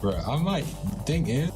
Bro, I might. Thing is,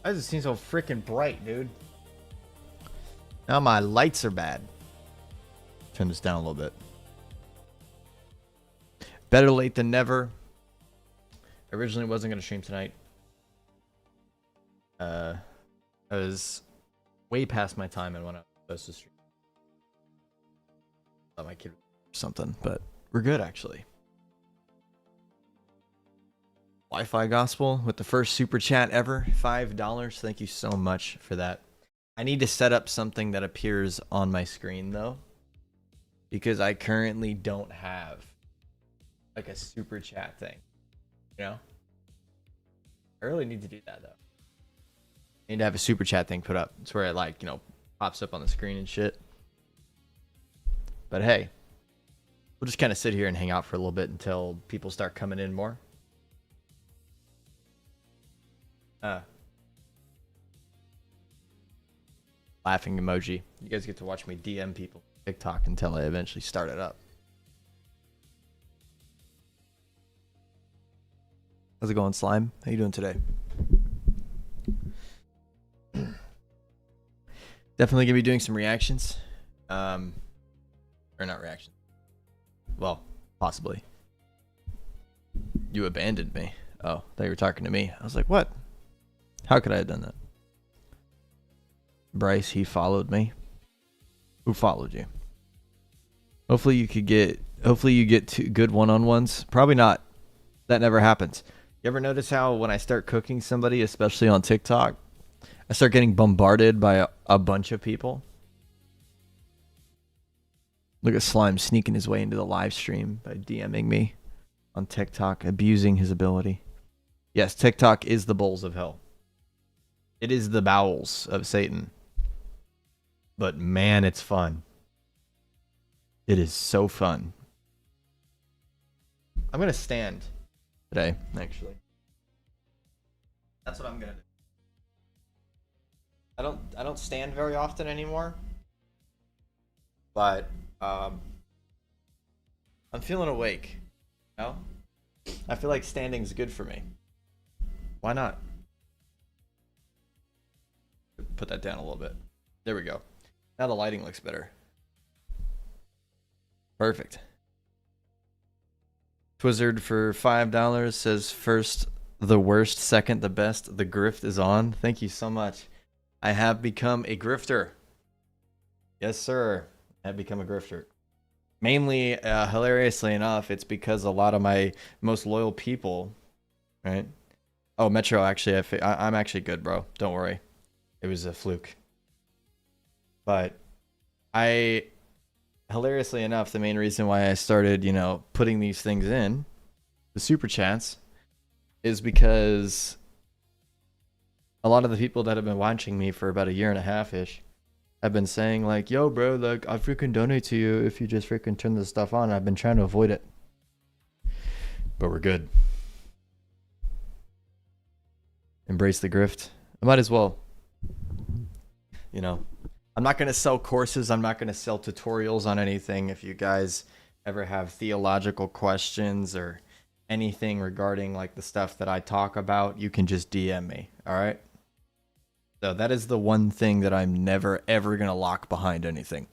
Why does it seem so freaking bright, dude? Now my lights are bad. Turn this down a little bit. Better late than never. Originally wasn't going to stream tonight. I was way past my time and when I was supposed to stream. Thought my kid or something, but we're good actually. Wi-Fi Gospel with the first super chat ever, $5. Thank you so much for that. I need to set up something that appears on my screen though, because I currently don't have like a super chat thing. You know, I really need to do that though. I need to have a super chat thing put up. It's where it like, you know, pops up on the screen and shit. But hey, we'll just kind of sit here and hang out for a little bit until people start coming in more. Laughing emoji. You guys get to watch me DM people on TikTok until I eventually start it up. How's it going, Slime? How you doing today? Definitely gonna be doing some reactions. Or not reactions. Well, possibly. You abandoned me. Oh, they were talking to me. I was like, what? How could I have done that? Bryce, he followed me. Who followed you? Hopefully you get two good one-on-ones. Probably not. That never happens. You ever notice how when I start cooking somebody, especially on TikTok, I start getting bombarded by a bunch of people? Look at Slime sneaking his way into the live stream by DMing me on TikTok, abusing his ability. Yes, TikTok is the bowls of hell. It is the bowels of Satan. But man, it's fun. It is so fun. I'm going to stand today, actually. That's what I'm going to do. I don't stand very often anymore. But I'm feeling awake. You know? I feel like standing's good for me. Why not? Put that down a little bit. There we go. Now the lighting looks better. Perfect. Twizzard for $5 says first the worst, second the best. The grift is on. Thank you so much. I have become a grifter. Yes, sir. I have become a grifter. Mainly, hilariously enough, it's because a lot of my most loyal people, right? Oh, Metro, actually, I'm actually good, bro. Don't worry. It was a fluke. But hilariously enough, the main reason why I started, putting these things in, the super chats, is because a lot of the people that have been watching me for about a year and a half-ish have been saying like, yo, bro, like, I'll freaking donate to you if you just freaking turn this stuff on. I've been trying to avoid it. But we're good. Embrace the grift. I might as well. I'm not going to sell courses. I'm not going to sell tutorials on anything. If you guys ever have theological questions or anything regarding like the stuff that I talk about, you can just DM me. All right. So that is the one thing that I'm never, ever going to lock behind anything.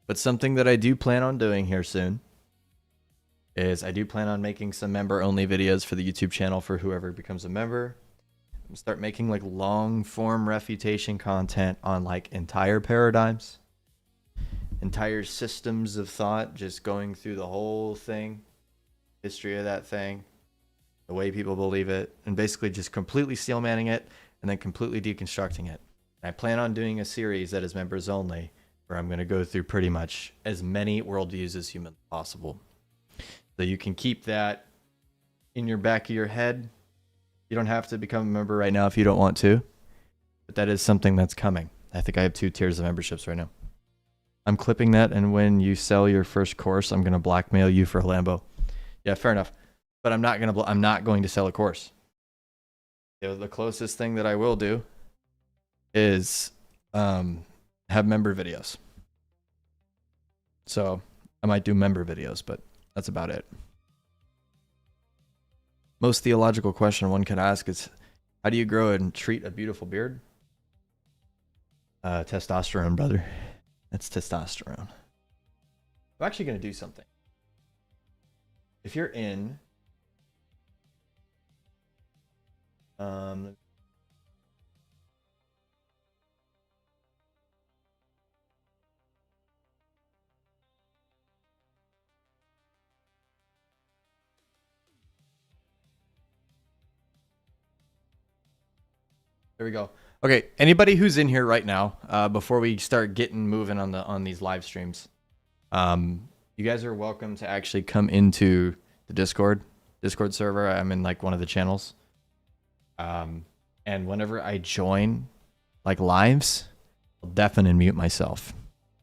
But something that I do plan on doing here soon is I do plan on making some member-only videos for the YouTube channel for whoever becomes a member. I'm gonna start making like long-form refutation content on like entire paradigms, entire systems of thought, just going through the whole thing, history of that thing, the way people believe it, and basically just completely steel manning it and then completely deconstructing it. And I plan on doing a series that is members only, where I'm going to go through pretty much as many worldviews as humanly possible. So you can keep that in your back of your head. You don't have to become a member right now if you don't want to, but that is something that's coming. I think I have 2 tiers of memberships right now. I'm clipping that, and when you sell your first course, I'm going to blackmail you for a Lambo. Yeah, fair enough. But I'm not going to sell a course. The closest thing that I will do is have member videos. So I might do member videos, but that's about it. Most theological question one can ask is, how do you grow and treat a beautiful beard? Testosterone, brother. That's testosterone. I'm actually going to do something. If you're in... There we go. Okay, anybody who's in here right now, before we start getting moving on these live streams, you guys are welcome to actually come into the Discord server. I'm in like one of the channels. And whenever I join like lives, I'll deafen and mute myself.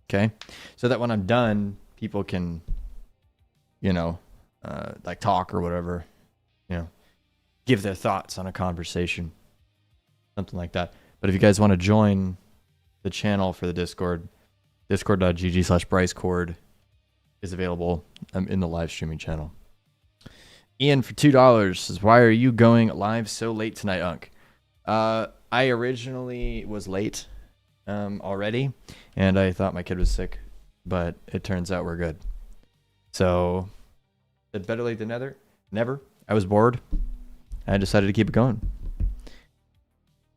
Okay? So that when I'm done, people can, like talk or whatever, give their thoughts on a conversation. Something like that. But if you guys want to join the channel for the Discord, discord.gg/BryceCord is available in the live streaming channel. Ian for $2 says, why are you going live so late tonight, Unk? I originally was late already, and I thought my kid was sick, but it turns out we're good. So, better late than never. I was bored. I decided to keep it going.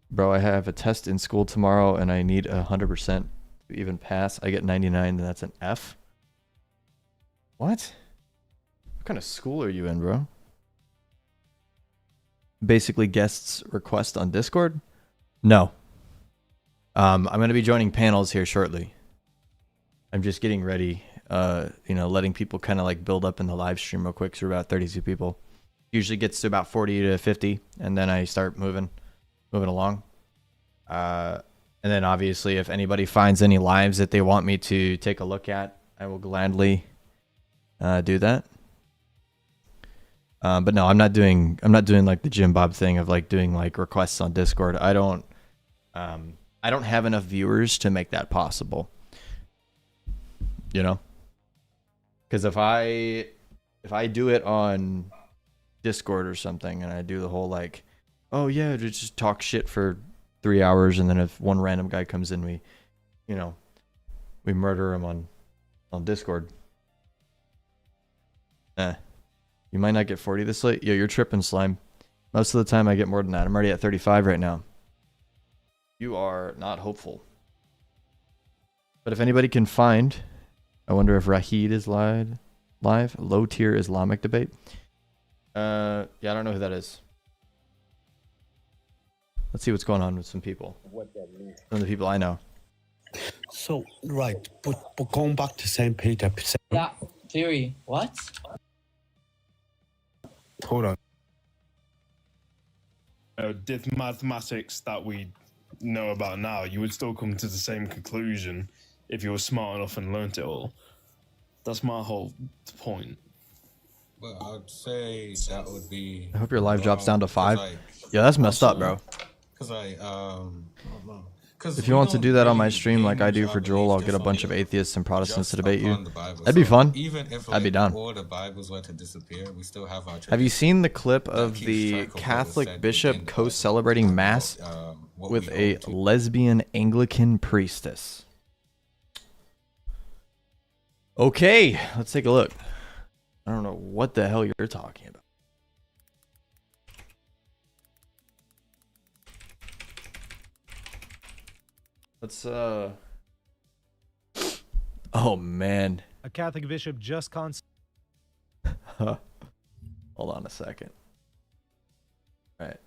Bro, I have a test in school tomorrow, and I need 100% to even pass. I get 99, and that's an F. What? What kind of school are you in, bro? Basically, guests request on Discord? No. I'm going to be joining panels here shortly. I'm just getting ready, letting people kind of like build up in the live stream real quick. So we're about 32 people. Usually gets to about 40 to 50, and then I start moving along. And then obviously if anybody finds any lives that they want me to take a look at, I will gladly do that. But no, I'm not doing like the Jim Bob thing of like doing like requests on Discord. I don't have enough viewers to make that possible. Because if I do it on Discord or something, and I do the whole like, oh yeah, just talk shit for 3 hours, and then if one random guy comes in, we murder him on Discord. You might not get 40 this late. Yo, you're tripping, Slime. Most of the time I get more than that. I'm already at 35 right now. You are not hopeful. But if anybody can find, I wonder if Rahid is live. Low tier Islamic debate. Yeah, I don't know who that is. Let's see what's going on with some people. Some of the people I know. So, right, but going back to St. Peter... Yeah, theory. What? Hold on. Did mathematics that we know about now, you would still come to the same conclusion if you were smart enough and learnt it all. That's my whole point. But I'd say that would be. I hope your live drops down to 5. Yeah, that's messed up, bro. Because I don't know. If you want to do that on my stream like I do for Joel, I'll get a bunch of atheists and Protestants to debate you. That'd be fun. Even if I'd be down. all the Bibles were to disappear, we still have our. Have you seen the clip of the Catholic bishop co-celebrating Mass with a lesbian Anglican priestess? Okay, let's take a look. I don't know what the hell you're talking about. Let's oh man. A Catholic bishop just Hold on a second. All right.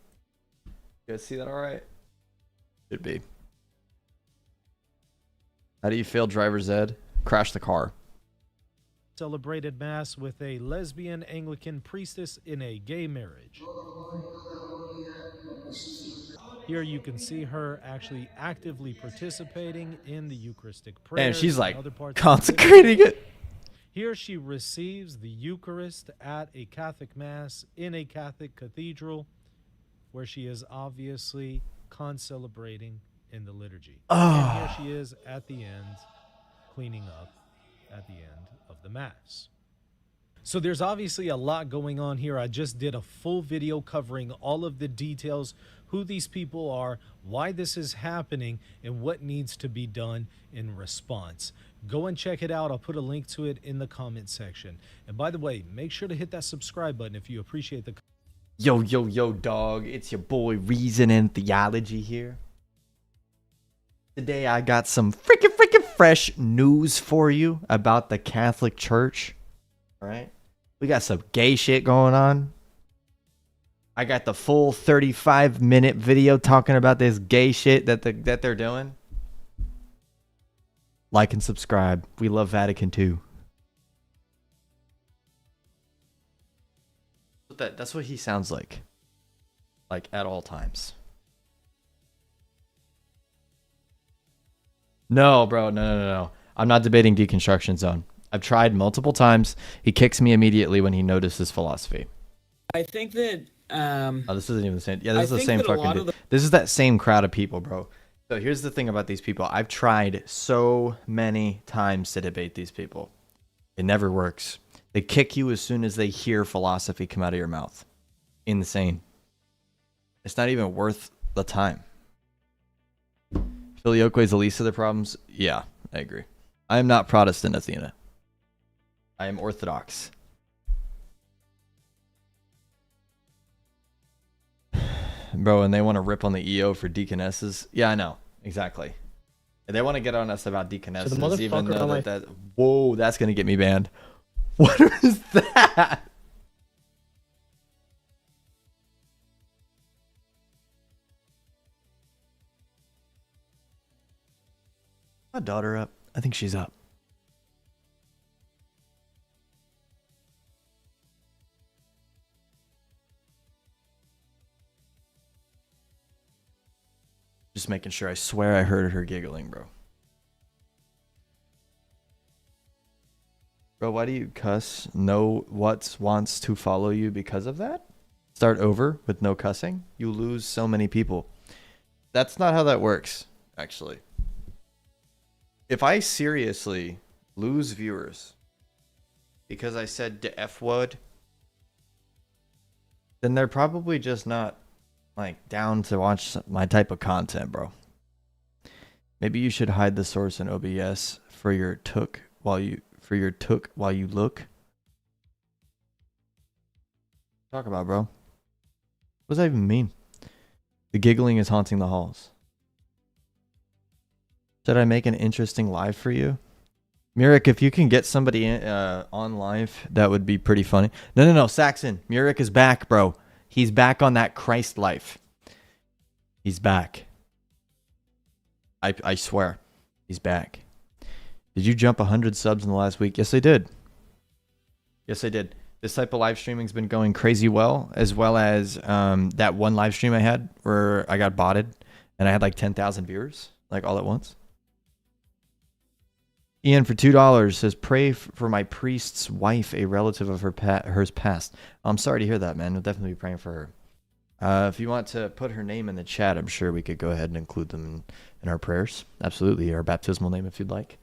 You guys see that all right? Should be. How do you fail driver's ed? Crash the car. celebrated Mass with a lesbian Anglican priestess in a gay marriage. Here you can see her actually actively participating in the Eucharistic prayer. And she's like consecrating it. Here she receives the Eucharist at a Catholic Mass in a Catholic cathedral where she is obviously concelebrating in the liturgy. And here she is at the end, cleaning up at the end of the Mass. So there's obviously a lot going on here. I just did a full video covering all of the details, who these people are, why this is happening, and what needs to be done in response. Go and check it out. I'll put a link to it in the comment section. And by the way, make sure to hit that subscribe button if you appreciate the... Yo, dog. It's your boy Reason and Theology here. Today I got some freaking fresh news for you about the Catholic Church. All right? We got some gay shit going on. I got the full 35-minute video talking about this gay shit that they're doing. Like and subscribe. We love Vatican II. That's what he sounds like. Like at all times. No, bro. No. I'm not debating Deconstruction Zone. I've tried multiple times. He kicks me immediately when he notices philosophy. I think that... oh, this isn't even the same. Yeah, this is the same fucking... This is that same crowd of people, bro. So here's the thing about these people. I've tried so many times to debate these people. It never works. They kick you as soon as they hear philosophy come out of your mouth. Insane. It's not even worth the time. Filioque is the least of the problems? Yeah, I agree. I am not Protestant, Athena. I am Orthodox. Bro, and they want to rip on the EO for deaconesses. Yeah, I know. Exactly. They want to get on us about deaconesses, so even though that... Whoa, that's going to get me banned. What is that? My daughter up. I think she's up. Just making sure. I swear I heard her giggling, bro. Bro, why do you cuss? No wants to follow you because of that? Start over with no cussing? You lose so many people. That's not how that works, actually. If I seriously lose viewers because I said the F word, then they're probably just not like down to watch my type of content, bro. Maybe you should hide the source in OBS for your took while you look. Talk about, bro. What does that even mean? The giggling is haunting the halls. Should I make an interesting live for you? Murik, if you can get somebody on live, that would be pretty funny. No, Saxon. Murik is back, bro. He's back on that Christ life. He's back. I swear. He's back. Did you jump 100 subs in the last week? Yes, I did. Yes, I did. This type of live streaming's been going crazy well as that one live stream I had where I got botted and I had like 10,000 viewers, like all at once. Ian for $2 says, pray for my priest's wife, a relative of hers passed. I'm sorry to hear that, man. We'll definitely be praying for her. If you want to put her name in the chat, I'm sure we could go ahead and include them in our prayers. Absolutely. Our baptismal name if you'd like.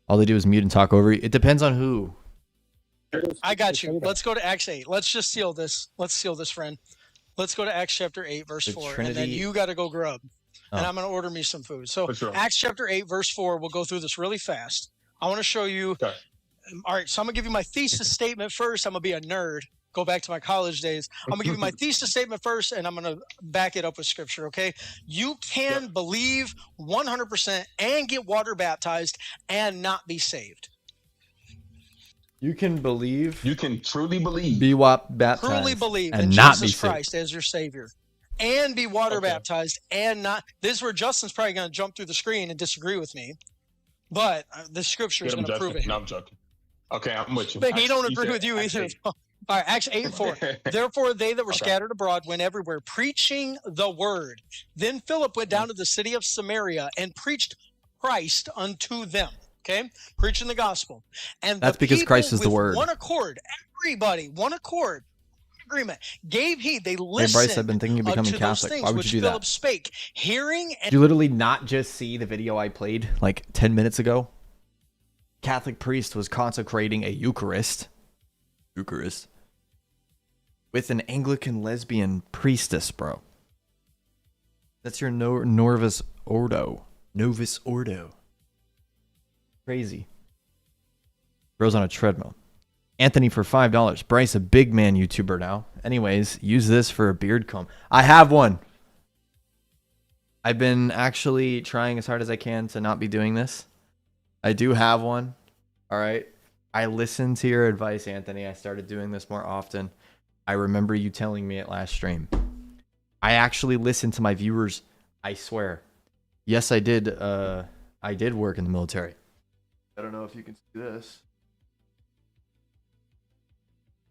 All they do is mute and talk over you. It depends on who. I got you. Let's go to Acts 8. Let's just seal this. Let's seal this, friend. Let's go to Acts chapter 8, verse 4. And then you got to go grub. And I'm going to order me some food. So sure. Acts chapter 8, verse 4, we'll go through this really fast. I want to show you. Okay. All right, so I'm going to give you my thesis statement first. I'm going to be a nerd. Go back to my college days. I'm going to give you my thesis statement first, and I'm going to back it up with scripture, okay? You can believe 100% and get water baptized and not be saved. You can believe. You can truly believe. Be baptized. Truly believe and in not Jesus be Christ as your Savior. And be water baptized and not. This is where Justin's probably going to jump through the screen and disagree with me. But the scripture is going to prove it. No, I'm joking. Okay, I'm with you. But he don't agree with you either. All right, Acts 8:4. Therefore, they that were scattered abroad went everywhere, preaching the word. Then Philip went down to the city of Samaria and preached Christ unto them. Okay, preaching the gospel. And that's because Christ is the word. One accord, everybody, one accord, agreement. Gave heed. They listened. Hey Bryce, I've been thinking of becoming Catholic. Why would you do Philip that? Spake, hearing. And did you literally not just see the video I played like 10 minutes ago? Catholic priest was consecrating a Eucharist with an Anglican lesbian priestess, bro. That's your Novus Ordo. Crazy. Grows on a treadmill. Anthony for $5. Bryce, a big man YouTuber now. Anyways, use this for a beard comb. I have one. I've been actually trying as hard as I can to not be doing this. I do have one. All right. I listened to your advice, Anthony. I started doing this more often. I remember you telling me it last stream. I actually listened to my viewers. I swear. Yes, I did. I did work in the military. I don't know if you can see this.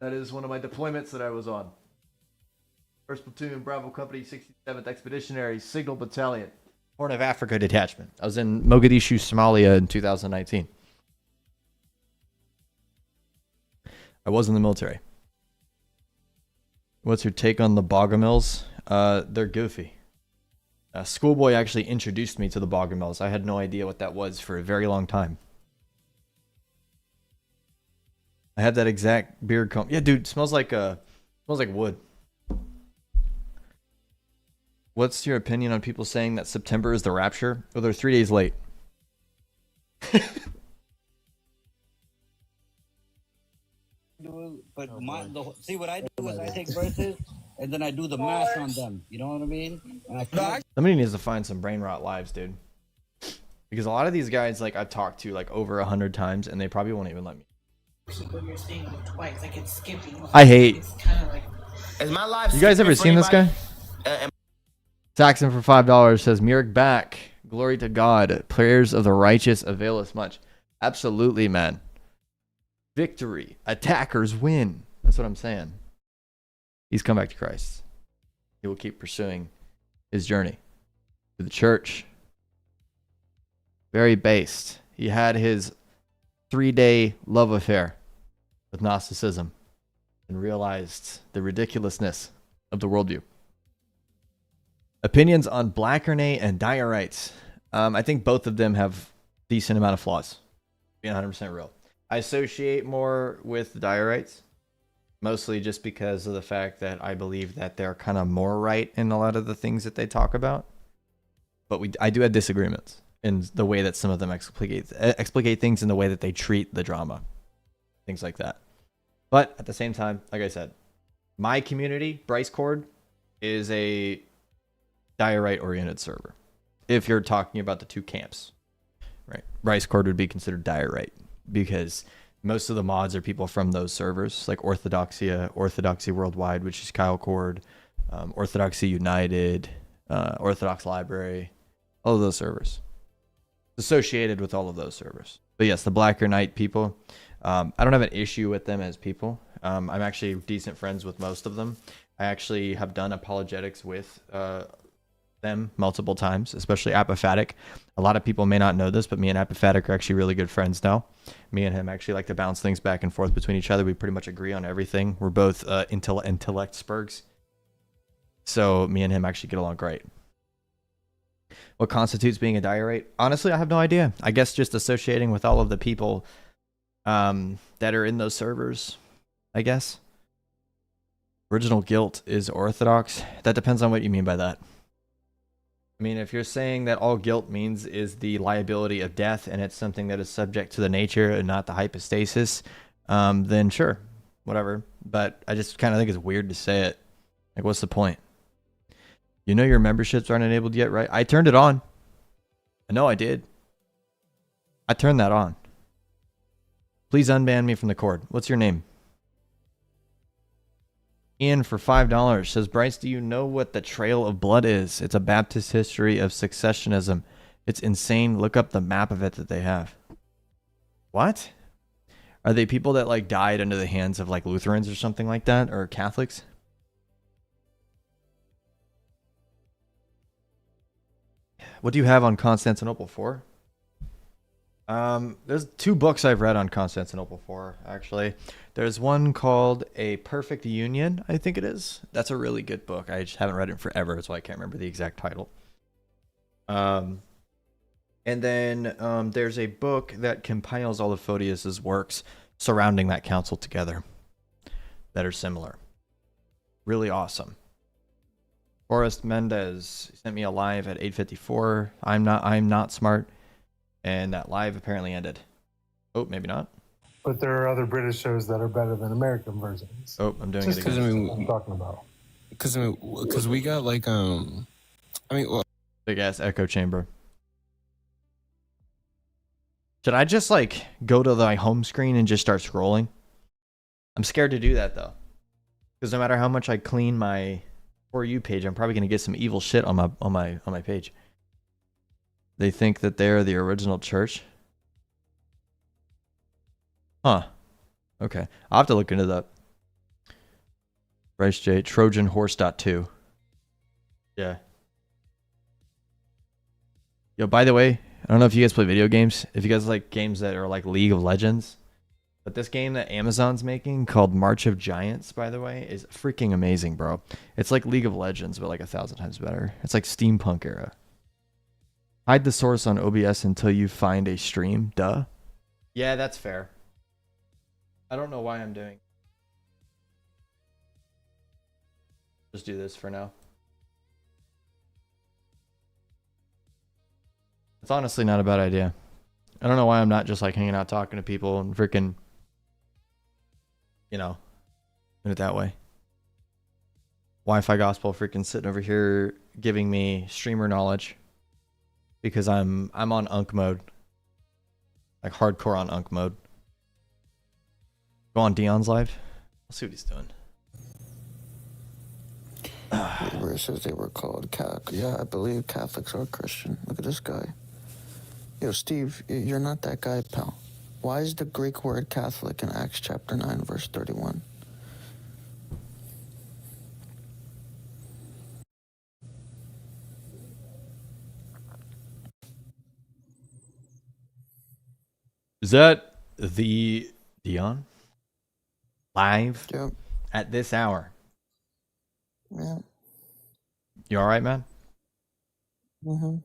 That is one of my deployments that I was on. 1st Platoon, Bravo Company, 67th Expeditionary Signal Battalion, Horn of Africa Detachment. I was in Mogadishu, Somalia in 2019. I was in the military. What's your take on the Bogomils? They're goofy. Schoolboy actually introduced me to the Bogomils. I had no idea what that was for a very long time. I had that exact beard comb. Yeah, dude, smells like wood. What's your opinion on people saying that September is the rapture? Well, they're 3 days late. But see what I do is I take verses and then I do the math on them. You know what I mean? And somebody needs to find some brain rot lives, dude. Because a lot of these guys, like I've talked to like over 100 times, and they probably won't even let me. I hate. Is my life? You guys ever seen this guy? Saxon for $5 says, Murik back. Glory to God. Prayers of the righteous avail us much. Absolutely, man. Victory. Attackers win. That's what I'm saying. He's come back to Christ. He will keep pursuing his journey to the church. Very based. He had his 3-day love affair with Gnosticism and realized the ridiculousness of the worldview. Opinions on Blackernay and Diorites. I think both of them have decent amount of flaws. Being 100% real. I associate more with the Diorites, mostly just because of the fact that I believe that they're kind of more right in a lot of the things that they talk about. But I do have disagreements in the way that some of them explicate things, in the way that they treat the drama, things like that. But at the same time, like I said, my community, Bryce Cord, is a diorite-oriented server. If you're talking about the two camps, right? Bryce Cord would be considered diorite because most of the mods are people from those servers, like Orthodoxia, Orthodoxy Worldwide, which is Kyle Cord, Orthodoxy United, Orthodox Library, all of those servers. Associated with all of those servers. But yes, the Blacker Knight people, I don't have an issue with them as people. I'm actually decent friends with most of them. I actually have done apologetics with them multiple times, especially Apophatic. A lot of people may not know this, but me and Apophatic are actually really good friends now. Me and him actually like to bounce things back and forth between each other. We pretty much agree on everything. We're both intellect spurgs. So me and him actually get along great. What constitutes being a diorite? Honestly, I have no idea. I guess just associating with all of the people that are in those servers, I guess. Original guilt is orthodox. That depends on what you mean by that. I mean, if you're saying that all guilt means is the liability of death and it's something that is subject to the nature and not the hypostasis, then sure, whatever. But I just kind of think it's weird to say it. Like, what's the point? You know your memberships aren't enabled yet, right? I turned it on. I know I did. I turned that on. Please unban me from the Cord. What's your name? Ian for $5 says, Bryce, do you know what the Trail of Blood is? It's a Baptist history of successionism. It's insane. Look up the map of it that they have. What? Are they people that like died under the hands of like Lutherans or something like that? Or Catholics? What do you have on Constantinople for? There's 2 books I've read on Constantinople for, actually. There's one called A Perfect Union, I think it is. That's a really good book. I just haven't read it in forever, that's why I can't remember the exact title. And then there's a book that compiles all of Photius's works surrounding that council together that are similar. Really awesome. Forrest Mendez sent me a live at 8:54. I'm not smart. And that live apparently ended. Oh, maybe not. But there are other British shows that are better than American versions. Oh, I'm doing it again. I'm talking about. Because we got like big ass echo chamber. Should I just like go to my home screen and just start scrolling? I'm scared to do that though, because no matter how much I clean my For You page, I'm probably gonna get some evil shit on my page. They think that they're the original church. Huh. Okay. I'll have to look into that. Bryce J. Trojan Horse.2. Yeah. Yo, by the way, I don't know if you guys play video games. If you guys like games that are like League of Legends. But this game that Amazon's making called March of Giants, by the way, is freaking amazing, bro. It's like League of Legends, but like 1,000 times better. It's like steampunk era. Hide the source on OBS until you find a stream. Duh. Yeah, that's fair. I don't know why I'm doing. Just do this for now. It's honestly not a bad idea. I don't know why I'm not just like hanging out talking to people and freaking, you know, doing it that way. Wi-Fi Gospel freaking sitting over here giving me streamer knowledge. Because I'm on Unk mode. Like hardcore on Unk mode. Go on Dion's live. Let's see what he's doing. Where it says they were called Catholic. Yeah, I believe Catholics are Christian. Look at this guy. Yo, Steve, you're not that guy, pal. Why is the Greek word Catholic in Acts chapter 9, verse 31? Is that the Dion? Live? Yep. At this hour? Yeah. You alright, man? Mm-hmm.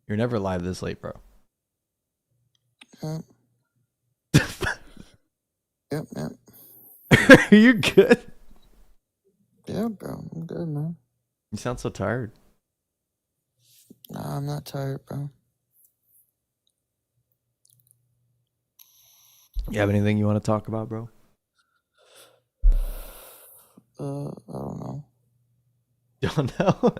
You're never live this late, bro. Yep. Yep. Are you good? Yeah, bro. I'm good, man. You sound so tired. Nah, I'm not tired, bro. You have anything you want to talk about, bro? I don't know. Don't know.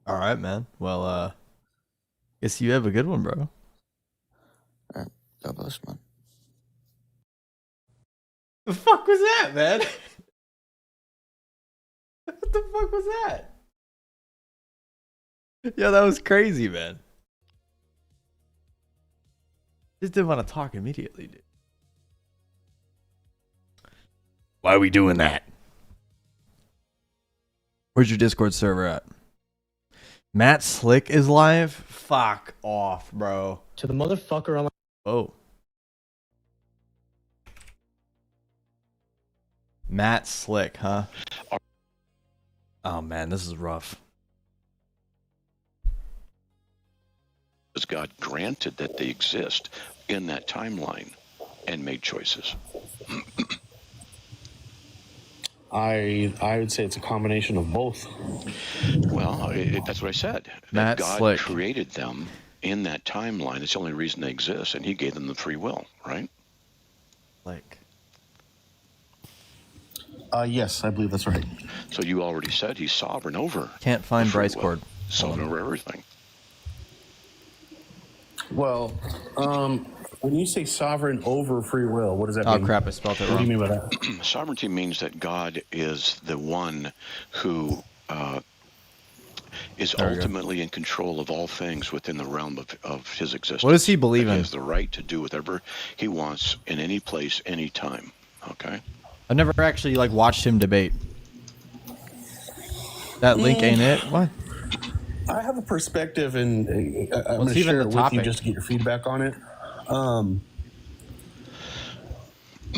All right, man. Well, guess you have a good one, bro. All right. God bless, man. The fuck was that, man? What the fuck was that? Yeah, that was crazy, man. Just didn't want to talk immediately, dude. Why are we doing that? Where's your Discord server at? Matt Slick is live? Fuck off, bro. To the motherfucker on my... Oh. Matt Slick, huh? Oh man, this is rough. Because God granted that they exist in that timeline and made choices. I would say it's a combination of both. Well, that's what I said. Matt God Slick created them in that timeline. It's the only reason they exist, and he gave them the free will, right? Like. Yes, I believe that's right. So you already said he's sovereign over. Can't find Bryce Cord. Sovereign over everything. Well, when you say sovereign over free will, what does that mean? Oh crap, I spelled it wrong. What do you mean by that? Sovereignty means that God is the one who is ultimately in control of all things within the realm of his existence. What does he believe in? He has the right to do whatever he wants in any place, any time. Okay? I've never actually like watched him debate. That link ain't it? What? I have a perspective, and I'm going What's to even share the it with you topic? just to get your feedback on it.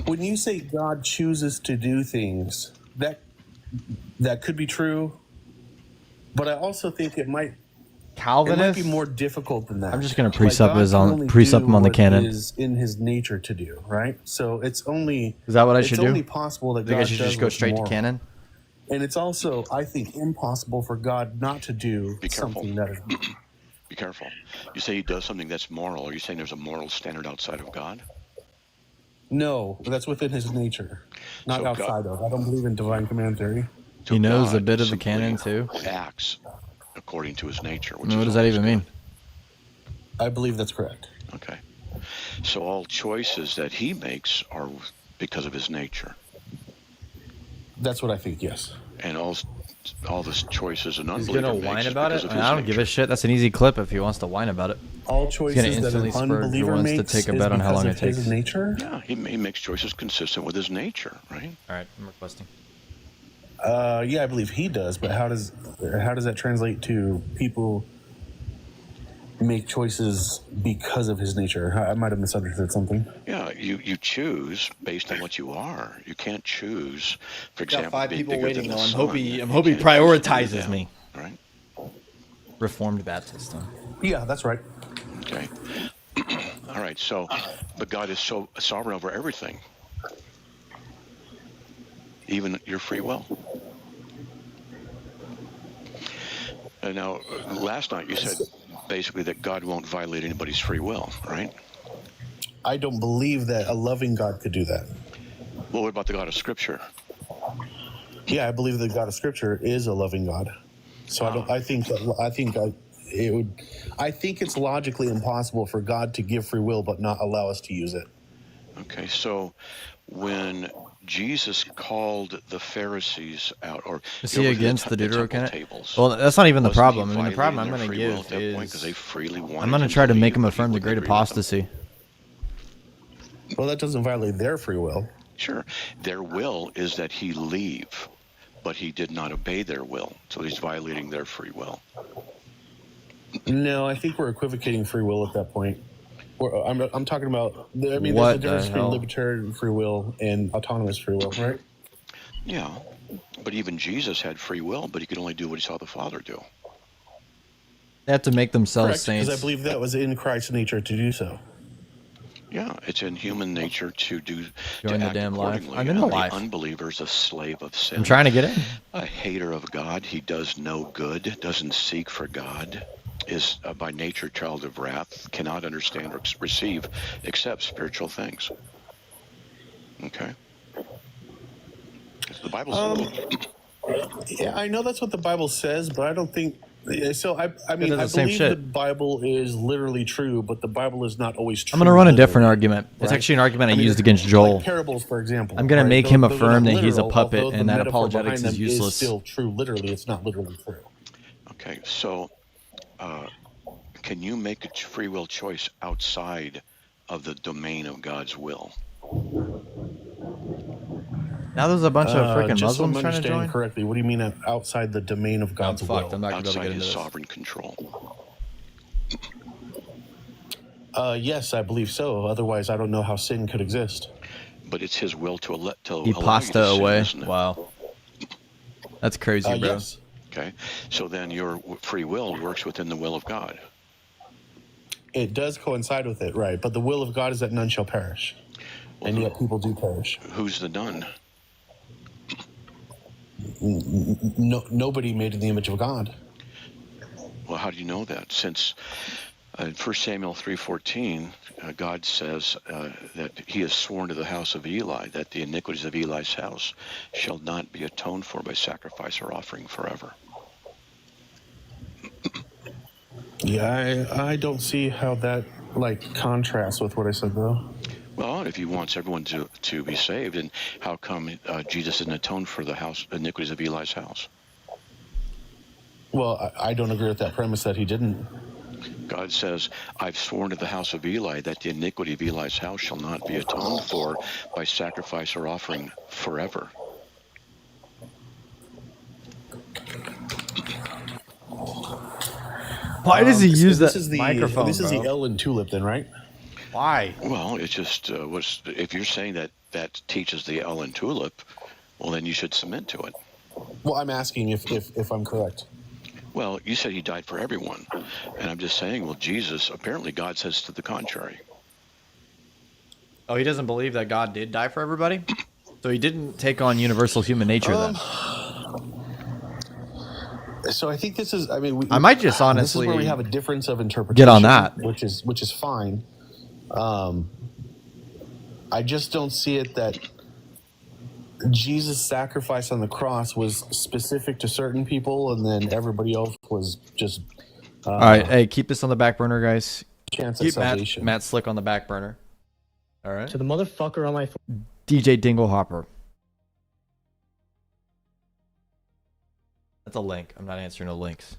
When you say God chooses to do things, that could be true, but I also think it might Calvinist? be more difficult than that. I'm just gonna God presup can only presup him on the do canon. what is in his nature to do, right? So it's only. Is that what I should do? It's only possible that I think God I should does just go what's straight to moral. canon. And it's also, I think, impossible for God not to do something that is. Be careful. You say he does something that's moral. Are you saying there's a moral standard outside of God? No, that's within his nature, not So outside of. I don't believe in divine command theory. He knows a God bit of the simply canon too. Acts according to his nature. Which What is does that always even good. mean? I believe that's correct. Okay. So all choices that he makes are because of his nature. That's what I think, yes. And all the choices an He's unbeliever gonna makes whine is about because it. of his I don't nature. give a shit. That's an easy clip if he wants to whine about it. All He's gonna choices that instantly an spur who unbeliever wants to makes take a is bet on how because long of it takes. his nature. Yeah, he makes choices consistent with his nature, right? All right, I'm requesting. Yeah, I believe he does, but how does that translate to people make choices because of his nature? I might have misunderstood something. Yeah, you choose based on what you are. You can't choose, for Got example, 5 be people bigger waiting than though. the I'm sun. hoping You he can't choose to do prioritizes that, me. Right? Reformed Baptist. Huh? Yeah, that's right. Okay. All right. So, but God is so sovereign over everything, even your free will. And now, last night you said basically that God won't violate anybody's free will, right? I don't believe that a loving God could do that. Well, what about the God of Scripture? Yeah, I believe the God of Scripture is a loving God. So I think it's logically impossible for God to give free will but not allow us to use it. Okay, so when Jesus called the Pharisees out, or Is he against the temple Deuterocanon? tables, Well, that's not even the wasn't he problem. I mean, the problem I'm violating going their to free will give at that point because they is freely wanted I'm going to him try to make leave, him but he affirm the wouldn't great agree with them. apostasy. Well, that doesn't violate their free will. Sure, their will is that he leave, but he did not obey their will, so he's violating their free will. No, I think we're equivocating free will at that point. I'm talking about. I mean, What there's a difference the between hell? libertarian free will and autonomous free will, right? Yeah, but even Jesus had free will, but he could only do what he saw the Father do. They have to make themselves Correct, because saints. I believe that was in Christ's nature to do so. Yeah, it's in human nature to Join the act damn live. accordingly. I'm in the The live. unbeliever's a slave of sin. I'm trying to get in. A hater of God. He does no good, doesn't seek for God, is by nature a child of wrath, cannot understand or receive except spiritual things. Okay? The Bible's Yeah, I know that's what the Bible says, but I don't think so. I mean, I the same believe shit. the Bible is literally true, but the Bible is not always true. I'm gonna run a literally, different argument. It's right? actually an argument I mean, used against Joel. Like parables, for example. I'm gonna right? make him Those are affirm not that he's a literal, puppet although the and that metaphor apologetics behind is them useless. still true. Literally, it's not literally true. Okay, so can you make a free will choice outside of the domain of God's will? Now there's a bunch of freaking Just so I'm Muslims trying to understanding join. correctly, what do you mean outside the domain of God's will? I'm not gonna be able to Outside get into his this. sovereign control. Yes, I believe so. Otherwise, I don't know how sin could exist. But it's his will to He allow you pasta to sin, away. isn't it? Wow, that's crazy, bro. Yes. Okay, so then your free will works within the will of God. It does coincide with it, right? But the will of God is that none shall perish, and yet people do perish. Who's the none? Nobody made in the image of God. Well, how do you know that? Since in 1 Samuel 3:14, God says that he has sworn to the house of Eli that the iniquities of Eli's house shall not be atoned for by sacrifice or offering forever. Yeah, I don't see how that contrasts with what I said though. Well, if he wants everyone to be saved, and how come Jesus didn't atone for the iniquities of Eli's house? Well, I don't agree with that premise that he didn't. God says, I've sworn to the house of Eli that the iniquity of Eli's house shall not be atoned for by sacrifice or offering forever. Why does he use that microphone, This is bro? the Ellen tulip then, right? Why? Well, it's just, if you're saying that teaches the Ellen tulip, well, then you should submit to it. Well, I'm asking if I'm correct. Well, you said he died for everyone. And I'm just saying, well, Jesus, apparently God says to the contrary. Oh, he doesn't believe that God did die for everybody? So he didn't take on universal human nature then? So I think this is, I might just honestly this is where we have a difference of interpretation. get on that. Which is fine. I just don't see it that Jesus' sacrifice on the cross was specific to certain people, and then everybody else was just. All right, hey, keep this on the back burner, guys. Chance of Keep salvation. Matt Slick on the back burner. All right. To the motherfucker on my phone. DJ Dinglehopper. That's a link. I'm not answering no links.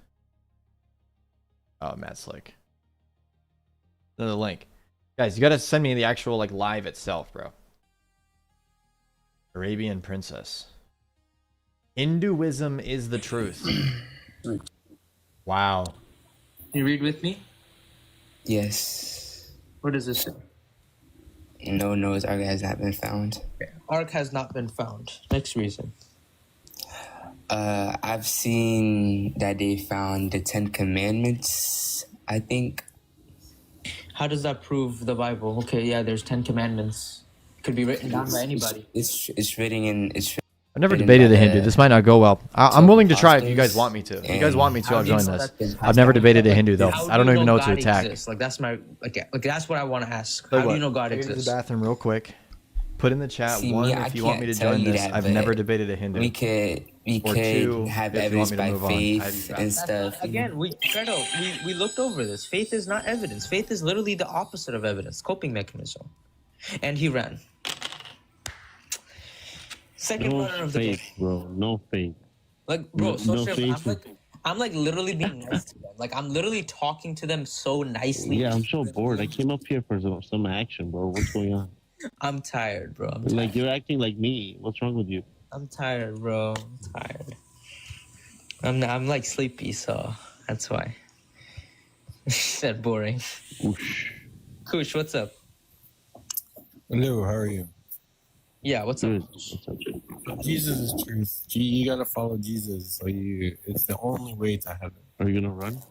Oh, Matt Slick. Another link. Guys, you gotta send me the actual live itself, bro. Arabian Princess. Hinduism is the truth. Wow. You read with me? Yes. What does this say? No Noah's Ark has not been found. Ark has not been found. Next reason. I've seen that they found the 10 Commandments, I think. How does that prove the Bible? Okay, yeah, there's 10 Commandments. Could be written down by anybody. It's written in. I've never debated a Hindu. This might not go well. I'm willing to try if you guys want me to. If you guys want me to, I'll join this. I've never debated a Hindu though. I don't even know what to attack. That's my that's what I want to ask. So How do you know God Go to exists? the bathroom real quick. Put in the chat See, one me, if I you want me to can't tell join you this. that, I've but never debated a Hindu. We could two, have if you want evidence me to by move on. faith and stuff. Again, we looked over this. Faith is not evidence. Faith is literally the opposite of evidence, coping mechanism. And he ran. Second runner of the faith, day. bro. No faith. Bro, no faith. I'm literally being nice to them. I'm literally talking to them so nicely. Yeah, I'm so bored. I came up here for some action, bro. What's going on? I'm tired, bro. I'm tired. You're acting like me. What's wrong with you? I'm tired, bro. I'm tired. I'm sleepy, so that's why. She said boring. Whoosh. Kush, what's up? Hello, how are you? Yeah, what's up? Jesus is truth. You gotta follow Jesus. It's the only way to heaven. Are you gonna run?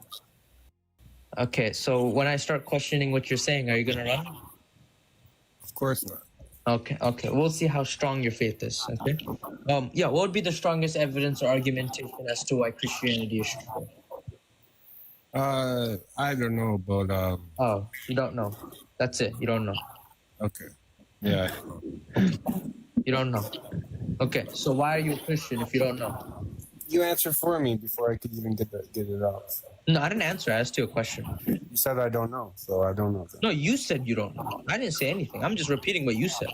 Okay, so when I start questioning what you're saying, are you gonna run? course not. Okay. We'll see how strong your faith is. Okay. Yeah. What would be the strongest evidence or argumentation as to why Christianity is true? I don't know, but Oh, you don't know. That's it. You don't know. Okay. Yeah. You don't know. Okay. So why are you a Christian if you don't know? You answered for me before I could even get it out. So. No, I didn't answer. I asked you a question. You said I don't know, so I don't know. No, you said you don't know. I didn't say anything. I'm just repeating what you said.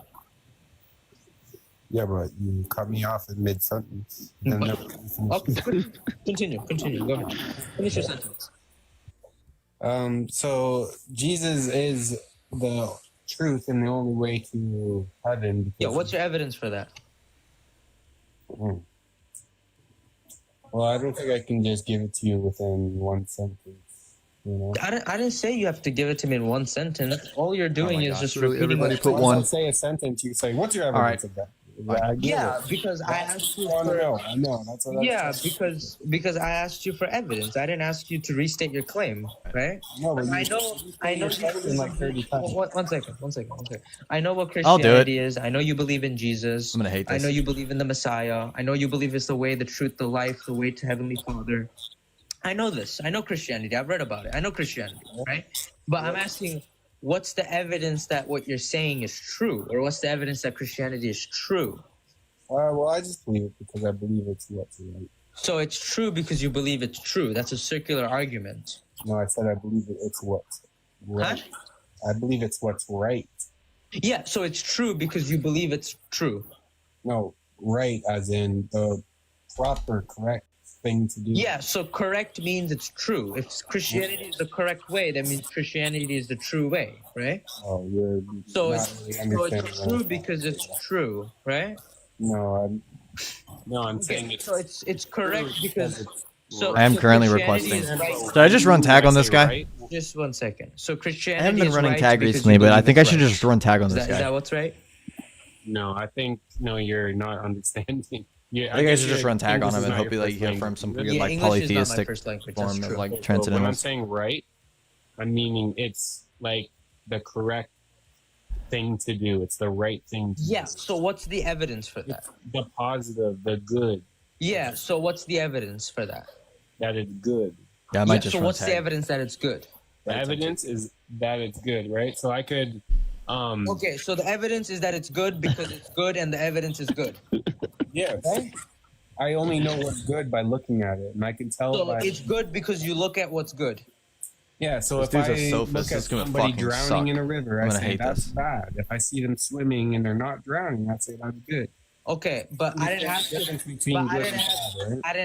Yeah, but you cut me off in mid sentence. Okay. Continue. Go ahead. Finish your sentence. So Jesus is the truth and the only way to heaven. Yeah, what's your evidence for that? Well, I don't think I can just give it to you within one sentence. You know? I didn't say you have to give it to me in one sentence. All you're doing is just repeating. Everybody put one. Say a sentence. You say, "What's your evidence of that?" Yeah, because I asked you for. I know. That's what. Yeah, because I asked you for evidence. I didn't ask you to restate your claim, right? No, but I know. Like 30 times. One second. I know what Christianity is. I know you believe in Jesus. I'm gonna hate this. I know you believe in the Messiah. I know you believe it's the way, the truth, the life, the way to Heavenly Father. I know this. I know Christianity. I've read about it. I know Christianity, right? But I'm asking, what's the evidence that what you're saying is true? Or what's the evidence that Christianity is true? Well, I just believe it because I believe it's what's right. So it's true because you believe it's true. That's a circular argument. No, I said I believe it's what's right. Huh? I believe it's what's right. Yeah, so it's true because you believe it's true. No, right as in the proper, correct thing to do. Yeah, so correct means it's true. If Christianity is the correct way, that means Christianity is the true way, right? Oh, you're so not really it's true because it's true, right? No, I'm saying it's correct because. I am currently requesting. Did I just run tag on this guy? Right? Just 1 second. So Christianity. I haven't been running right tag recently, but I think I should just run tag on this guy. Is that what's right? No, I think you're not understanding. Yeah, I think I should just run tag on him and hope he hear from some weird like polytheistic form of like transcendentals. When I'm saying right, I'm meaning it's like the correct thing to do. It's the right thing to do. So what's the evidence for that? The positive, the good. Yeah, so what's the evidence for that? That it's good. Yeah, I might just so run what's tag. the evidence that it's good? The evidence is that it's good, right? So I could Okay, so the evidence is that it's good because it's good and the evidence is good. Yes. Okay? I only know what's good by looking at it, and I can tell. So it's good because you look at what's good. Yeah, so if I look at somebody drowning in a river, I say that's bad. If I see them swimming and they're not drowning, I say that's good. Okay, but I didn't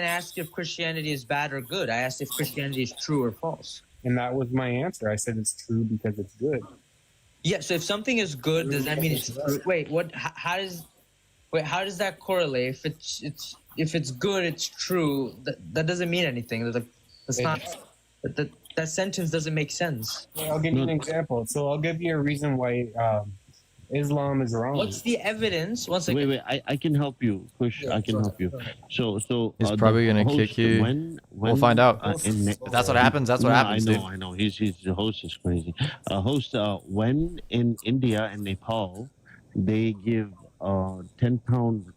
ask if Christianity is bad or good. I asked if Christianity is true or false. And that was my answer. I said it's true because it's good. Yeah, so if something is good, does that mean it's true? Wait, what? How does that correlate? If it's good, it's true. That doesn't mean anything. That's not. That sentence doesn't make sense. I'll give you an example. So I'll give you a reason why Islam is wrong. What's the evidence? One second. Wait, I can help you. Push, I can help you. So he's probably gonna kick you. We'll find out. If that's what happens, that's what happens, dude. I know. He's the host is crazy. Host, when in India and Nepal, they give 10 pounds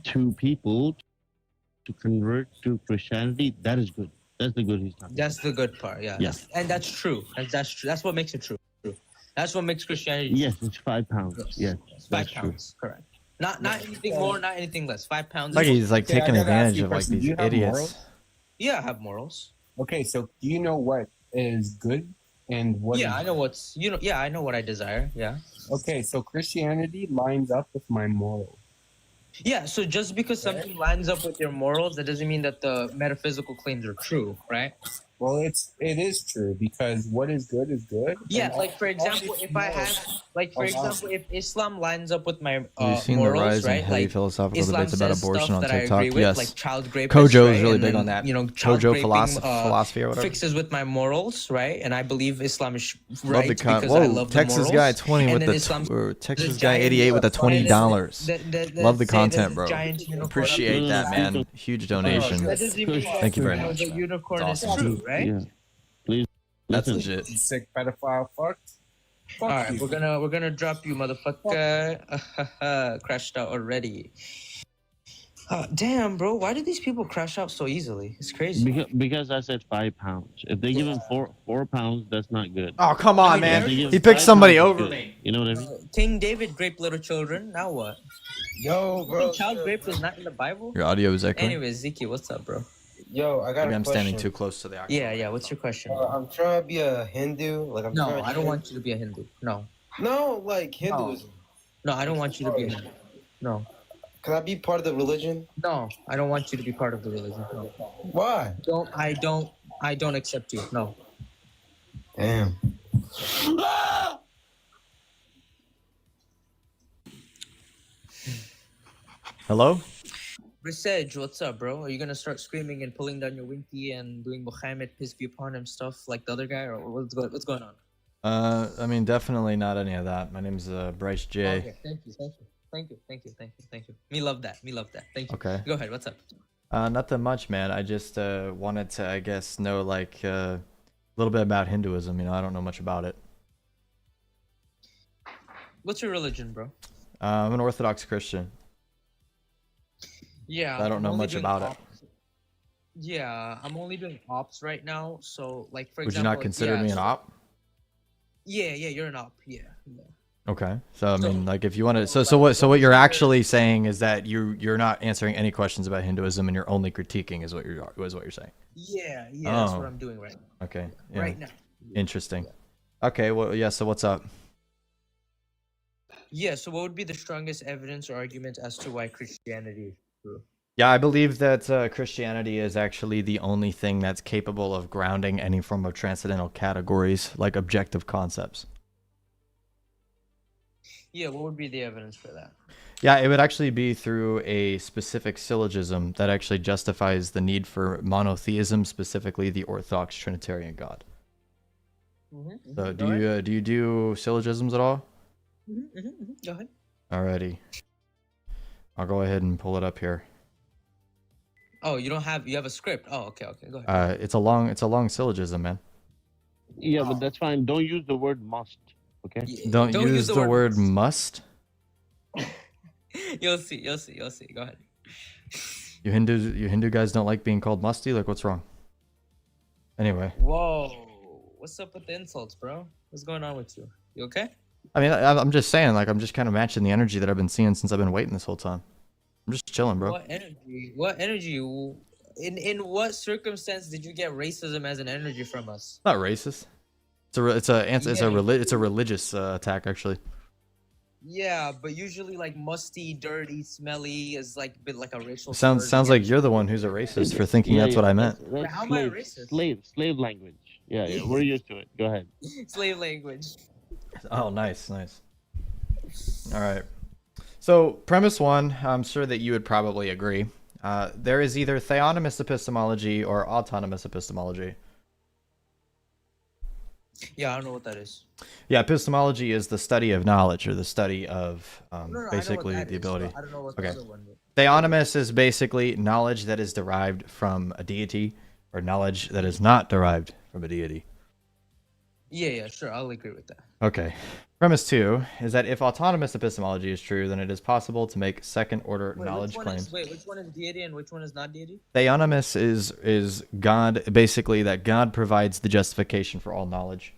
to people to convert to Christianity. That is good. That's the good he's talking. That's the good part, yeah. Yes. And that's true. That's true. That's what makes it true. That's what makes Christianity. Yes, it's 5 pounds. Yes, that's 5 pounds. True. Correct. Not anything more, not anything less. 5 pounds. Like he's like taking advantage of like these idiots. Morals? Yeah, I have morals. Okay, so do you know what is good and what? Yeah, I know what's Yeah, I know what I desire. Yeah. Okay, so Christianity lines up with my morals. Yeah, so just because something lines up with your morals, that doesn't mean that the metaphysical claims are true, right? Well, it is true because what is good is good. Yeah, like for example, if Islam lines up with my You've seen morals, the rise in right? heavy like philosophical Islam debates about abortion on that TikTok. I agree with, Yes, like child rapists, Kojo right? is really and big then, on that. Kojo philosophy or whatever. Fixes with my morals, right? And I believe Islam is right because Whoa, I love Texas the morals. guy 20 with the Texas guy 88 with the $20. Love the content, bro. Appreciate that, man. Huge donation. Thank you very much. The unicorn is awesome. true, right? Yeah. Please. That's legit. Sick pedophile fucked. All right, we're gonna drop you, motherfucker. Crashed out already. Damn, bro. Why do these people crash out so easily? It's crazy. Because I said 5 pounds. If they give him 4 pounds, that's not good. Oh, come on, man. He picked somebody over me. You know what I mean? King David raped little children. Now what? Yo, bro. Child rape was not in the Bible? Your audio is echoing. Anyways, Zeke, what's up, bro? Yo, I got Maybe a I'm question. standing too close to the actual. Yeah. What's your question? I'm trying to be a Hindu. Like I'm No, trying to I don't want you to be a Hindu. No. No, like Hinduism. No, I don't want you to be a Hindu. No. Can I be part of the religion? No, I don't want you to be part of the religion. No. Why? I don't accept you. No. Damn. Hello? Brycej, what's up, bro? Are you gonna start screaming and pulling down your winky and doing Muhammad peace be upon him stuff like the other guy, or what's going on? I mean, definitely not any of that. My name's Brycej. Okay, thank you. Me love that. Thank you. Okay. Go ahead. What's up? Nothing much, man. I just wanted to, I guess, know like a little bit about Hinduism. You know, I don't know much about it. What's your religion, bro? I'm an Orthodox Christian. Yeah. I don't know much about it. Yeah, I'm only doing ops right now. So, like, for Would example, you not consider me an op? Yeah, you're an op. Yeah. Okay. So I mean, like, if you want to, so what you're actually saying is that you're not answering any questions about Hinduism and you're only critiquing is what you're saying. Yeah, that's what I'm doing right now. Okay. Yeah. Right now. Interesting. Okay. Well, yeah. So what's up? Yeah. So what would be the strongest evidence or argument as to why Christianity is true? Yeah, I believe that Christianity is actually the only thing that's capable of grounding any form of transcendental categories, like objective concepts. Yeah, what would be the evidence for that? Yeah, it would actually be through a specific syllogism that actually justifies the need for monotheism, specifically the Orthodox Trinitarian God. So do you do syllogisms at all? Go ahead. Alrighty. I'll go ahead and pull it up here. Oh, you have a script. Oh, okay, go ahead. It's a long syllogism, man. Yeah, but that's fine. Don't use the word must. Okay. Don't use the word must. You'll see. Go ahead. You Hindu guys don't like being called musty? Like, what's wrong? Anyway. Whoa. What's up with the insults, bro? What's going on with you? You okay? I mean, I'm just saying, like, I'm just kind of matching the energy that I've been seeing since I've been waiting this whole time. I'm just chilling, bro. What energy? In what circumstance did you get racism as an energy from us? Not racist. It's a religious attack, actually. Yeah, but usually like musty, dirty, smelly is like a bit like a racial. Sounds like you're the one who's a racist for thinking that's what I meant. How am I racist? Slave language. Yeah, we're used to it. Go ahead. Slave language. Oh, nice. All right. So, premise one, I'm sure that you would probably agree. There is either theonomous epistemology or autonomous epistemology. Yeah, I don't know what that is. Yeah, epistemology is the study of knowledge, or the study of basically the ability. I don't know what the other one is. Theonomous is basically knowledge that is derived from a deity, or knowledge that is not derived from a deity. Yeah, sure, I'll agree with that. Okay. Premise 2 is that if autonomous epistemology is true, then it is possible to make second-order knowledge claims. Which one is deity and which one is not deity? Theonomous is God, basically that God provides the justification for all knowledge.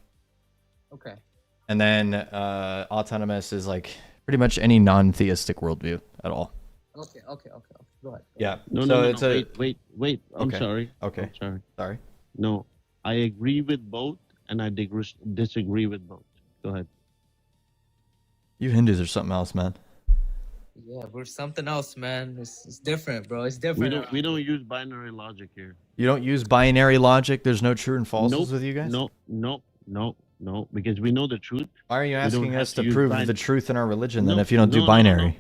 Okay. And then autonomous is like pretty much any non-theistic worldview at all. Okay. Go ahead. Yeah. No, wait. I'm sorry. Okay. Sorry. No, I agree with both, and I disagree with both. Go ahead. You Hindus are something else, man. Yeah, we're something else, man. It's different, bro. It's different. We don't use binary logic here. You don't use binary logic? There's no true and falses with you guys? No, because we know the truth. Why are you asking us to prove the truth in our religion then if you don't do binary? No.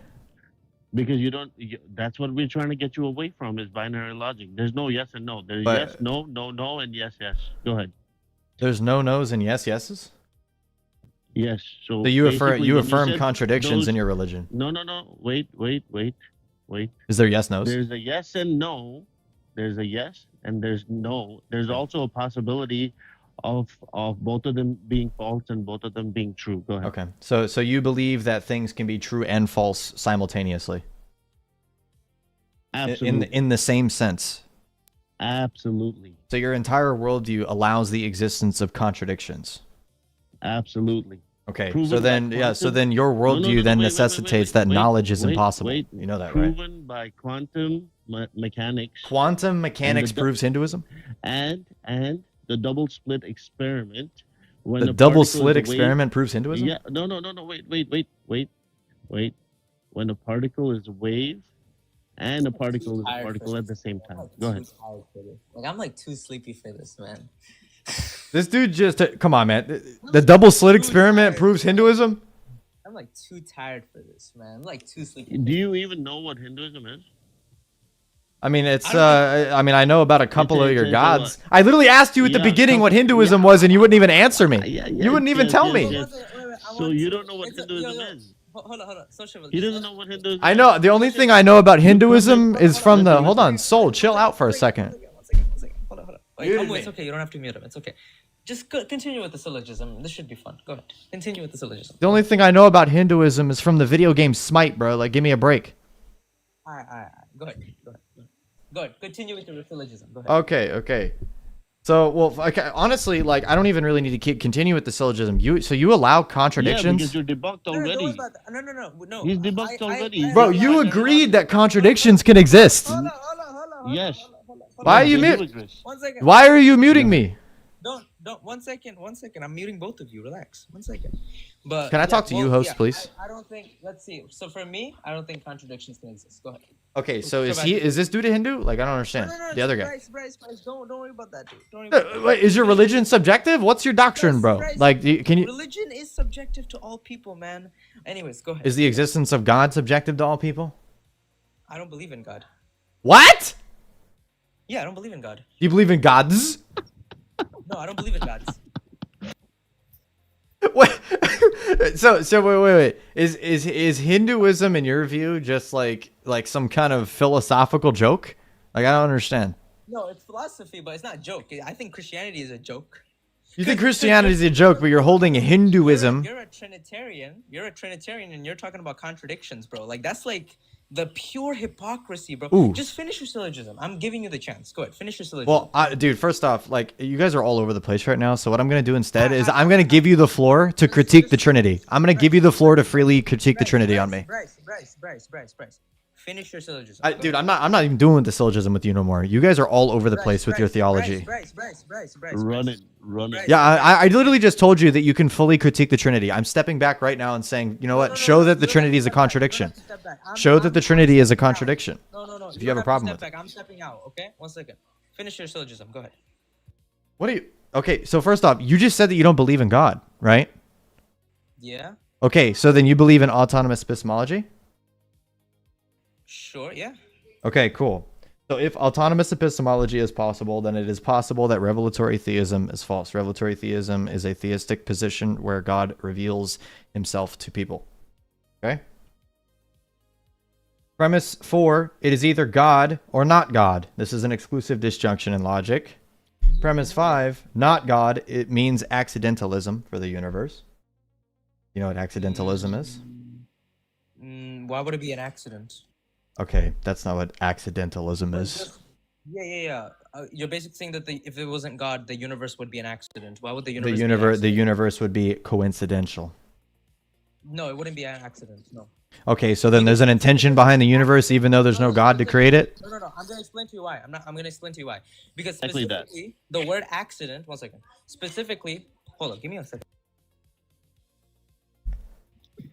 Because you don't. That's what we're trying to get you away from is binary logic. There's no yes and no. There's yes, no, and yes. Go ahead. There's no no's and yes yeses? Yes. So you affirm contradictions in your religion. No. Wait. Is there yes no's? There's a yes and no. There's a yes and there's no. There's also a possibility of both of them being false and both of them being true. Go ahead. Okay. So you believe that things can be true and false simultaneously? Absolutely. In the same sense. Absolutely. So your entire worldview allows the existence of contradictions. Absolutely. Okay. Proven so then by yeah, so quantum- then your worldview then necessitates that knowledge is impossible. Wait, you know that, right? proven by quantum mechanics. Quantum mechanics proves Hinduism? And the double slit experiment. When The a double particle slit is a wave- experiment proves Hinduism? Yeah. No. Wait. When a particle is a wave and a particle is a particle at the same time. Go ahead. Like, I'm like too sleepy for this, man. This dude just come on, man. The double slit experiment proves Hinduism? I'm like too tired for this, man. I'm like too sleepy. Do you even know what Hinduism is? I mean, it's I mean, I know about a couple of your it's a gods. I literally asked you at the beginning what Hinduism was, and you wouldn't even answer me. You wouldn't even tell me. So you don't know what Hinduism is? Hold on. Social. He doesn't know what Hinduism I know the only thing I know about Hinduism is from the. Hold on, Soul, chill out for a second. Hold on. Wait, it's okay. You don't have to mute him. It's okay. Just continue with the syllogism. This should be fun. Go ahead. Continue with the syllogism. The only thing I know about Hinduism is from the video game Smite, bro. Like, give me a break. All right. Go ahead. Go ahead. Continue with your syllogism. Go ahead. Okay. So, well, okay, honestly, like, I don't even really need to continue with the syllogism. You allow contradictions? Yeah, because you're debunked already. No. He's debunked already. Bro, you agreed that contradictions can exist. Yes. Why are you muting? 1 second. Why are you muting me? Don't. 1 second. I'm muting both of you. Relax. 1 second. But Can I talk to you, host, please? I don't think. Let's see. So for me, I don't think contradictions can exist. Go ahead. Okay, so is this dude a Hindu? Like, I don't understand. No, the other guy. Bryce, don't worry about that, dude. Don't worry about that. Wait, is your religion subjective? What's your doctrine, bro? Bryce, Like, can you? Religion is subjective to all people, man. Anyways, go ahead. Is the existence of God subjective to all people? I don't believe in God. What? Yeah, I don't believe in God. Do you believe in gods? No, I don't believe in gods. Wait. So wait. Is Hinduism, in your view, just like some kind of philosophical joke? Like, I don't understand. No, it's philosophy, but it's not a joke. I think Christianity is a joke. You think Christianity is a joke, but you're holding Hinduism. You're a Trinitarian, and you're talking about contradictions, bro. Like, that's like the pure hypocrisy, bro. Ooh. Just finish your syllogism. I'm giving you the chance. Go ahead, finish your syllogism. Well, dude, first off, like, you guys are all over the place right now. So what I'm gonna do instead is I'm gonna give you the floor to critique the Trinity. I'm gonna give you the floor to freely critique the Trinity on me. Bryce. Finish your syllogism. Dude, I'm not even doing the syllogism with you no more. You guys are all over the place with your theology. Bryce. Run it. Yeah, I literally just told you that you can fully critique the Trinity. I'm stepping back right now and saying, you know what? Show that the Trinity is a contradiction. Show that the Trinity is a contradiction. No. If you have a problem with it. I'm stepping out, okay? 1 second. Finish your syllogism. Go ahead. What are you... Okay, so first off, you just said that you don't believe in God, right? Yeah. Okay, so then you believe in autonomous epistemology? Sure, yeah. Okay, cool. So if autonomous epistemology is possible, then it is possible that revelatory theism is false. Revelatory theism is a theistic position where God reveals himself to people. Okay? Premise 4, it is either God or not God. This is an exclusive disjunction in logic. Premise 5, not God, it means accidentalism for the universe. You know what accidentalism is? Why would it be an accident? Okay, that's not what accidentalism is. Yeah. You're basically saying that if it wasn't God, the universe would be an accident. Why would the universe The universe would be coincidental. No, it wouldn't be an accident. No. Okay, so then there's an intention behind the universe even though there's no God to create it? No. I'm going to explain to you why. I'm going to explain to you why. Because specifically, the word accident, 1 second. Specifically, hold on, give me a second.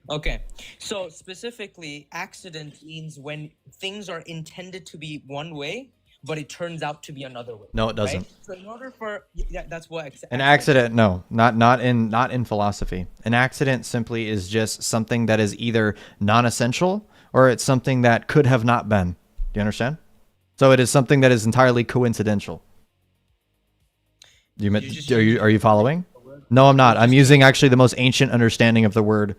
Okay, so specifically, accident means when things are intended to be one way, but it turns out to be another way. No, it doesn't. Right? So in order for that's what an accident. No, not in philosophy. An accident simply is just something that is either non-essential or it's something that could have not been. Do you understand? So it is something that is entirely coincidental. Are you following? No, I'm not. I'm using actually the most ancient understanding of the word.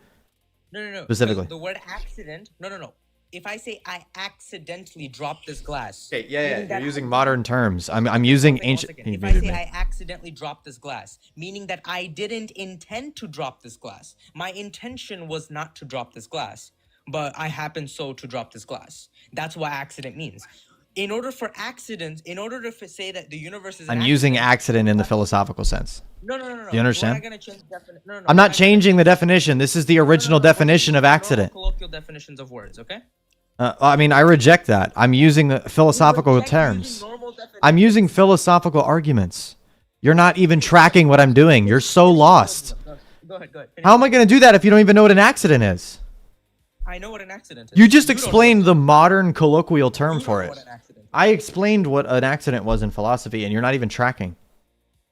No. Specifically. The word accident. No. if I say I accidentally dropped this glass. Okay, yeah. You're using modern terms. I'm using ancient. If I say I accidentally dropped this glass, meaning that I didn't intend to drop this glass. My intention was not to drop this glass, but I happened so to drop this glass. That's what accident means. In order to say that the universe is I'm using accident in the philosophical sense. No. Do you understand? We're not gonna change no. I'm not changing the definition. This is the original definition of accident. Colloquial definitions of words, okay? I mean, I reject that. I'm using the philosophical terms. I'm using philosophical arguments. You're not even tracking what I'm doing. You're so lost. Go ahead. How am I going to do that if you don't even know what an accident is? I know what an accident is. You just explained the modern colloquial term for it. I explained what an accident was in philosophy, and you're not even tracking.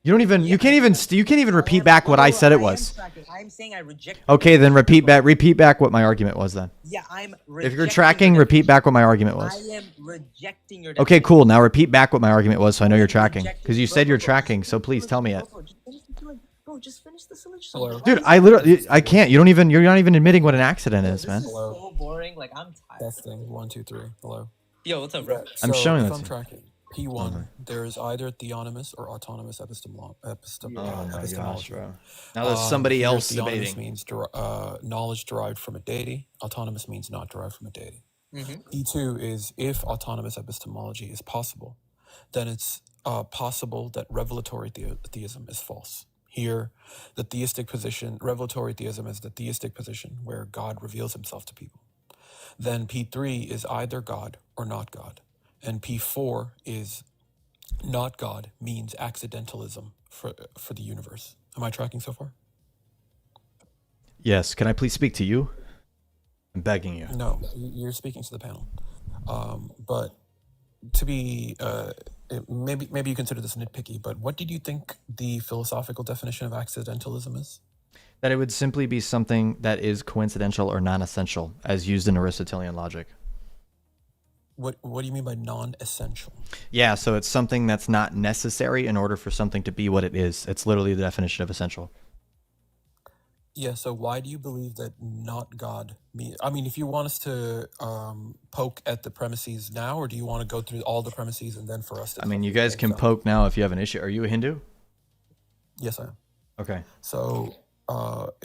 You don't even. You can't even repeat back what I said it was. I'm saying I reject. Okay, then repeat back what my argument was then. Yeah, I'm. If you're tracking, repeat back what my argument was. I am rejecting your. Okay, cool. Now repeat back what my argument was, so I know you're tracking. Because you said you're tracking, so please tell me it. Bro, just finish the solution. Dude, I can't. You're not even admitting what an accident is, man. This is so boring. Like I'm tired. Testing 1 2 3. Hello. Yo, what's up, bro? I'm showing if that I'm to you. tracking P1, there is either theonomous or autonomous epistemology. Bro. Now there's somebody else theonomous debating. means knowledge derived from a deity. Autonomous means not derived from a deity. Mm-hmm. E2 is if autonomous epistemology is possible, then it's possible that revelatory theism is false. Here, the theistic position, revelatory theism is the theistic position where God reveals himself to people. Then P3 is either God or not God. And P4 is not God means accidentalism for the universe. Am I tracking so far? Yes. Can I please speak to you? I'm begging you. No, you're speaking to the panel. But to be, maybe you consider this nitpicky, but what did you think the philosophical definition of accidentalism is? That it would simply be something that is coincidental or non-essential, as used in Aristotelian logic. What do you mean by non-essential? Yeah, so it's something that's not necessary in order for something to be what it is. It's literally the definition of essential. Yeah, so why do you believe that not God mean? I mean, if you want us to poke at the premises now, or do you want to go through all the premises and then for us to... I mean, you guys can poke now if you have an issue. Are you a Hindu? Yes, I am. Okay. So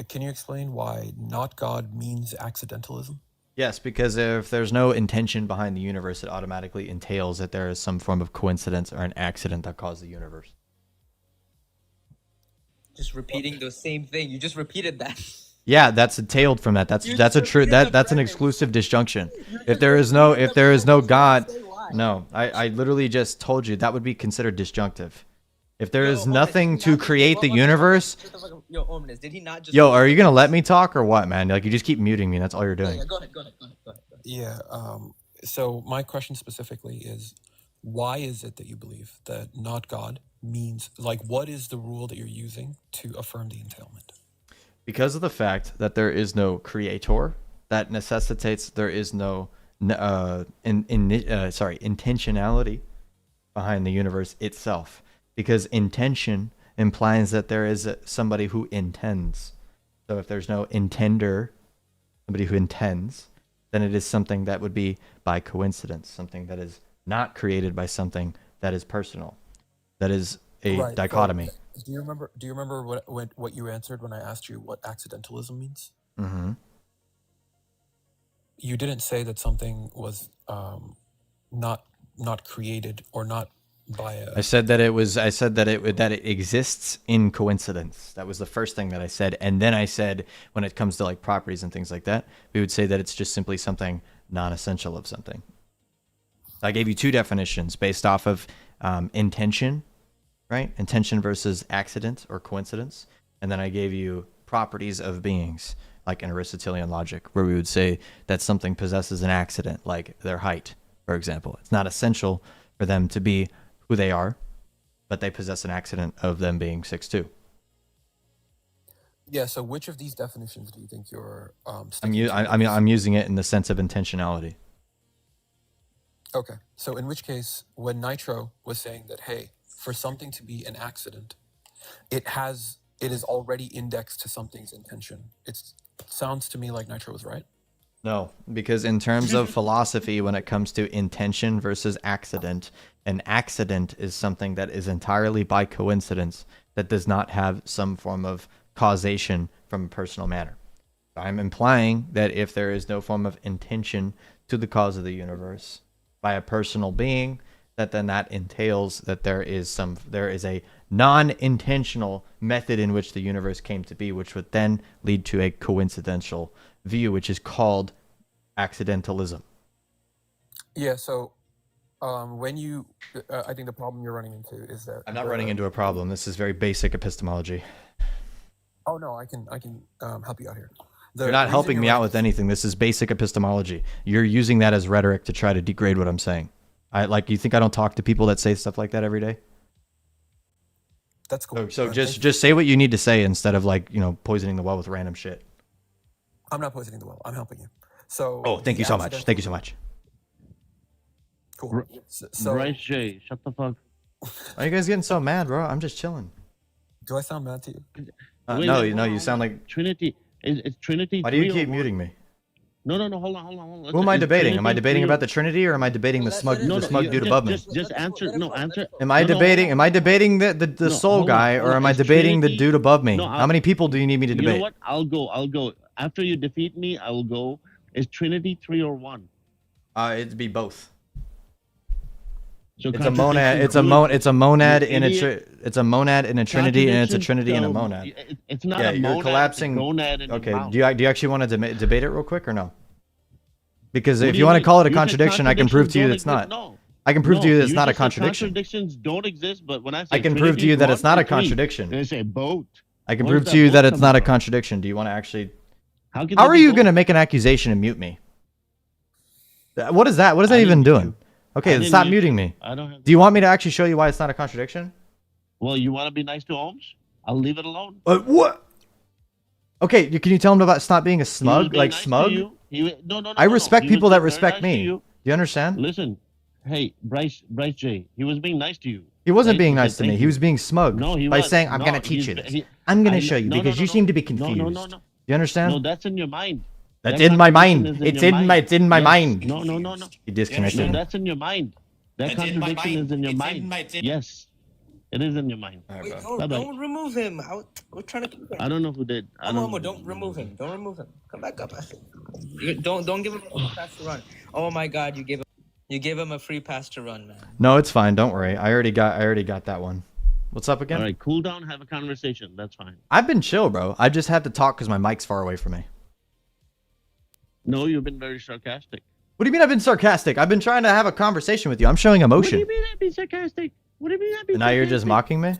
can you explain why not God means accidentalism? Yes, because if there's no intention behind the universe, it automatically entails that there is some form of coincidence or an accident that caused the universe. Just repeating the same thing. You just repeated that. Yeah, that's entailed from that. That's a true that's an exclusive disjunction. If there is no God, no. I literally just told you that would be considered disjunctive. If there is nothing to create the universe. Yo, Ominous, did he not just... Yo, are you gonna let me talk or what, man? Like you just keep muting me. That's all you're doing. Yeah, go ahead. Yeah. So my question specifically is, why is it that you believe that not God means, like, what is the rule that you're using to affirm the entailment? Because of the fact that there is no creator, that necessitates there is no intentionality behind the universe itself. Because intention implies that there is somebody who intends. So if there's no intender, somebody who intends, then it is something that would be by coincidence, something that is not created by something that is personal. That is a dichotomy. Do you remember what you answered when I asked you what accidentalism means? Mm-hmm. You didn't say that something was not created or not by a... I said that it exists in coincidence. That was the first thing that I said, and then I said when it comes to like properties and things like that, we would say that it's just simply something non-essential of something. I gave you two definitions based off of intention, right? Intention versus accident or coincidence, and then I gave you properties of beings, like in Aristotelian logic, where we would say that something possesses an accident, like their height, for example. It's not essential for them to be who they are, but they possess an accident of them being 6'2". Yeah. So, which of these definitions do you think you're? I'm using it in the sense of intentionality. Okay. So, in which case, when Nitro was saying that, hey, for something to be an accident, it is already indexed to something's intention. It sounds to me like Nitro was right. No, because in terms of philosophy, when it comes to intention versus accident, an accident is something that is entirely by coincidence that does not have some form of causation from a personal manner. I'm implying that if there is no form of intention to the cause of the universe by a personal being, that then that entails that there is a non-intentional method in which the universe came to be, which would then lead to a coincidental view, which is called accidentalism. Yeah, so when you, I think the problem you're running into is that... I'm not running into a problem. This is very basic epistemology. Oh, no, I can help you out here. You're not helping me out with anything. This is basic epistemology. You're using that as rhetoric to try to degrade what I'm saying. You think I don't talk to people that say stuff like that every day? That's cool. So just say what you need to say instead of poisoning the well with random shit. I'm not poisoning the well. I'm helping you. So. Oh, thank you so much. Thank you so much. Cool. So Brycej, shut the fuck. Why are you guys getting so mad, bro? I'm just chilling. Do I sound mad to you? No, you sound like Trinity. It's Trinity. Why do you keep muting me? No, hold on. Who am I debating? Am I debating about the Trinity, or am I debating the smug dude above me? Just answer. No, answer. Am I debating the soul guy, or am I debating the dude above me? How many people do you need me to debate? You know what? I'll go. After you defeat me, I will go. Is Trinity 3 or 1? It'd be both. So it's a monad. It's a monad in it's a monad in a trinity, and it's a trinity in a monad. It's not a monad. You're collapsing. Okay. Do you actually want to debate it real quick or no? Because if you want to call it a contradiction, I can prove to you it's not. No. I can prove to you that it's not a contradiction. Contradictions don't exist, but when I say I can prove to you that it's not a contradiction. They say both. I can prove to you that it's not a contradiction. Do you want to actually? How are you going to make an accusation and mute me? What is that? What is that even doing? Okay, stop muting me. Do you want me to actually show you why it's not a contradiction? Well, you want to be nice to Holmes? I'll leave it alone. What? Okay, can you tell him about stop being a smug? Like nice smug? No. I respect people that respect me. Do you understand? Listen, hey, Brycej, he was being nice to you. He wasn't being nice to me. He was being smug by saying, I'm going to teach you this. I'm going to show you because you seem to be confused. No. You understand? No, that's in your mind. That's in my mind. It's in my mind. No. You disconnected. No, that's in your mind. That contradiction is in your mind. Yes, it is in your mind. Wait, don't remove him. We're trying to keep him. I don't know who did. Don't remove him. Don't remove him. Come back up. Don't give him a free pass to run. Oh my God, you gave him a free pass to run, man. No, it's fine. Don't worry. I already got that one. What's up again? All right, cool down. Have a conversation. That's fine. I've been chill, bro. I just had to talk because my mic's far away from me. No, you've been very sarcastic. What do you mean I've been sarcastic? I've been trying to have a conversation with you. I'm showing emotion. What do you mean I've been sarcastic? What do you mean I've been And now you're just mocking me?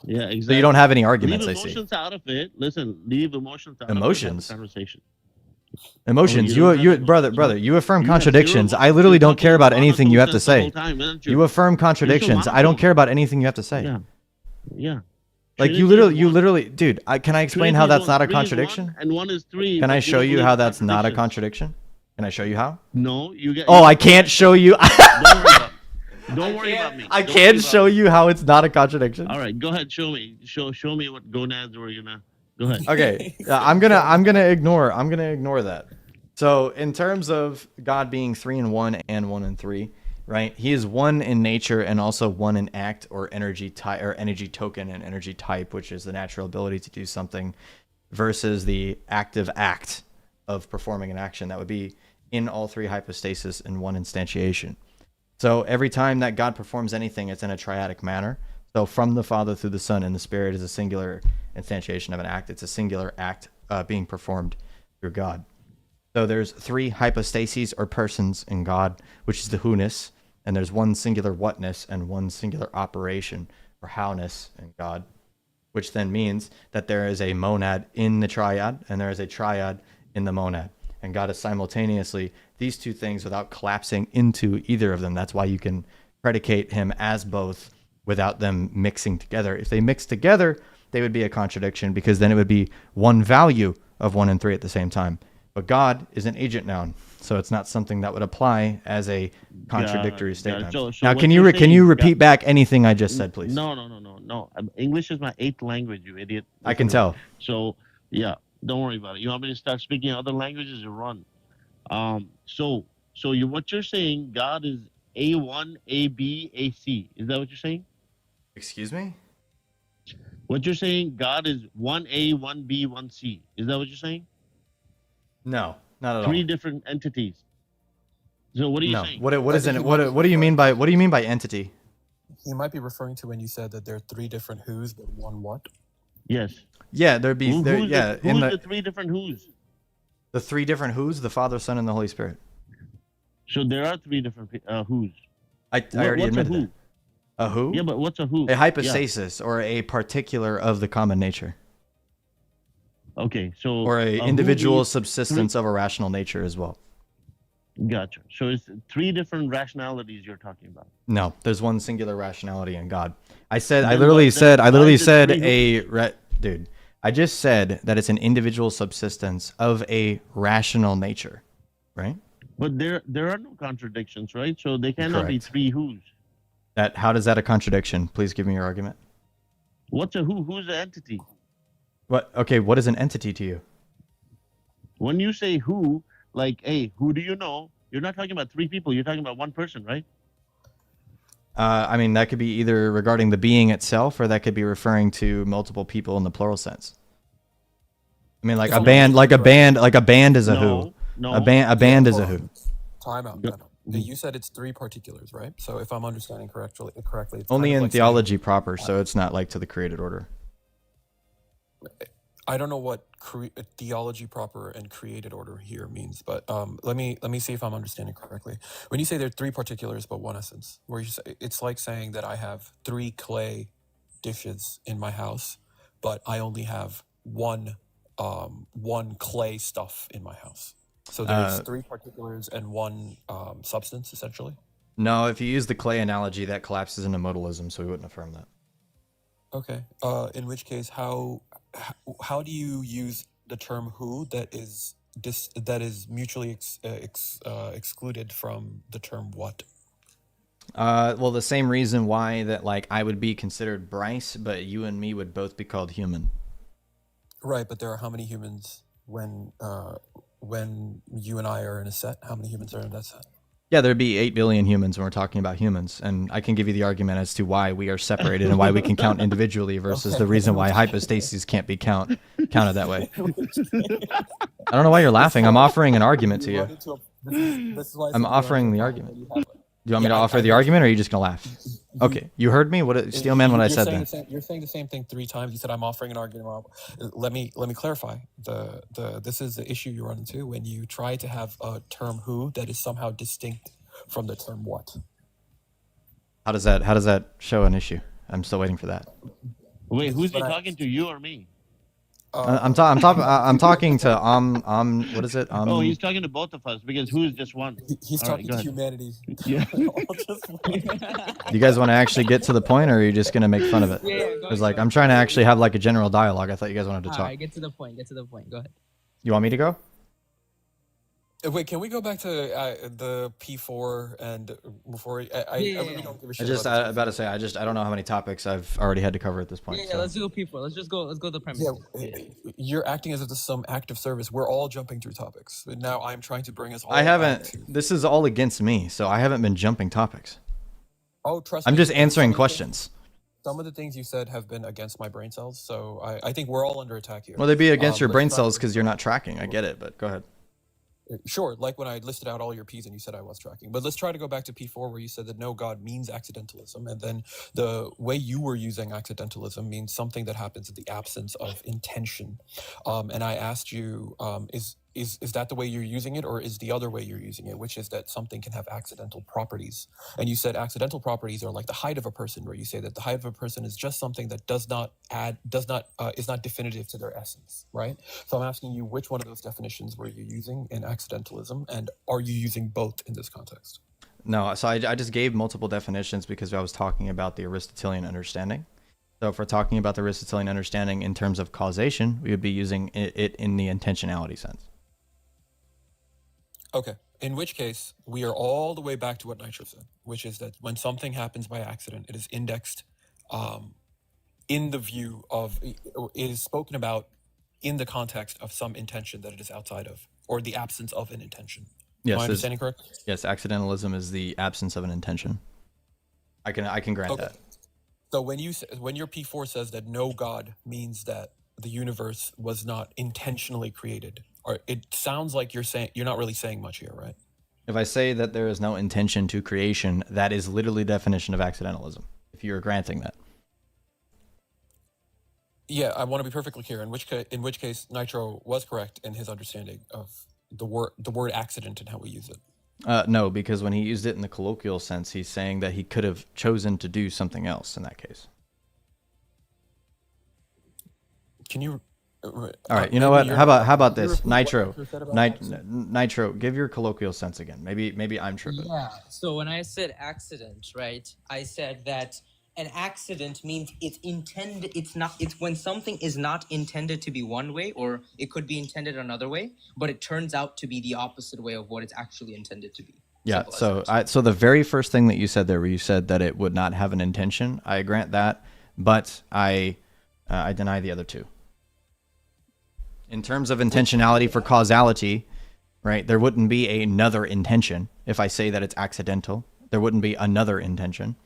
Yeah, exactly. So you don't have any arguments, leave emotions out of it. Listen, leave emotions out of the conversation. Emotions. You brother, you affirm contradictions. I literally don't care about anything you have to say. You affirm contradictions. I don't care about anything you have to say. Yeah. Like you literally, dude. Can I explain how that's not a contradiction? And 1 is 3. Can I show you how that's not a contradiction? Can I show you how? No, you get. Oh, I can't show you. Don't worry about me. I can't show you how it's not a contradiction. All right, go ahead. Show me. Show me what gonads were gonna. Go ahead. Okay, I'm gonna ignore that. So in terms of God being 3 in 1 and 1 in 3. Right, he is 1 in nature and also 1 in act or energy type or energy token and energy type, which is the natural ability to do something, versus the active act of performing an action that would be in all 3 hypostasis in 1 instantiation. So every time that God performs anything, it's in a triadic manner. So from the Father through the Son and the Spirit is a singular instantiation of an act. It's a singular act being performed through God. So there's 3 hypostases or persons in God, which is the who-ness, and there's 1 singular whatness and 1 singular operation or how-ness in God, which then means that there is a monad in the triad and there is a triad in the monad. And God is simultaneously these 2 things without collapsing into either of them. That's why you can predicate him as both without them mixing together. If they mix together, they would be a contradiction because then it would be 1 value of 1 and 3 at the same time. But God is an agent noun, so it's not something that would apply as a contradictory statement. So now, can you repeat back anything I just said, please? No. English is my 8th language, you idiot. I can tell. So, yeah, don't worry about it. You want me to start speaking other languages? You run. So what you're saying, God is A1, AB, AC. Is that what you're saying? Excuse me? What you're saying, God is 1A, 1B, 1C. Is that what you're saying? No, not at all. Three different entities. So what are you saying? What do you mean by entity? He might be referring to when you said that there are three different who's, but one what? Yes. Yeah, there'd be Who's the three different who's? The three different who's, the Father, Son, and the Holy Spirit. So there are three different who's. I already admitted that. A who? Yeah, but what's a who? A hypostasis, or a particular of the common nature. Okay, so or a individual subsistence of a rational nature as well. Gotcha. So it's three different rationalities you're talking about. No, there's one singular rationality in God. I literally said dude. I just said that it's an individual subsistence of a rational nature, right? But there are no contradictions, right? So they cannot be three who's. How does that a contradiction? Please give me your argument. What's a who? Who's the entity? What? Okay, what is an entity to you? When you say who, like, hey, who do you know? You're not talking about three people. You're talking about one person, right? I mean, that could be either regarding the being itself, or that could be referring to multiple people in the plural sense. I mean, like a band is a who. No. A band is a who. Time out. You said it's three particulars, right? So if I'm understanding correctly, it's only kind of in like theology proper, so it's not like to the created order. I don't know what theology proper and created order here means, but let me see if I'm understanding correctly. When you say there are three particulars but one essence, where you say, it's like saying that I have three clay dishes in my house, but I only have one clay stuff in my house. So there's three particulars and one substance, essentially? No, if you use the clay analogy, that collapses into modalism, so we wouldn't affirm that. Okay. In which case, how do you use the term who that is mutually excluded from the term what? Well, the same reason why that, like, I would be considered Bryce, but you and me would both be called human. Right, but there are how many humans when you and I are in a set? How many humans are in that set? Yeah, there'd be 8 billion humans when we're talking about humans, and I can give you the argument as to why we are separated and why we can count individually versus the reason why hypostases can't be counted that way. I don't know why you're laughing. I'm offering an argument to you. I'm offering the argument. Do you want me to offer the argument, or are you just gonna laugh? Okay, you heard me. Steelman, when I said that? You're saying the same thing three times. You said I'm offering an argument. Let me clarify. This is the issue you run into when you try to have a term who that is somehow distinct from the term what. How does that show an issue? I'm still waiting for that. Wait, who's he talking to, you or me? I'm talking to what is it? Oh, he's talking to both of us because who's just one? He's talking to humanity. Yeah. You guys want to actually get to the point, or are you just gonna make fun of it? Because I'm trying to actually have like a general dialogue. I thought you guys wanted to talk. All right, get to the point. Go ahead. You want me to go? Wait, can we go back to the P4 and before I really don't give a shit. I don't know how many topics I've already had to cover at this point. Yeah, let's do P4. Let's go to the premise. Yeah, you're acting as if this is some act of service. We're all jumping through topics. And now I'm trying to bring us all. I haven't. This is all against me, so I haven't been jumping topics. Oh, trust me. I'm just answering questions. Some of the things you said have been against my brain cells, so I think we're all under attack here. Well, they'd be against your brain cells because you're not tracking. I get it, but go ahead. Sure, like when I listed out all your P's and you said I was tracking. But let's try to go back to P4 where you said that no, God means accidentalism. And then the way you were using accidentalism means something that happens in the absence of intention. And I asked you, is that the way you're using it, or is the other way you're using it, which is that something can have accidental properties? And you said accidental properties are like the height of a person, where you say that the height of a person is just something that is not definitive to their essence, right? So I'm asking you, which one of those definitions were you using in accidentalism, and are you using both in this context? No, so I just gave multiple definitions because I was talking about the Aristotelian understanding. So if we're talking about the Aristotelian understanding in terms of causation, we would be using it in the intentionality sense. Okay, in which case, we are all the way back to what Nitro said, which is that when something happens by accident, it is indexed in the view of, it is spoken about in the context of some intention that it is outside of. or the absence of an intention. Yes, Am I understanding correct? Yes, accidentalism is the absence of an intention. I can grant that. So when your P4 says that no God means that the universe was not intentionally created, or it sounds like you're not really saying much here, right? If I say that there is no intention to creation, that is literally the definition of accidentalism, if you're granting that. Yeah, I want to be perfectly clear. In which case, Nitro was correct in his understanding of the word accident and how we use it. No, because when he used it in the colloquial sense, he's saying that he could have chosen to do something else in that case. Can you? All right, you know what? How about this, Nitro? Nitro, give your colloquial sense again. Maybe I'm tripping. Yeah. So when I said accident, right? I said that an accident means it's intended. It's when something is not intended to be one way, or it could be intended another way, but it turns out to be the opposite way of what it's actually intended to be. Yeah. So the very first thing that you said there, where you said that it would not have an intention, I grant that, but I deny the other two. In terms of intentionality for causality, right? There wouldn't be another intention if I say that it's accidental. There wouldn't be another intention.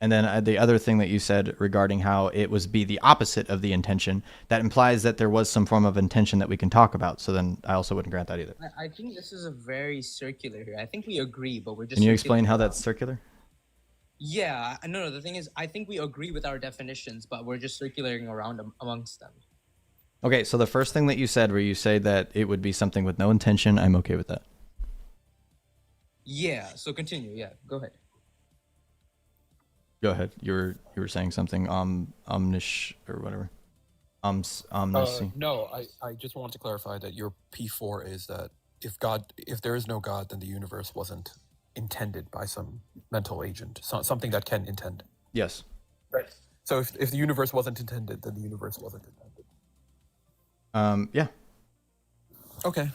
And then the other thing that you said regarding how it was be the opposite of the intention, that implies that there was some form of intention that we can talk about. So then I also wouldn't grant that either. I think this is a very circular here. I think we agree, but we're just. Can you explain how that's circular? Yeah, no. The thing is, I think we agree with our definitions, but we're just circulating around amongst them. Okay, so the first thing that you said, where you say that it would be something with no intention, I'm okay with that. Yeah. So continue. Yeah. Go ahead. Go ahead. You were saying something omnish or whatever. Omnisci. No, I just wanted to clarify that your P4 is that if there is no God, then the universe wasn't intended by some mental agent, something that can intend. Yes. Right. So if the universe wasn't intended, then the universe wasn't intended. Yeah. Okay.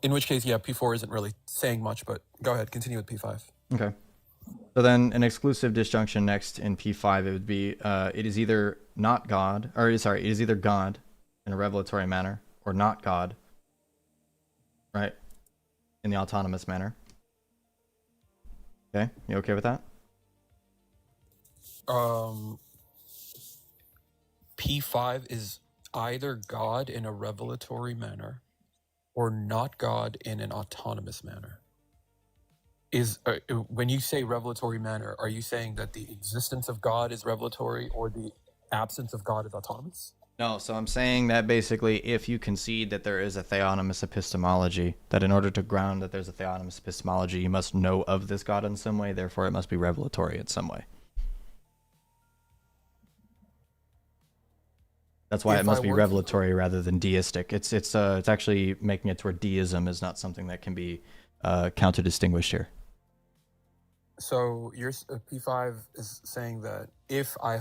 In which case, yeah, P4 isn't really saying much, but go ahead, continue with P5. Okay. So then an exclusive disjunction next in P5, it would be, it is either not God, or sorry, it is either God in a revelatory manner or not God, right? In the autonomous manner. Okay, you okay with that? P5 is either God in a revelatory manner or not God in an autonomous manner. When you say revelatory manner, are you saying that the existence of God is revelatory or the absence of God is autonomous? No, so I'm saying that basically if you concede that there is a theonomous epistemology, that in order to ground that there's a theonomous epistemology, you must know of this God in some way, therefore it must be revelatory in some way. That's why it must be revelatory rather than deistic. It's actually making it to where deism is not something that can be counter-distinguished here. So your P5 is saying that if I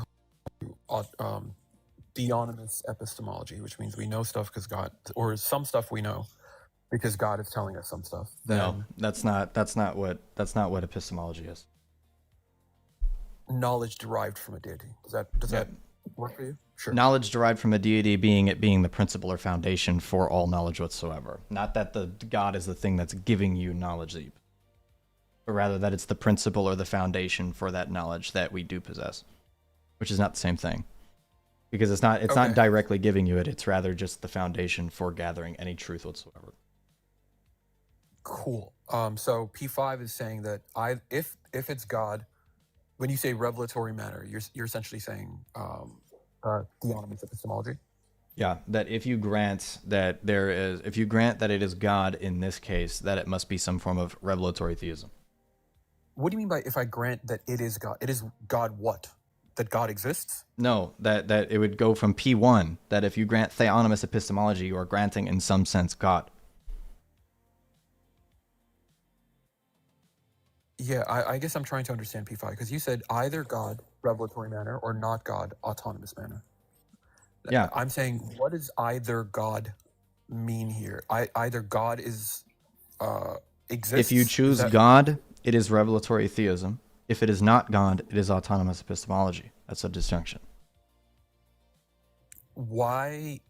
hold theonomous epistemology, which means we know stuff because God, or some stuff we know because God is telling us some stuff. Then no, that's not what epistemology is. Knowledge derived from a deity. Does that work for you? Sure. Knowledge derived from a deity being the principle or foundation for all knowledge whatsoever. Not that the God is the thing that's giving you knowledge, but rather that it's the principle or the foundation for that knowledge that we do possess, which is not the same thing. Because it's not directly giving you it, it's rather just the foundation for gathering any truth whatsoever. Cool. So P5 is saying that if it's God, when you say revelatory manner, you're essentially saying theonomous epistemology. Yeah, that if you grant that it is God in this case, that it must be some form of revelatory theism. What do you mean by if I grant that it is God? It is God what? That God exists? No, that it would go from P1, that if you grant theonomous epistemology, you are granting in some sense God. Yeah, I guess I'm trying to understand P5, because you said either God, revelatory manner, or not God, autonomous manner. Yeah. I'm saying, what does either God mean here? Either God exists. If you choose God, it is revelatory theism. If it is not God, it is autonomous epistemology. That's a disjunction. Why?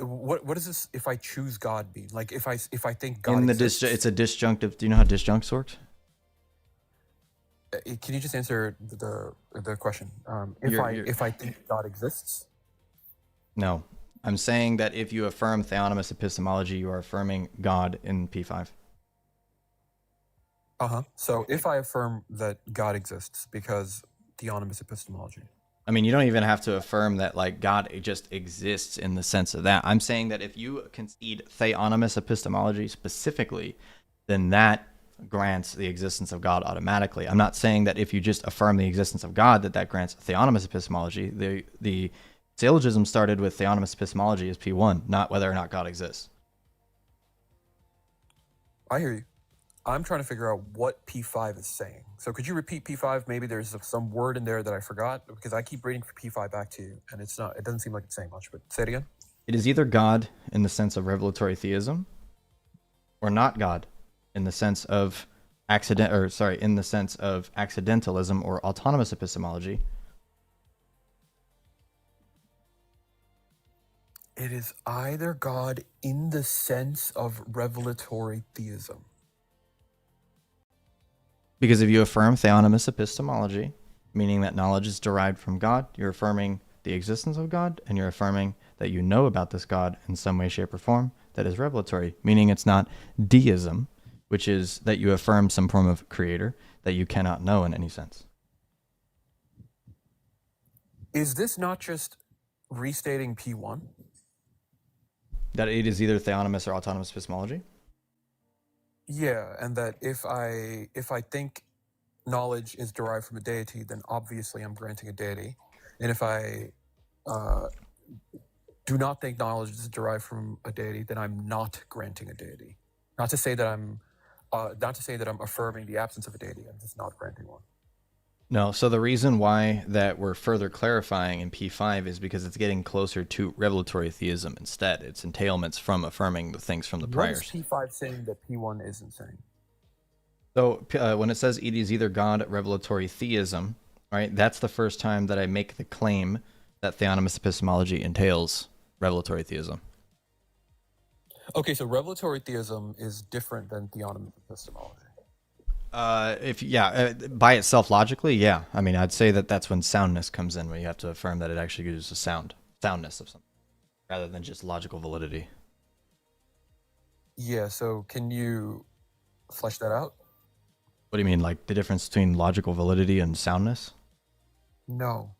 what does this if I choose God mean? Like if I think God In the exists, it's a disjunctive. Do you know how disjuncts works? Can you just answer the question? If I think God exists? No. I'm saying that if you affirm theonomous epistemology, you are affirming God in P5. So if I affirm that God exists because theonomous epistemology. I mean, you don't even have to affirm that like God just exists in the sense of that. I'm saying that if you concede theonomous epistemology specifically, then that grants the existence of God automatically. I'm not saying that if you just affirm the existence of God, that grants theonomous epistemology. The syllogism started with theonomous epistemology as P1, not whether or not God exists. I hear you. I'm trying to figure out what P5 is saying. So could you repeat P5? Maybe there's some word in there that I forgot, because I keep reading P5 back to you, and it doesn't seem like it's saying much, but say it again. It is either God in the sense of revelatory theism, or not God in the sense of in the sense of accidentalism or autonomous epistemology. It is either God in the sense of revelatory theism. Because if you affirm theonomous epistemology, meaning that knowledge is derived from God, you're affirming the existence of God, and you're affirming that you know about this God in some way, shape, or form that is revelatory, meaning it's not deism, which is that you affirm some form of creator that you cannot know in any sense. Is this not just restating P1? That it is either theonomous or autonomous epistemology? Yeah, and that if I think knowledge is derived from a deity, then obviously I'm granting a deity. And if I do not think knowledge is derived from a deity, then I'm not granting a deity. Not to say that I'm affirming the absence of a deity. I'm just not granting one. No, so the reason why that we're further clarifying in P5 is because it's getting closer to revelatory theism instead. It's entailments from affirming the things from the priors. What is P5 saying that P1 isn't saying? So when it says it is either God, revelatory theism, right, that's the first time that I make the claim that theonomous epistemology entails revelatory theism. Okay, so revelatory theism is different than theonomous epistemology. By itself logically, yeah. I mean, I'd say that that's when soundness comes in, where you have to affirm that it actually gives a soundness of something, rather than just logical validity. Yeah, so can you flesh that out? What do you mean, like the difference between logical validity and soundness? No,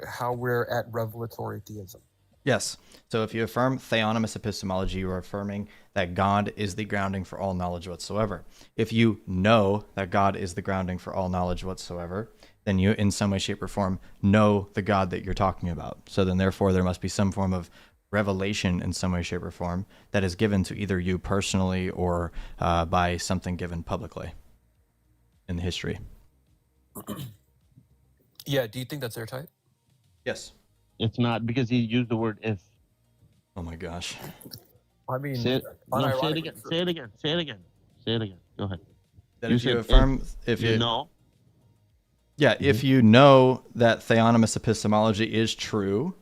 how we're at revelatory theism. Yes. So if you affirm theonomous epistemology, you are affirming that God is the grounding for all knowledge whatsoever. If you know that God is the grounding for all knowledge whatsoever, then you, in some way, shape, or form, know the God that you're talking about. So then, therefore, there must be some form of revelation in some way, shape, or form that is given to either you personally or by something given publicly in history. Yeah, do you think that's airtight? Yes. It's not, because he used the word if. Oh my gosh. I mean, say it again. Say it again. Say it again. Say it again. Go ahead. That if you affirm, if you know. Yeah, if you know that theonomous epistemology is true,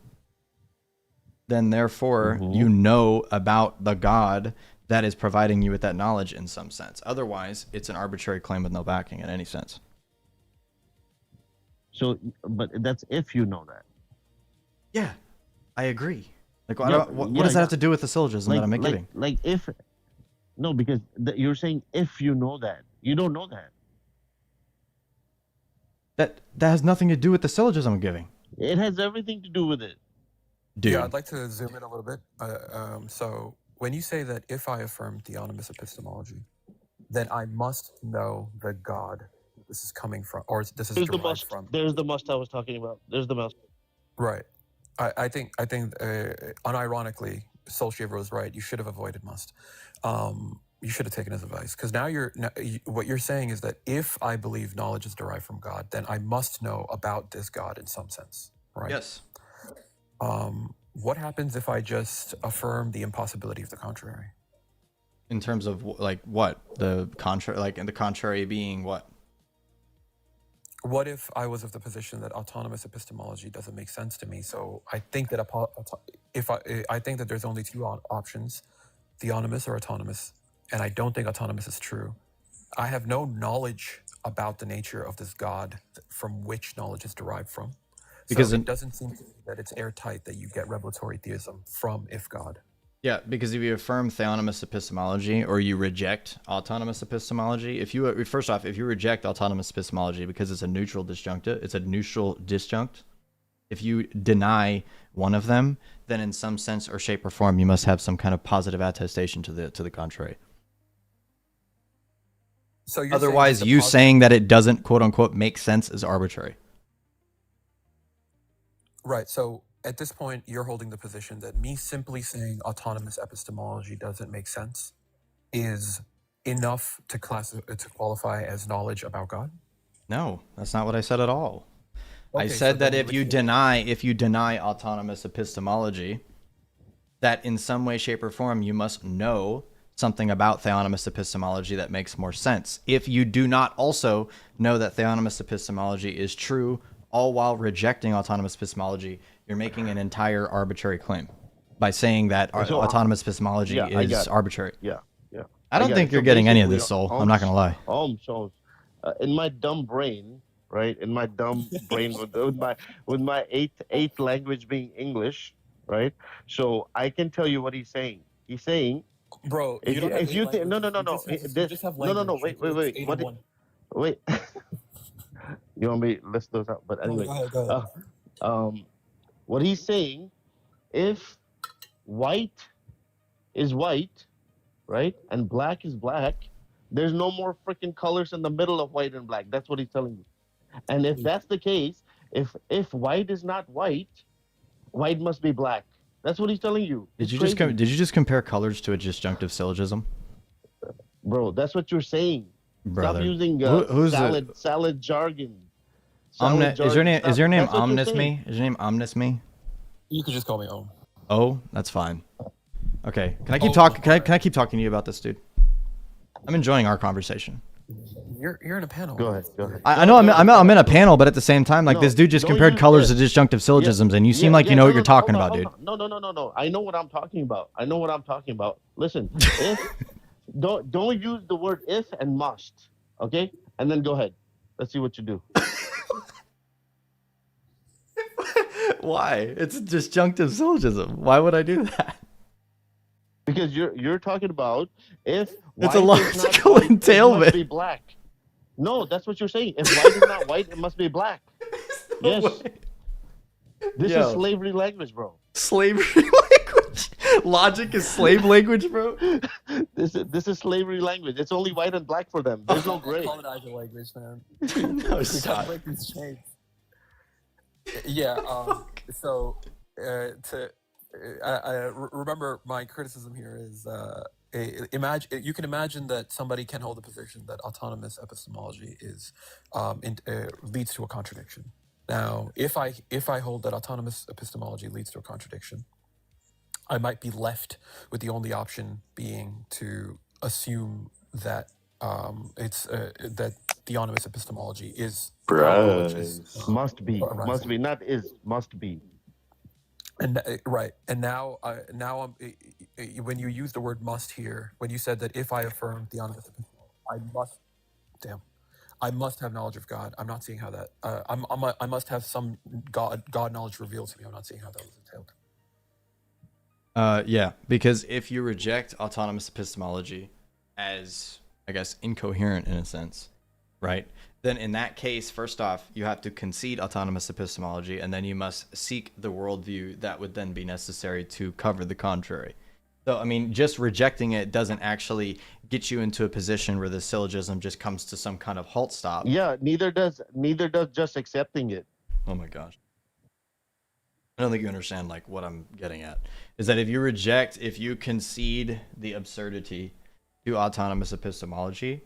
then therefore you know about the God that is providing you with that knowledge in some sense. Otherwise, it's an arbitrary claim with no backing in any sense. So, but that's if you know that. Yeah, I agree. Like, what does that have to do with the syllogism that I'm giving? Like if, no, because you're saying if you know that. You don't know that. That has nothing to do with the syllogism I'm giving. It has everything to do with it. Dude. Yeah, I'd like to zoom in a little bit. So when you say that if I affirm theonomous epistemology, then I must know the God this is coming from, or this is derived from. There's the must I was talking about. There's the must. Right. I think unironically, Solskjaer was right. You should have avoided must. You should have taken his advice, because now what you're saying is that if I believe knowledge is derived from God, then I must know about this God in some sense, right? Yes. What happens if I just affirm the impossibility of the contrary? In terms of like what? The contrary, like in the contrary being what? what if I was of the position that autonomous epistemology doesn't make sense to me? So I think that I think that there's only two options, theonomous or autonomous, and I don't think autonomous is true. I have no knowledge about the nature of this God from which knowledge is derived from. Because so it doesn't seem to me that it's airtight that you get revelatory theism from if God. Yeah, because if you affirm theonomous epistemology or you reject autonomous epistemology, if you first off, if you reject autonomous epistemology because it's a neutral disjunctive, it's a neutral disjunct. If you deny one of them, then in some sense or shape or form, you must have some kind of positive attestation to the contrary. So you're otherwise, saying that it doesn't quote unquote make sense is arbitrary. Right. So at this point, you're holding the position that me simply saying autonomous epistemology doesn't make sense is enough to qualify as knowledge about God? No, that's not what I said at all. Okay, I said so that if you deny autonomous epistemology, that in some way, shape, or form you must know something about theonomous epistemology that makes more sense. If you do not also know that theonomous epistemology is true, all while rejecting autonomous epistemology, you're making an entire arbitrary claim by saying that autonomous epistemology is arbitrary. Yeah. I don't think you're getting any of this, Soul. I'm not going to lie. So, in my dumb brain, right? In my dumb brain, with my eighth language being English, right? So I can tell you what he's saying. He's saying, bro, if you think no, wait. You want me to list those out? But anyway, go ahead. What he's saying, if white is white, right, and black is black, there's no more freaking colors in the middle of white and black. That's what he's telling you. And if that's the case, if white is not white, white must be black. That's what he's telling you. Did you just compare colors to a disjunctive syllogism? Bro, that's what you're saying. Brother. Stop using salad jargon. Is your name Omnis Me? Is your name Omnis Me? You could just call me Om. Oh, that's fine. Okay. Can I keep talking? Can I keep talking to you about this, dude? I'm enjoying our conversation. You're in a panel. Go ahead. I know I'm in a panel, but at the same time, like this dude just compared colors to disjunctive syllogisms, and you seem like you know what you're talking about, dude. No. I know what I'm talking about. Listen, don't use the word if and must, okay? And then go ahead. Let's see what you do. Why? It's a disjunctive syllogism. Why would I do that? Because you're talking about if it's a logical entailment. It must be black. No, that's what you're saying. If white is not white, it must be black. Yes. This is slavery language, bro. Slavery language? Logic is slave language, bro? This is slavery language. It's only white and black for them. There's no gray. Colonizer language, man. No, stop. Break these chains. Yeah. So remember, my criticism here is you can imagine that somebody can hold the position that autonomous epistemology is leads to a contradiction. Now, if I hold that autonomous epistemology leads to a contradiction, I might be left with the only option being to assume that that theonomous epistemology is must be, not is, must be. And right, and now I'm, when you use the word "must" here, when you said that if I affirm theonomous epistemology, I must have knowledge of God. I'm not seeing how that. I must have some God knowledge revealed to me. I'm not seeing how that was entailed. Yeah, because if you reject autonomous epistemology as, I guess, incoherent in a sense, right? Then in that case, first off, you have to concede autonomous epistemology, and then you must seek the worldview that would then be necessary to cover the contrary. So, I mean, just rejecting it doesn't actually get you into a position where the syllogism just comes to some kind of halt stop. Yeah, neither does just accepting it. Oh my gosh. I don't think you understand like what I'm getting at. Is that if you concede the absurdity to autonomous epistemology,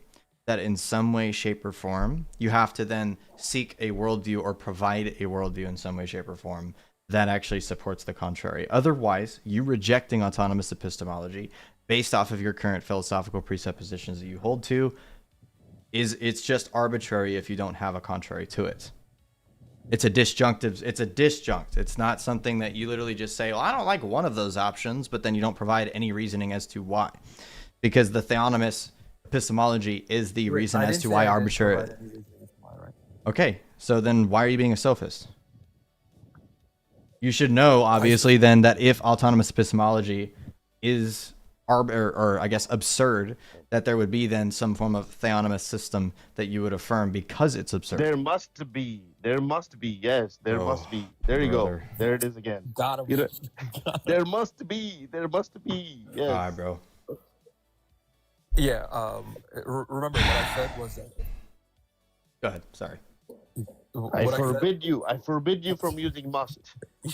that in some way, shape, or form, you have to then seek a worldview or provide a worldview in some way, shape, or form that actually supports the contrary. Otherwise, you rejecting autonomous epistemology based off of your current philosophical presuppositions that you hold to it's just arbitrary if you don't have a contrary to it. It's a disjunctive. It's a disjunct. It's not something that you literally just say, well, I don't like one of those options, but then you don't provide any reasoning as to why. Because the theonomous epistemology is the reason as to why arbitrary. Okay, so then why are you being a sophist? You should know, obviously, then that if autonomous epistemology is or I guess absurd, that there would be then some form of theonomous system that you would affirm because it's absurd. There must be. Yes, there must be. There you go. There it is again. Got him. You know, there must be. Yes. All right, bro. Yeah. Remember what I said was that. Go ahead. Sorry. I forbid you from using must.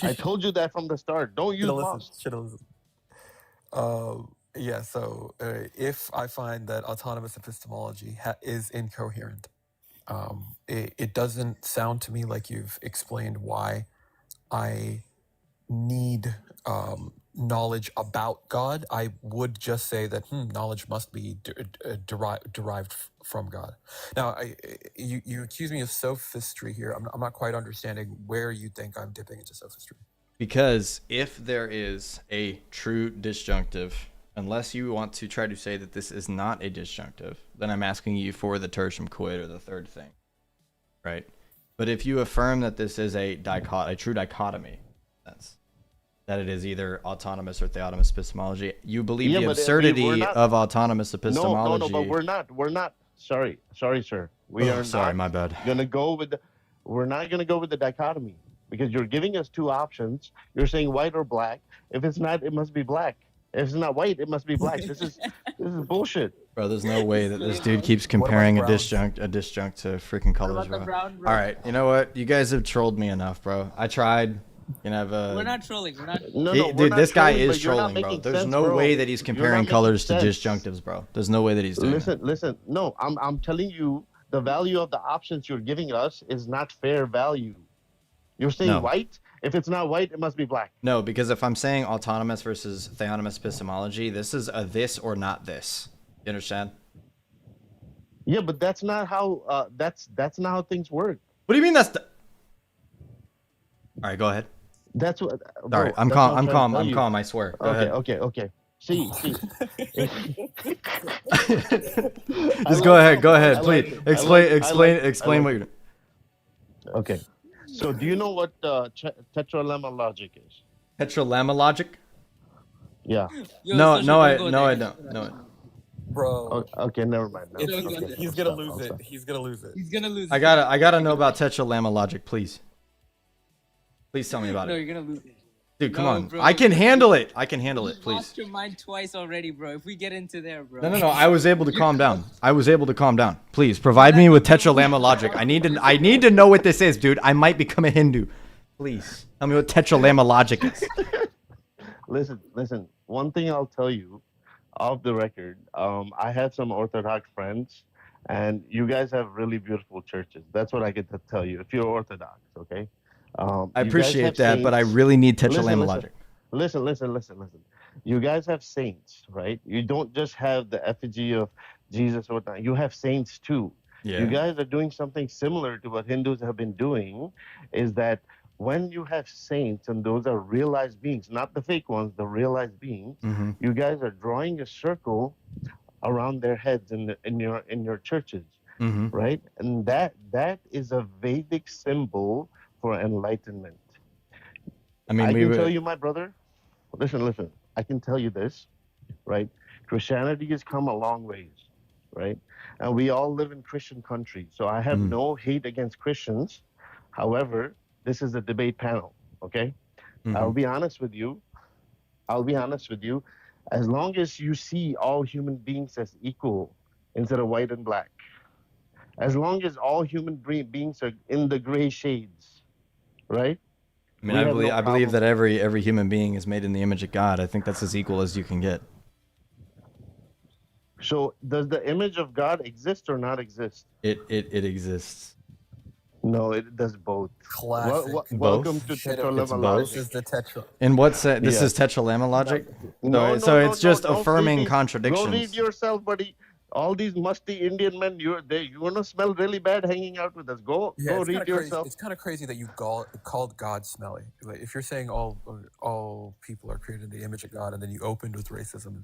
I told you that from the start. Don't use must. Should have listened. Yeah, so if I find that autonomous epistemology is incoherent, it doesn't sound to me like you've explained why I need knowledge about God. I would just say that knowledge must be derived from God. Now, you accuse me of sophistry here. I'm not quite understanding where you think I'm dipping into sophistry. Because if there is a true disjunctive, unless you want to try to say that this is not a disjunctive, then I'm asking you for the tertium quid or the third thing, right? But if you affirm that this is a true dichotomy, that it is either autonomous or theonomous epistemology, you believe the absurdity of autonomous epistemology. No, but we're not. Sorry, sir. We are sorry, my bad. We're not gonna go with the dichotomy. Because you're giving us two options. You're saying white or black. If it's not, it must be black. If it's not white, it must be black. This is bullshit. Bro, there's no way that this dude keeps comparing a disjunct to freaking colors, bro. All right, you know what? You guys have trolled me enough, bro. I tried. You know, we're not trolling. We're not. Dude, this guy is trolling, bro. There's no way that he's comparing colors to disjunctives, bro. There's no way that he's doing that. Listen. No, I'm telling you, the value of the options you're giving us is not fair value. You're saying white? If it's not white, it must be black. No, because if I'm saying autonomous versus theonomous epistemology, this is a this or not this. You understand? Yeah, but that's not how that's not how things work. What do you mean that's the... All right, go ahead. That's what. Sorry, I'm calm. I swear. Go ahead. Okay. See. Just go ahead, please. Explain what you're doing. Okay. So do you know what tetralemma logic is? Tetralemma logic? Yeah. No, I don't. No. Bro. Okay, never mind. No. He's gonna lose it. He's gonna lose it. I gotta know about tetralemma logic, please. Please tell me about it. No, you're gonna lose it. Dude, come on. Bro, I can handle it. Please. You lost your mind twice already, bro. If we get into there, bro. No. I was able to calm down. Please provide me with tetralemma logic. I need to know what this is, dude. I might become a Hindu. Please tell me what tetralemma logic is. Listen. One thing I'll tell you, off the record, I have some Orthodox friends, and you guys have really beautiful churches. That's what I get to tell you. If you're Orthodox, okay. I appreciate that, saints, but I really need tetralemma logic. Listen. You guys have saints, right? You don't just have the effigy of Jesus or whatnot. You have saints too. Yeah. You guys are doing something similar to what Hindus have been doing, is that when you have saints, and those are realized beings, not the fake ones, the realized beings, you guys are drawing a circle around their heads in your churches, right? And that is a Vedic symbol for enlightenment. I can tell you, my brother, listen, I can tell you this, right? Christianity has come a long ways, right? And we all live in Christian countries, so I have no hate against Christians. However, this is a debate panel, okay? I'll be honest with you. As long as you see all human beings as equal instead of white and black, as long as all human beings are in the gray shades, right? I mean, I believe that every human being is made in the image of God. I think that's as equal as you can get. So, does the image of God exist or not exist? It exists. No, it does both. Classic. Welcome to tetralemma logic. This is the tetra. In what sense? This is tetralemma logic? No, so it's just affirming contradiction. Go read yourself, buddy. All these musty Indian men, you wanna smell really bad hanging out with us. Go read yourself. It's kind of crazy that you called God smelly. Like, if you're saying all people are created in the image of God, and then you opened with racism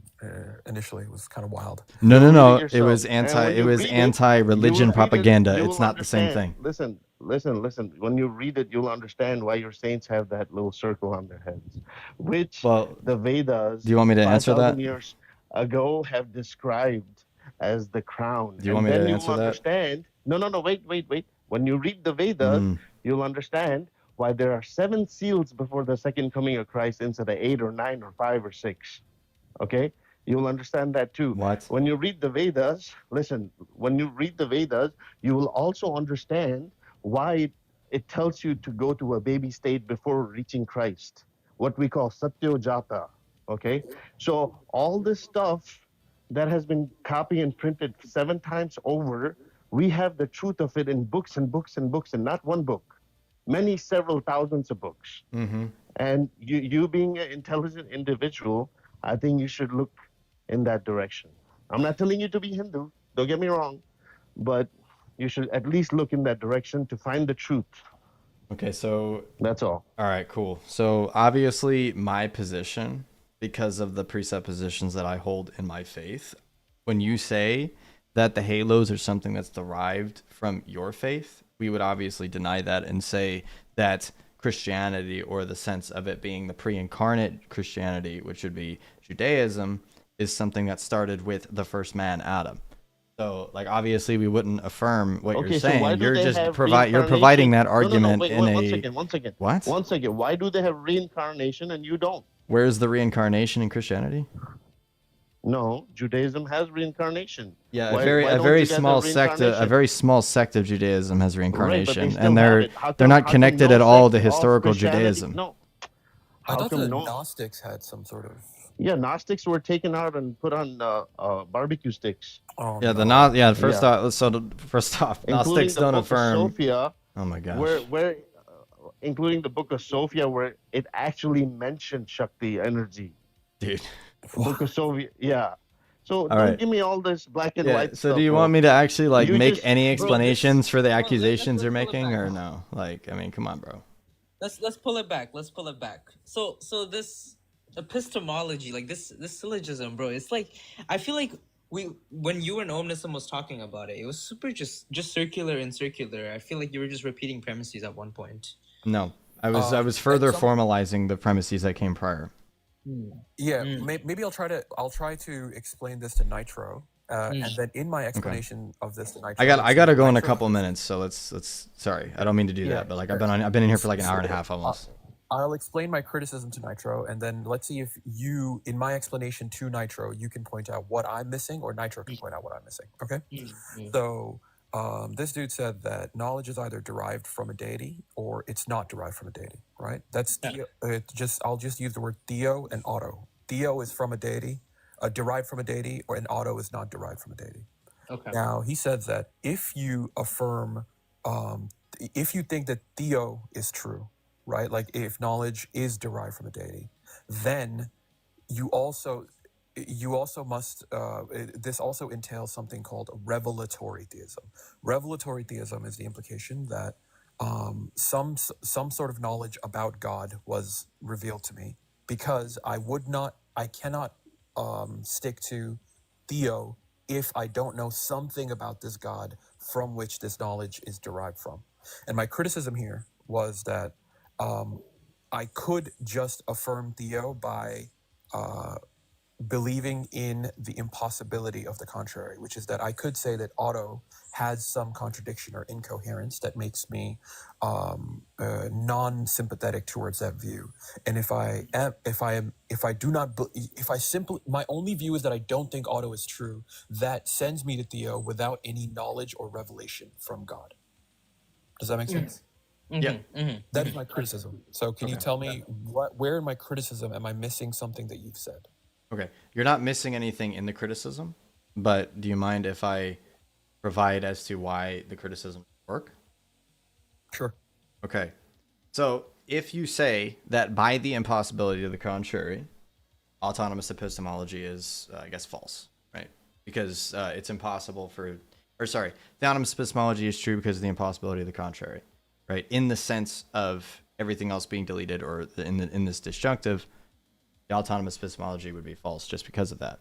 initially, it was kind of wild. No. It was anti-religion propaganda. It's not the same thing. Listen. When you read it, you'll understand why your saints have that little circle on their heads, which the Vedas. Do you want me to answer that? Years ago have described as the crown. Do you want me to answer that? No, wait. When you read the Vedas, you'll understand why there are 7 seals before the second coming of Christ instead of 8 or 9 or 5 or 6. Okay? You'll understand that too. What? When you read the Vedas, listen, when you read the Vedas, you will also understand why it tells you to go to a baby state before reaching Christ. What we call Satyojata. Okay? So all this stuff that has been copied and printed 7 times over, we have the truth of it in books and books and books, and not one book, several thousands of books. And you being an intelligent individual, I think you should look in that direction. I'm not telling you to be Hindu, don't get me wrong, but you should at least look in that direction to find the truth. Okay, so that's all. All right, cool. So obviously my position, because of the presuppositions that I hold in my faith, when you say that the halos are something that's derived from your faith, we would obviously deny that and say that Christianity, or the sense of it being the pre-incarnate Christianity, which would be Judaism, is something that started with the first man, Adam. So, like, obviously we wouldn't affirm what you're saying. You're just providing that argument One second. What? One second. Why do they have reincarnation and you don't? Where's the reincarnation in Christianity? No, Judaism has reincarnation. Yeah, a very small sect of Judaism has reincarnation, right, and they're not connected at all to historical Judaism. No. I thought the Gnostics had some sort of. Yeah, Gnostics were taken out and put on barbecue sticks. Oh, no. First off, Gnostics don't affirm. Sophia, oh my gosh. Where including the book of Sophia, where it actually mentioned Shakti energy. Dude. Book of Sophia, yeah. So don't give me all this black and white so stuff. do you want me to actually make any explanations for the accusations you're making, or no? Like, I mean, come on, bro. Let's pull it back. So this epistemology, like this syllogism, bro, it's like, I feel like when you and Omnism was talking about it, it was super just circular and circular. I feel like you were just repeating premises at one point. No, I was further formalizing the premises that came prior. Yeah, maybe I'll try to explain this to Nitro, and then in my explanation of this to Nitro, I gotta go in a couple minutes, so let's. Sorry, I don't mean to do that, but like I've been in here for like an hour and a half almost. I'll explain my criticism to Nitro, and then let's see if you, in my explanation to Nitro, you can point out what I'm missing, or Nitro can point out what I'm missing. Okay? So this dude said that knowledge is either derived from a deity or it's not derived from a deity, right? That's I'll just use the word theo and auto. Theo is from a deity, derived from a deity, and auto is not derived from a deity. Okay. Now he says that if you affirm, if you think that theo is true, right? Like if knowledge is derived from a deity, then you also must, this also entails something called revelatory theism. Revelatory theism is the implication that some sort of knowledge about God was revealed to me, because I cannot stick to theo if I don't know something about this God from which this knowledge is derived from. And my criticism here was that I could just affirm theo by believing in the impossibility of the contrary, which is that I could say that auto has some contradiction or incoherence that makes me non-sympathetic towards that view. And my only view is that I don't think auto is true, that sends me to theo without any knowledge or revelation from God. Does that make sense? Yeah. That is my criticism. So can you tell me where in my criticism am I missing something that you've said? Okay, you're not missing anything in the criticism, but do you mind if I provide as to why the criticism work? Sure. Okay, so if you say that by the impossibility of the contrary, autonomous epistemology is, I guess, false, right? because it's impossible for, or sorry, theonomous epistemology is true because of the impossibility of the contrary, right? In the sense of everything else being deleted, or in this disjunctive, the autonomous epistemology would be false just because of that.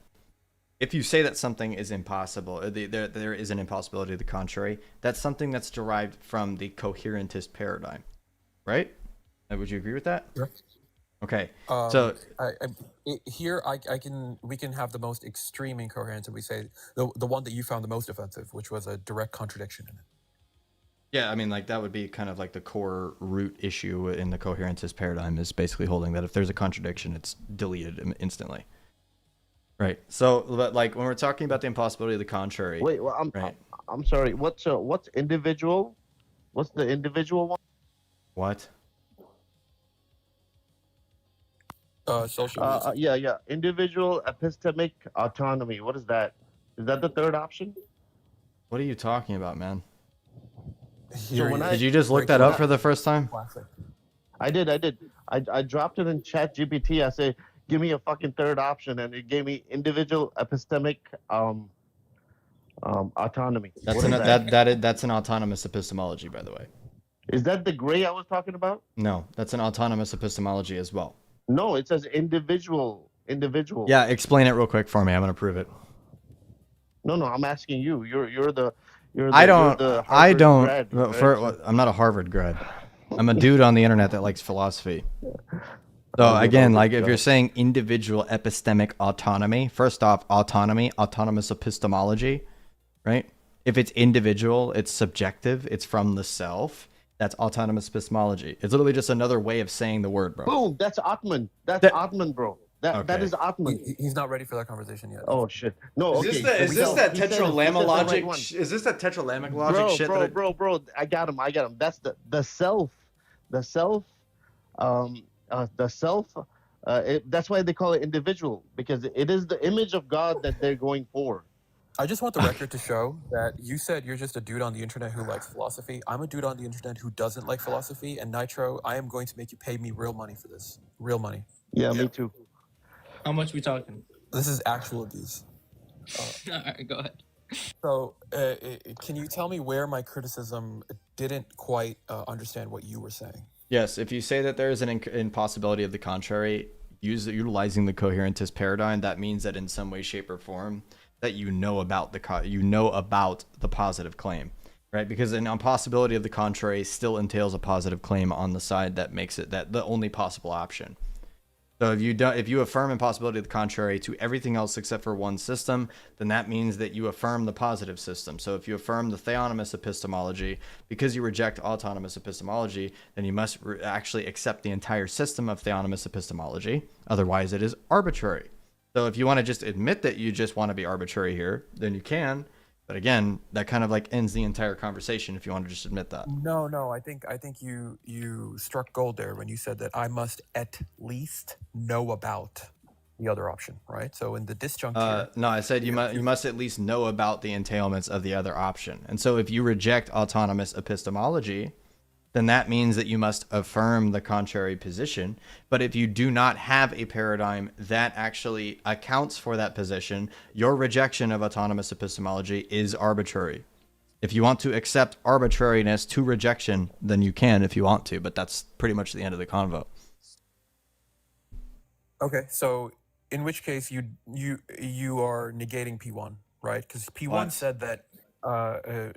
If you say that something is impossible, there is an impossibility of the contrary, that's something that's derived from the coherentist paradigm, right? Would you agree with that? Sure. Okay. So we can have the most extreme incoherence, and we say the one that you found the most offensive, which was a direct contradiction in it. Yeah, I mean, like that would be kind of like the core root issue in the coherentist paradigm, is basically holding that if there's a contradiction, it's deleted instantly. Right. So, but like when we're talking about the impossibility of the contrary. Wait, well, I'm sorry. What's individual? What's the individual one? What? Social. Yeah. Individual epistemic autonomy. What is that? Is that the third option? What are you talking about, man? Did you just look that up for the first time? I did. I dropped it in ChatGPT. I say, give me a fucking third option, and it gave me individual epistemic autonomy. That's an autonomous epistemology, by the way. Is that the gray I was talking about? No, that's an autonomous epistemology as well. No, it says individual. Yeah, explain it real quick for me. I'm gonna prove it. No, I'm asking you. You're the I don't. Grad, right? I'm not a Harvard grad. I'm a dude on the internet that likes philosophy. So again, like if you're saying individual epistemic autonomy, first off, autonomous epistemology, right? If it's individual, it's subjective, it's from the self. That's autonomous epistemology. It's literally just another way of saying the word, bro. Boom, that's Atman. That's Atman, bro. That is Atman. He's not ready for that conversation yet. Oh shit. No, is this that tetralamic logic? Is this that tetralamic logic shit? Bro, I got him. That's the self. The self. That's why they call it individual, because it is the image of God that they're going for. I just want the record to show that you said you're just a dude on the internet who likes philosophy. I'm a dude on the internet who doesn't like philosophy, and Nitro, I am going to make you pay me real money for this. Real money. Yeah, me too. How much we talking? This is actual abuse. All right, go ahead. So, can you tell me where my criticism didn't quite understand what you were saying? Yes, if you say that there is an impossibility of the contrary, utilizing the coherentist paradigm, that means that in some way, shape, or form, that you know about the positive claim, right? Because an impossibility of the contrary still entails a positive claim on the side that makes it that the only possible option. So if you affirm impossibility of the contrary to everything else except for one system, then that means that you affirm the positive system. So if you affirm the theonomous epistemology, because you reject autonomous epistemology, then you must actually accept the entire system of theonomous epistemology. Otherwise, it is arbitrary. So if you want to just admit that you just want to be arbitrary here, then you can. But again, that kind of like ends the entire conversation if you want to just admit that. No, I think you struck gold there when you said that I must at least know about the other option, right? So in the disjunctive. No, I said you must at least know about the entailments of the other option. And so if you reject autonomous epistemology, then that means that you must affirm the contrary position. But if you do not have a paradigm that actually accounts for that position, your rejection of autonomous epistemology is arbitrary. If you want to accept arbitrariness to rejection, then you can if you want to, but that's pretty much the end of the convo. Okay, so in which case you are negating P1, right? Because P1 said that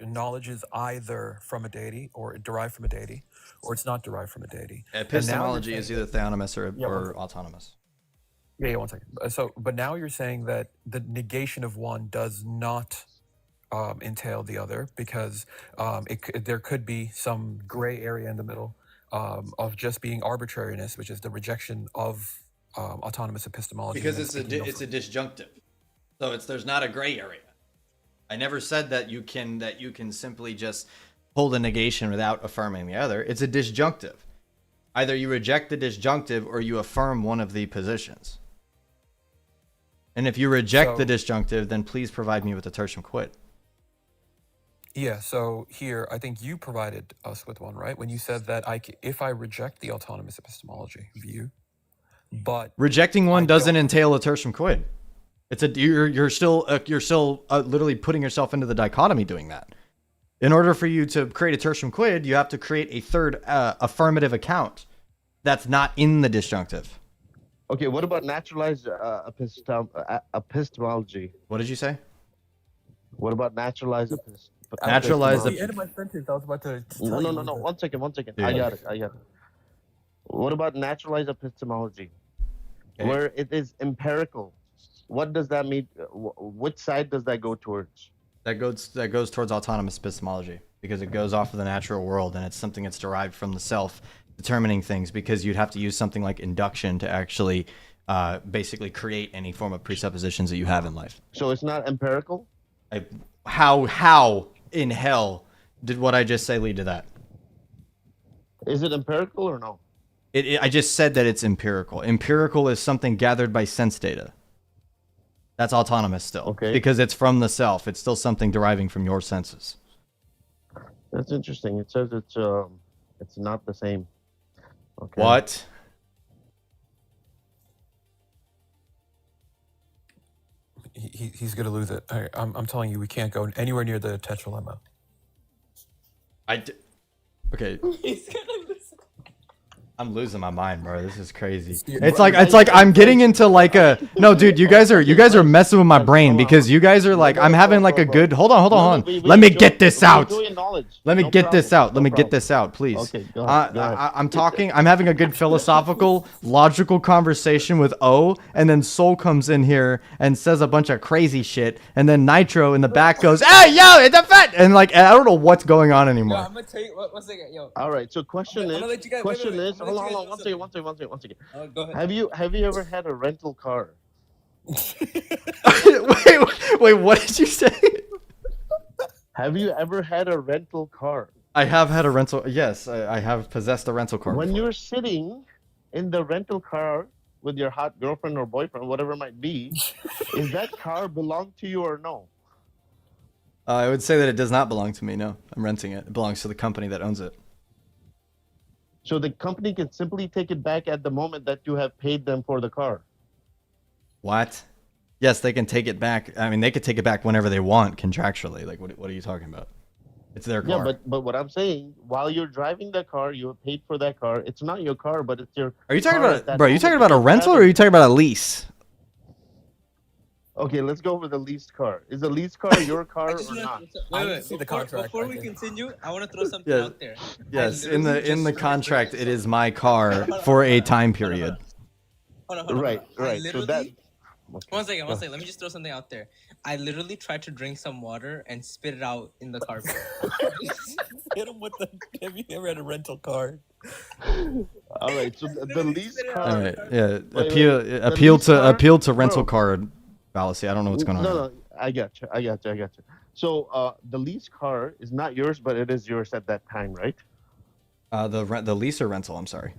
knowledge is either from a deity or derived from a deity, or it's not derived from a deity. Epistemology is either theonomous or autonomous. Yeah, 1 second. But now you're saying that the negation of one does not entail the other, because there could be some gray area in the middle of just being arbitrariness, which is the rejection of autonomous epistemology. Because it's a disjunctive, so there's not a gray area. I never said that you can simply just hold a negation without affirming the other. It's a disjunctive. Either you reject the disjunctive or you affirm one of the positions. And if you reject the disjunctive, then please provide me with the tertium quid. Yeah, so here, I think you provided us with one, right? When you said that if I reject the autonomous epistemology view, but... Rejecting one doesn't entail a tertium quid. You're still literally putting yourself into the dichotomy doing that. In order for you to create a tertium quid, you have to create a third affirmative account that's not in the disjunctive. Okay, what about naturalized epistemology? What did you say? What about naturalized naturalized? At the end of my sentence, I was about to tell you. No. 1 second. Yeah. I got it. What about naturalized epistemology, where it is empirical? What does that mean? Which side does that go towards? That goes towards autonomous epistemology, because it goes off of the natural world and it's something that's derived from the self determining things, because you'd have to use something like induction to actually basically create any form of presuppositions that you have in life. So it's not empirical? How in hell did what I just say lead to that? Is it empirical or no? I just said that it's empirical. Empirical is something gathered by sense data. That's autonomous still. Okay. Because it's from the self. It's still something deriving from your senses. That's interesting. It says it's not the same. Okay. What? He's gonna lose it. I'm telling you, we can't go anywhere near the tetralemma. Okay. He's gonna lose. I'm losing my mind, bro. This is crazy. It's like I'm getting into like a no, dude. You guys are messing with my brain, because you guys are like, I'm having like a good. Hold on. Let me get this out. Let me get this out, please. Okay, go ahead. I'm talking. I'm having a good philosophical, logical conversation with O, and then Soul comes in here and says a bunch of crazy shit, and then Nitro in the back goes, "Hey, yo, it's a fat," and like I don't know what's going on anymore. Yo, I'm gonna tell you one second, yo. All right. So question is, hold on. One second. Go ahead. Have you ever had a rental car? wait, what did you say? Have you ever had a rental car? I have had a rental. Yes, I have possessed a rental car. When before. you're sitting in the rental car with your hot girlfriend or boyfriend, whatever it might be, is that car belong to you or no? I would say that it does not belong to me. No, I'm renting it. It belongs to the company that owns it. So the company can simply take it back at the moment that you have paid them for the car. What? Yes, they can take it back. I mean, they could take it back whenever they want contractually. Like, what are you talking about? It's their car. Yeah, but what I'm saying, while you're driving the car, you have paid for that car. It's not your car, but it's your. Are you talking car about, bro? Are you talking about a rental or are you talking about a lease? Okay, let's go over the leased car. Is the leased car your car or not? Before we continue, I want to throw something out there. Yes, in the contract, it is my car for a time period. Hold on. Right. So that. One second. Let me just throw something out there. I literally tried to drink some water and spit it out in the carpet. Hit him with the. Have you ever had a rental car? All right. So the lease car. All right. Yeah. Appeal to rental car fallacy. I don't know what's going on. No. I got you. So the lease car is not yours, but it is yours at that time, right? The lease or rental? I'm sorry.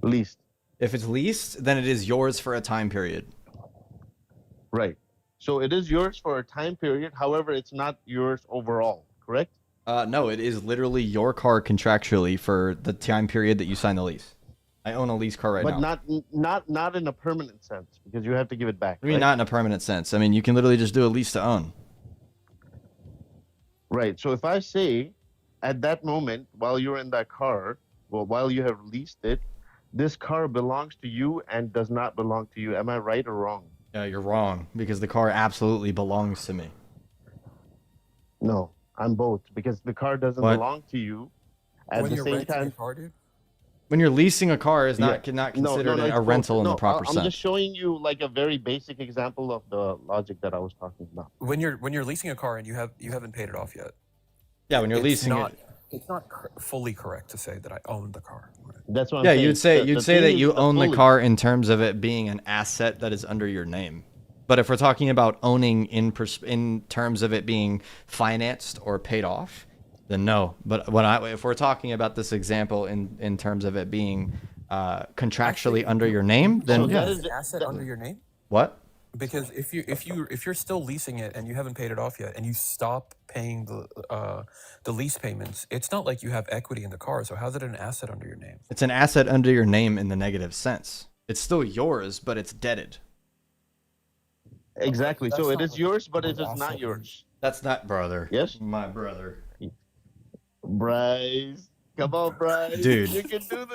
Leased. If it's leased, then it is yours for a time period. Right. So it is yours for a time period. However, it's not yours overall, correct? No, it is literally your car contractually for the time period that you sign the lease. I own a lease car right now. But not in a permanent sense, because you have to give it back. I mean, not in a permanent sense. I mean, you can literally just do a lease to own. Right. So if I say at that moment, while you're in that car, well, while you have leased it, this car belongs to you and does not belong to you. Am I right or wrong? Yeah, you're wrong, because the car absolutely belongs to me. No, I'm both, because the car doesn't belong to you. At the same time, when you're leasing a car is not considered a rental in the proper sense. I'm just showing you like a very basic example of the logic that I was talking about. When you're leasing a car and you haven't paid it off yet. Yeah, when you're leasing it. It's not fully correct to say that I own the car. That's what I'm saying. You'd say that you own the car in terms of it being an asset that is under your name. But if we're talking about owning in terms of it being financed or paid off, then no. But if we're talking about this example in terms of it being contractually under your name, then that is an asset under your name. What? Because if you're still leasing it and you haven't paid it off yet, and you stop paying the lease payments, it's not like you have equity in the car. So how's it an asset under your name? It's an asset under your name in the negative sense. It's still yours, but it's debted. Exactly. So it is yours, but it is not yours. That's not brother. Yes, my brother. Bryce. Come on, Bryce. Dude. You can do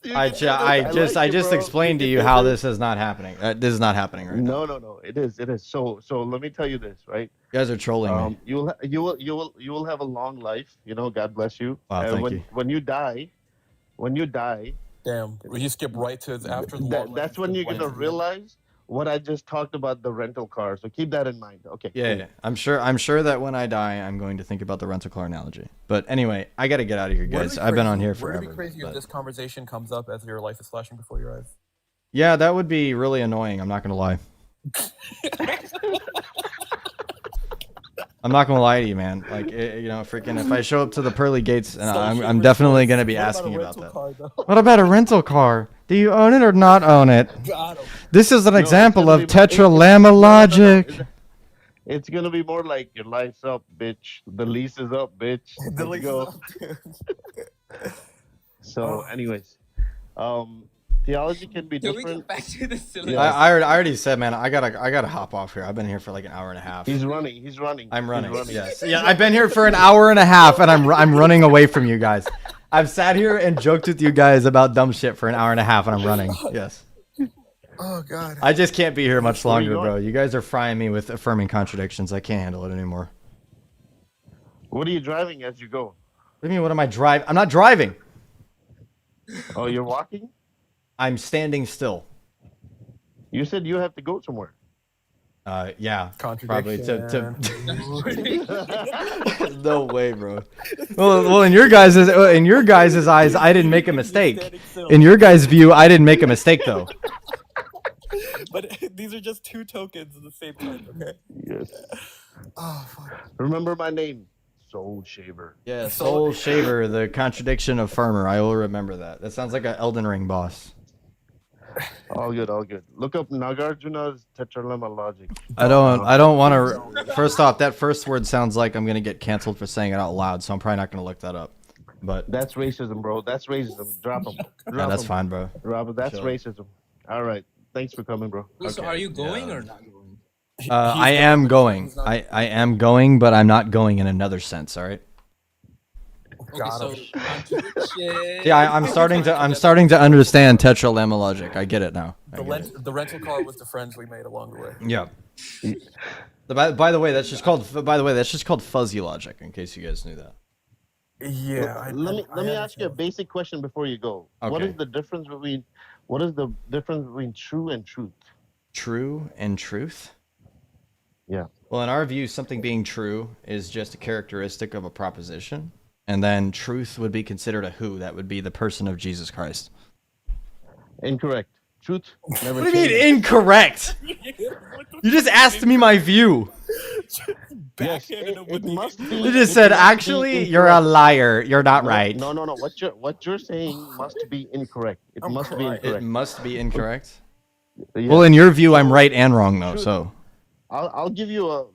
this. I just explained to you how this is not happening. This is not happening right now. No. It is. So let me tell you this, right? You guys are trolling me. You will have a long life. You know, God bless you. Wow, thank you. When you die. Damn, you skip right to after the long life. That's when you're gonna realize what I just talked about, the rental car. So keep that in mind. Okay. Yeah. I'm sure that when I die, I'm going to think about the rental car analogy. But anyway, I got to get out of here, guys. I've been on here forever. Would it be crazy if this conversation comes up as your life is flashing before your eyes? Yeah, that would be really annoying. I'm not going to lie. I'm not gonna lie to you, man. Like, freaking, if I show up to the pearly gates, and I'm definitely gonna be asking about that. What about a rental car? Do you own it or not own it? This is an example of tetralama logic. It's gonna be more like your life's up, bitch. The lease is up, bitch. The lease is up. So, anyways, theology can be different. Can we get back to the syllabus? I already said, man. I gotta hop off here. I've been here for like an hour and a half. He's running. I'm running. Yes. Yeah. I've been here for an hour and a half, and I'm running away from you guys. I've sat here and joked with you guys about dumb shit for an hour and a half, and I'm running. Yes. Oh God. I just can't be here much longer, bro. You guys are frying me with affirming contradictions. I can't handle it anymore. What are you driving as you go? What do you mean? What am I driving? I'm not driving. Oh, you're walking? I'm standing still. You said you have to go somewhere. Yeah, probably to No way, bro. Well, in your guys' eyes, I didn't make a mistake. In your guys' view, I didn't make a mistake, though. But these are just two tokens at the same time, okay? Yes. Oh, fuck. Remember my name, Soul Shaver. Yeah, Soul Shaver, the contradiction of Farmer. I will remember that. That sounds like an Elden Ring boss. All good. Look up Nagarjuna's tetralema logic. I don't want to. First off, that first word sounds like I'm gonna get canceled for saying it out loud, so I'm probably not gonna look that up. But that's racism, bro. That's racism. Drop them. Yeah, that's fine, bro. Drop it. That's racism. All right. Thanks for coming, bro. So are you going or not going? I am going. I am going, but I'm not going in another sense. All right. Okay, Yeah, I'm starting to understand tetralema logic. I get it now. The rental car was the friends we made along the way. Yeah. By the way, that's just called fuzzy logic. In case you guys knew that. Yeah. Let me ask you a basic question before you go. Okay. What is the difference between true and truth? True and truth? Yeah. Well, in our view, something being true is just a characteristic of a proposition. And then truth would be considered a who. That would be the person of Jesus Christ. Incorrect. Truth never What do you mean incorrect? You just asked me my view. Yes, it must be. You just said, actually, you're a liar. You're not right. No. What you're saying must be incorrect. It must be incorrect. It must be incorrect? Yes. Well, in your view, I'm right and wrong, though, so... I'll give you a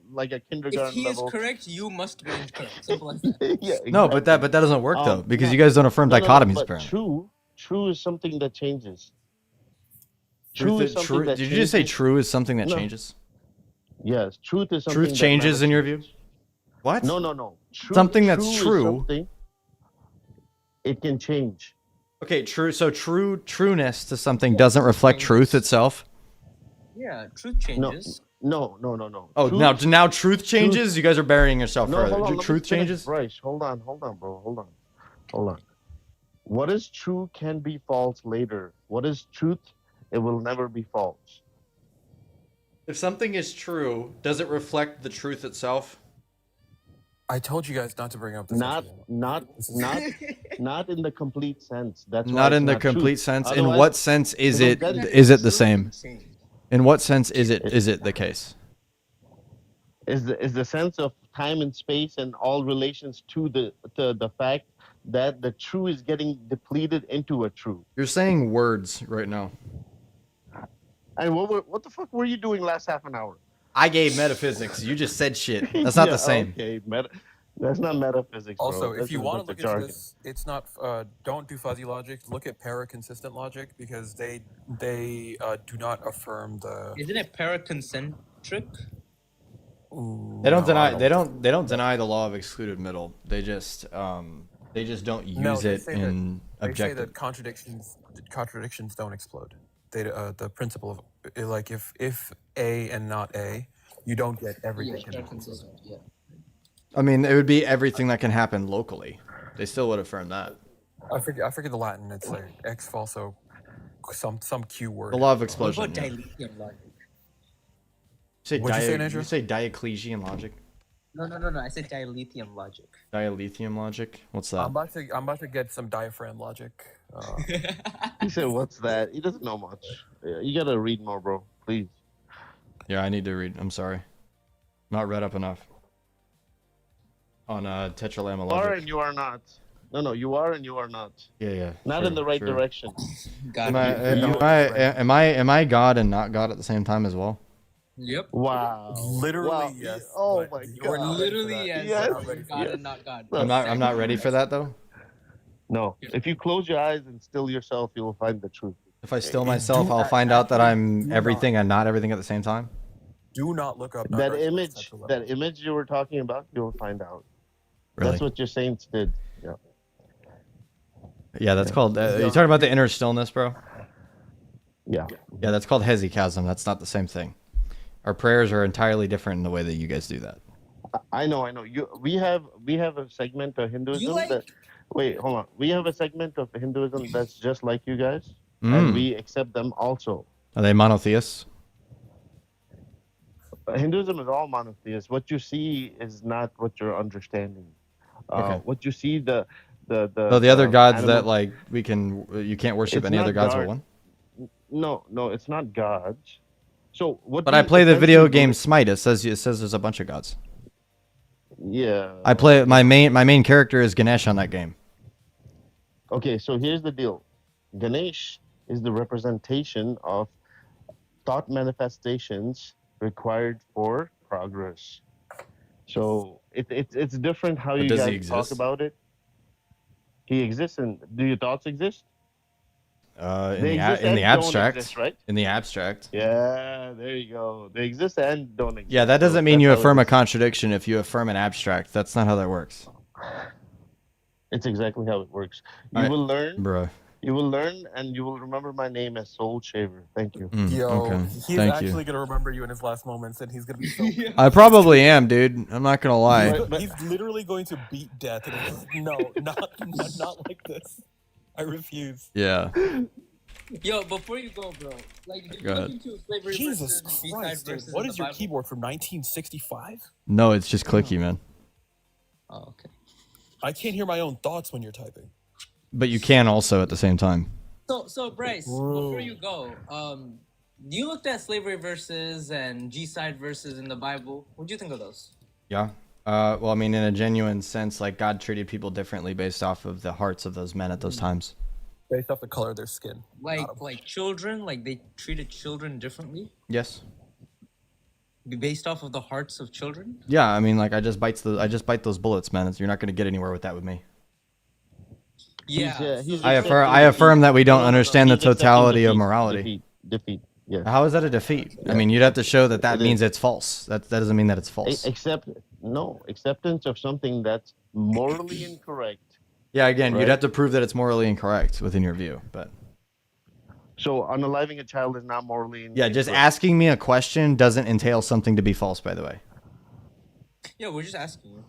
kindergarten If he level. is correct, you must be incorrect. Simple as that. Yeah, exactly. No, but that doesn't work though, because you guys don't affirm dichotomies. But Apparently, true is something that changes. True. Did you just say true is something that changes? Yes, truth is something. Truth changes in your view. What? No. Something that's true. It can change. Okay, true. So trueness to something doesn't reflect truth itself. Yeah, truth changes. No. Oh, now truth changes? You guys are burying yourself further. Hold on, Truth changes? Bryce, hold on, bro. Hold on. What is true can be false later. What is truth? It will never be false. If something is true, does it reflect the truth itself? I told you guys not to bring up this. Not in the complete sense. That's not in the complete sense. In what sense is it the same? In what sense is it the case? Is the sense of time and space and all relations to the fact that the true is getting depleted into a true. You're saying words right now. And what the fuck were you doing last half an hour? I gave metaphysics. You just said shit. That's not the same. Okay, that's not metaphysics. Also, bro. if you want to look at this, it's not. Don't do fuzzy logic. Look at paraconsistent logic because they do not affirm the. Isn't it paraconsent? trick? They don't deny. They don't deny the law of excluded middle. They just don't use it in objective. They say that contradictions don't explode. They the principle of like if A and not A, you don't get everything. Yeah. I mean, it would be everything that can happen locally. They still would affirm that. I forget the Latin. It's like ex falso, some Q word. The law of explosion. What about Dialectian logic? You say Diocletian logic? No. I said Dialectian logic. Dialectian logic? What's that? I'm about to get some diaphragm logic. He said, "What's that?" He doesn't know much. Yeah, you gotta read more, bro. Please. Yeah, I need to read. I'm sorry. Not read up enough. On tetralemma logic. You are and you are not. No, you are and you are not. Yeah. Not true, in the right true. direction. Am I God and not God at the same time as well? Yep. Wow. Literally, yes. Oh my You're God. Literally, yes. God and not God. I'm not ready for that though. No. If you close your eyes and still yourself, you will find the truth. If I still myself, I'll find out that I'm everything and not everything at the same time. Do not look up that image you were talking about. You will find out. Really? That's what your saints did. Yeah. Yeah, that's called. You talking about the inner stillness, bro? Yeah. Yeah, that's called hesychasm. That's not the same thing. Our prayers are entirely different in the way that you guys do that. I know. We have a segment of Hinduism that. Wait, hold on. We have a segment of Hinduism that's just like you guys, and we accept them also. Are they monotheists? Hinduism is all monotheist. What you see is not what you're understanding. Okay. What you see, the other gods that like you can't worship any other gods but one. No, it's not gods. So what? But I play the video game Smite. It says there's a bunch of gods. Yeah. I play my main character is Ganesh on that game. Okay, so here's the deal. Ganesh is the representation of thought manifestations required for progress. So it's different how you guys talk about it. He exists, and do your thoughts exist? In the abstract, exist, right? In the abstract. Yeah, there you go. They exist and don't exist. Yeah, that doesn't mean you affirm a contradiction if you affirm an abstract. That's not how that works. It's exactly how it works. You will learn, bro. You will learn, and you will remember my name as Soul Shaver. Thank you. He's actually gonna remember you in his last moments, and he's gonna be so. I probably am, dude. I'm not gonna lie. He's literally going to beat death. And he's like, no, not like this. I refuse. Yeah. Yo, before you go, bro, like, did you look into slavery Jesus versus Christ, dude. versus What the is your Bible? keyboard from 1965? No, it's just clicky, man. Oh, okay. I can't hear my own thoughts when you're typing. But you can also at the same time. So Bryce, before you go, you looked at slavery verses and G-side verses in the Bible. What do you think of those? Yeah. Well, I mean, in a genuine sense, like God treated people differently based off of the hearts of those men at those times. Based off the color of their skin. Like children, like they treated children differently? Yes. Based off of the hearts of children? Yeah, I mean, like I just bite those bullets, man. You're not gonna get anywhere with that with me. Yeah. I affirm that we don't understand the totality of morality. Defeat. Yeah. How is that a defeat? I mean, you'd have to show that means it's false. That doesn't mean that it's false. Acceptance of something that's morally incorrect. Yeah, again, you'd have to prove that it's morally incorrect within your view, but. So unaliving a child is not morally incorrect. Yeah, just asking me a question doesn't entail something to be false, by the way. Yeah, we're just asking you.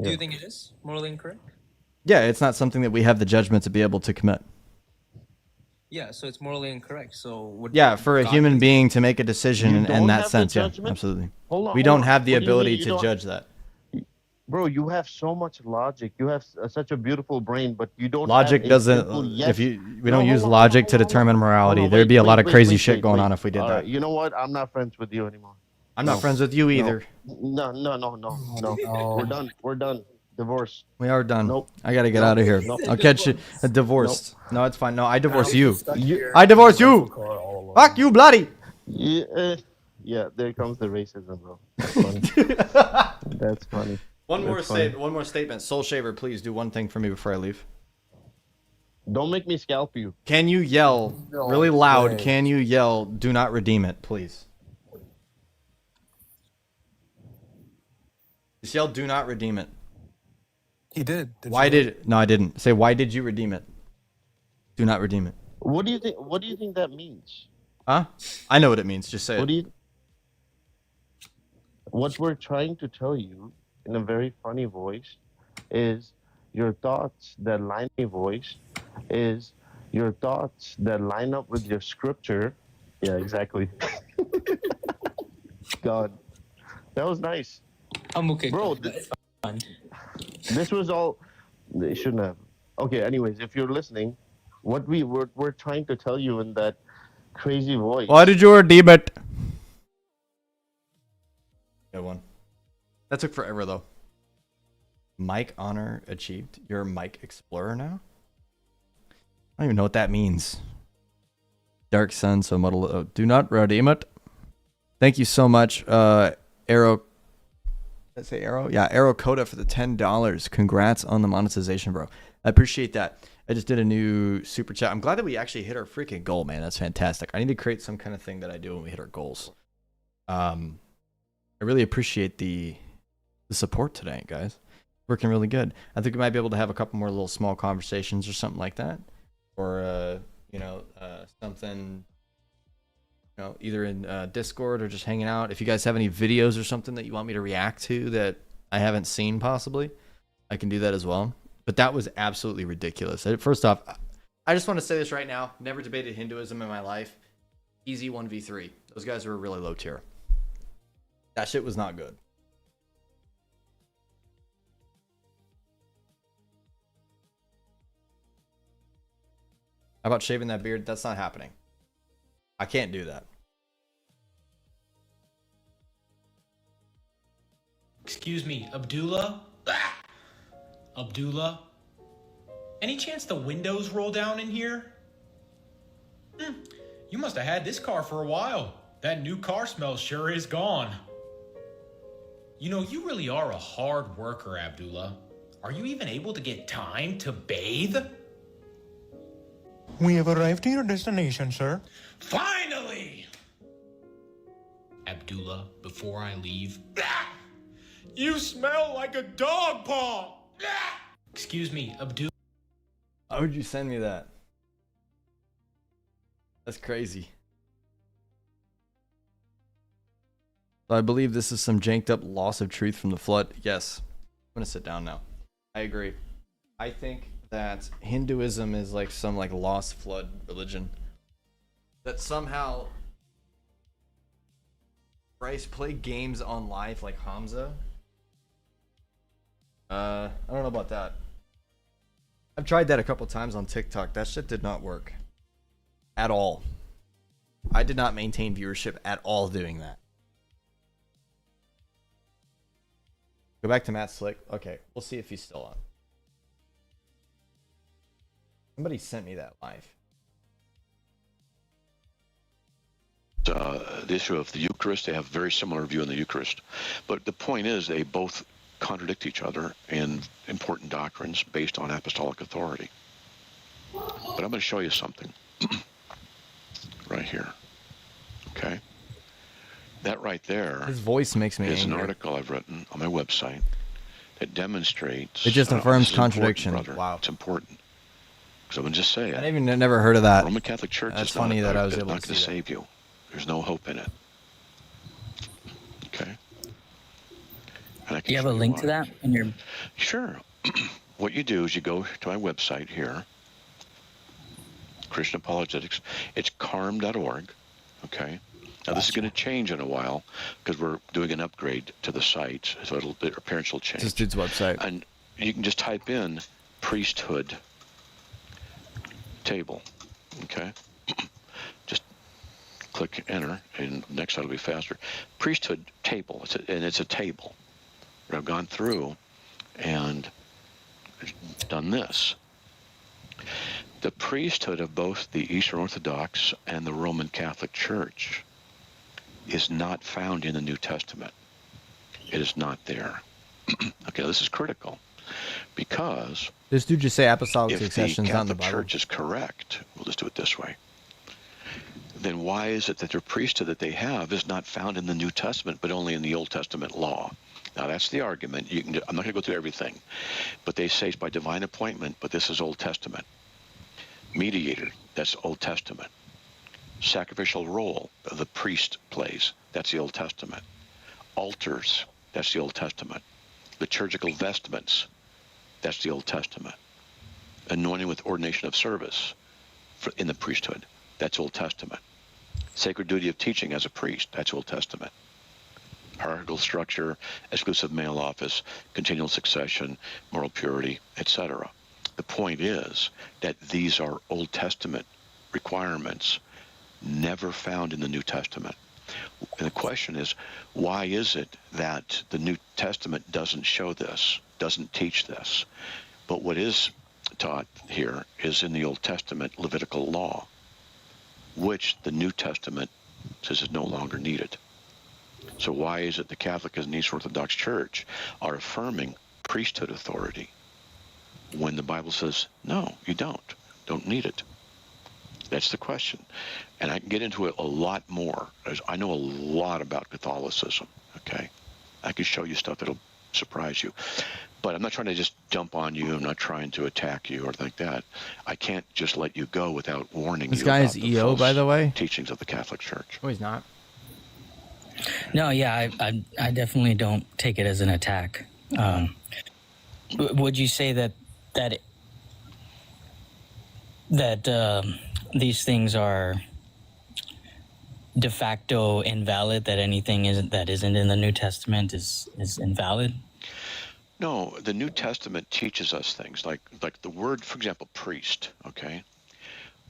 Do you think it is morally incorrect? Yeah, it's not something that we have the judgment to be able to commit. Yeah, so it's morally incorrect. So for a human being to make a decision in that sense, yeah, absolutely. We don't have the ability to judge that. Bro, you have so much logic. You have such a beautiful brain, but you don't. Logic doesn't. We don't use logic to determine morality. There'd be a lot of crazy shit going on if we did that. You know what? I'm not friends with you anymore. I'm not friends with you either. No. We're done. Divorce. We are done. Nope. I gotta get out of here. Nope. I'll catch you. Divorced. Nope. No, it's fine. No, I divorce you. I divorce you. Fuck you, bloody. Yeah, there comes the racism, bro. That's funny. That's funny. One more statement. Soul Shaver, please do one thing for me before I leave. Don't make me scalp you. Can you yell really loud? Can you yell, "Do not redeem it," please? Just yell, "Do not redeem it." He did. Why did? No, I didn't. Say, why did you redeem it? Do not redeem it. What do you think? What do you think that means? Huh? I know what it means. Just say it. What we're trying to tell you in a very funny voice is your thoughts that line up with your scripture. Yeah, exactly. God, that was nice. I'm okay, bro. This was all. They shouldn't have. Okay. Anyways, if you're listening, what we're trying to tell you in that crazy voice. Why did you redeem it? Good one. That took forever though. Mic honor achieved. You're a Mic Explorer now? I don't even know what that means. Dark Sun, so muddle. Do not redeem it. Thank you so much, Arrow. Let's say Arrow. Yeah, Arrow Coda for the $10. Congrats on the monetization, bro. I appreciate that. I just did a new super chat. I'm glad that we actually hit our freaking goal, man. That's fantastic. I need to create some kind of thing that I do when we hit our goals. I really appreciate the support today, guys. Working really good. I think we might be able to have a couple more little small conversations or something like that, or something, either in Discord or just hanging out. If you guys have any videos or something that you want me to react to that I haven't seen, possibly, I can do that as well. But that was absolutely ridiculous. First off, I just want to say this right now. Never debated Hinduism in my life. Easy 1v3. Those guys were really low tier. That shit was not good. How about shaving that beard? That's not happening. I can't do that. Excuse me, Abdullah? Ah! Abdullah? Any chance the windows roll down in here? You must have had this car for a while. That new car smell sure is gone. You know, you really are a hard worker, Abdullah. Are you even able to get time to bathe? We have arrived at your destination, sir. Finally! Abdullah, before I leave... You smell like a dog paw! Excuse me, Abdullah. Why would you send me that? That's crazy. So I believe this is some janked up loss of truth from the flood. Yes. I'm going to sit down now. I agree. I think that Hinduism is like some like lost flood religion. That somehow Bryce play games on live like Hamza. I don't know about that. I've tried that a couple times on TikTok. That shit did not work. At all. I did not maintain viewership at all doing that. Go back to Matt Slick. Okay, we'll see if he's still on. Somebody sent me that live. The issue of the Eucharist, they have a very similar view on the Eucharist. But the point is they both contradict each other in important doctrines based on apostolic authority. But I'm going to show you something right here. Okay? That right there, his voice makes me is angry. An article I've written on my website that demonstrates... It just affirms contradiction. Brother. Wow. It's important. Because I'm going to just say it. I even never heard of that. The Roman Catholic Church That's is funny not, that I was able not to going to save you. There's no hope in it. Okay? And I can Do you have a link to that in your... Sure. What you do is you go to my website here, Christian Apologetics. It's carm.org. Okay? Now, this is going to change in a while because we're doing an upgrade to the site, so their appearance will change. This dude's website. And you can just type in priesthood table. Okay? Just click enter, and next it'll be faster. Priesthood table. It's a table. I've gone through and done this. The priesthood of both the Eastern Orthodox and the Roman Catholic Church is not found in the New Testament. It is not there. Okay, this is critical because this dude just say apostolic succession is not in the Bible. If the Catholic Church is correct, we'll just do it this way, then why is it that their priesthood that they have is not found in the New Testament but only in the Old Testament law? Now, that's the argument. I'm not going to go through everything. But they say it's by divine appointment, but this is Old Testament. Mediator, that's Old Testament. Sacrificial role the priest plays, that's the Old Testament. Altars, that's the Old Testament. Liturgical vestments, that's the Old Testament. Anointing with ordination of service in the priesthood, that's Old Testament. Sacred duty of teaching as a priest, that's Old Testament. Hierarchical structure, exclusive male office, continual succession, moral purity, etc. The point is that these are Old Testament requirements never found in the New Testament. And the question is, why is it that the New Testament doesn't show this, doesn't teach this? But what is taught here is in the Old Testament Levitical law, which the New Testament says is no longer needed. So why is it the Catholic and Eastern Orthodox Church are affirming priesthood authority when the Bible says, no, you don't need it? That's the question. And I can get into it a lot more. I know a lot about Catholicism, okay? I can show you stuff that'll surprise you. But I'm not trying to just dump on you. I'm not trying to attack you or anything like that. I can't just let you go without warning you. This guy is EO, by the way. Teachings of the Catholic Church. Oh, he's not. No, yeah, I definitely don't take it as an attack. Would you say that these things are de facto invalid? That anything that isn't in the New Testament is invalid? No, the New Testament teaches us things like the word, for example, priest. Okay,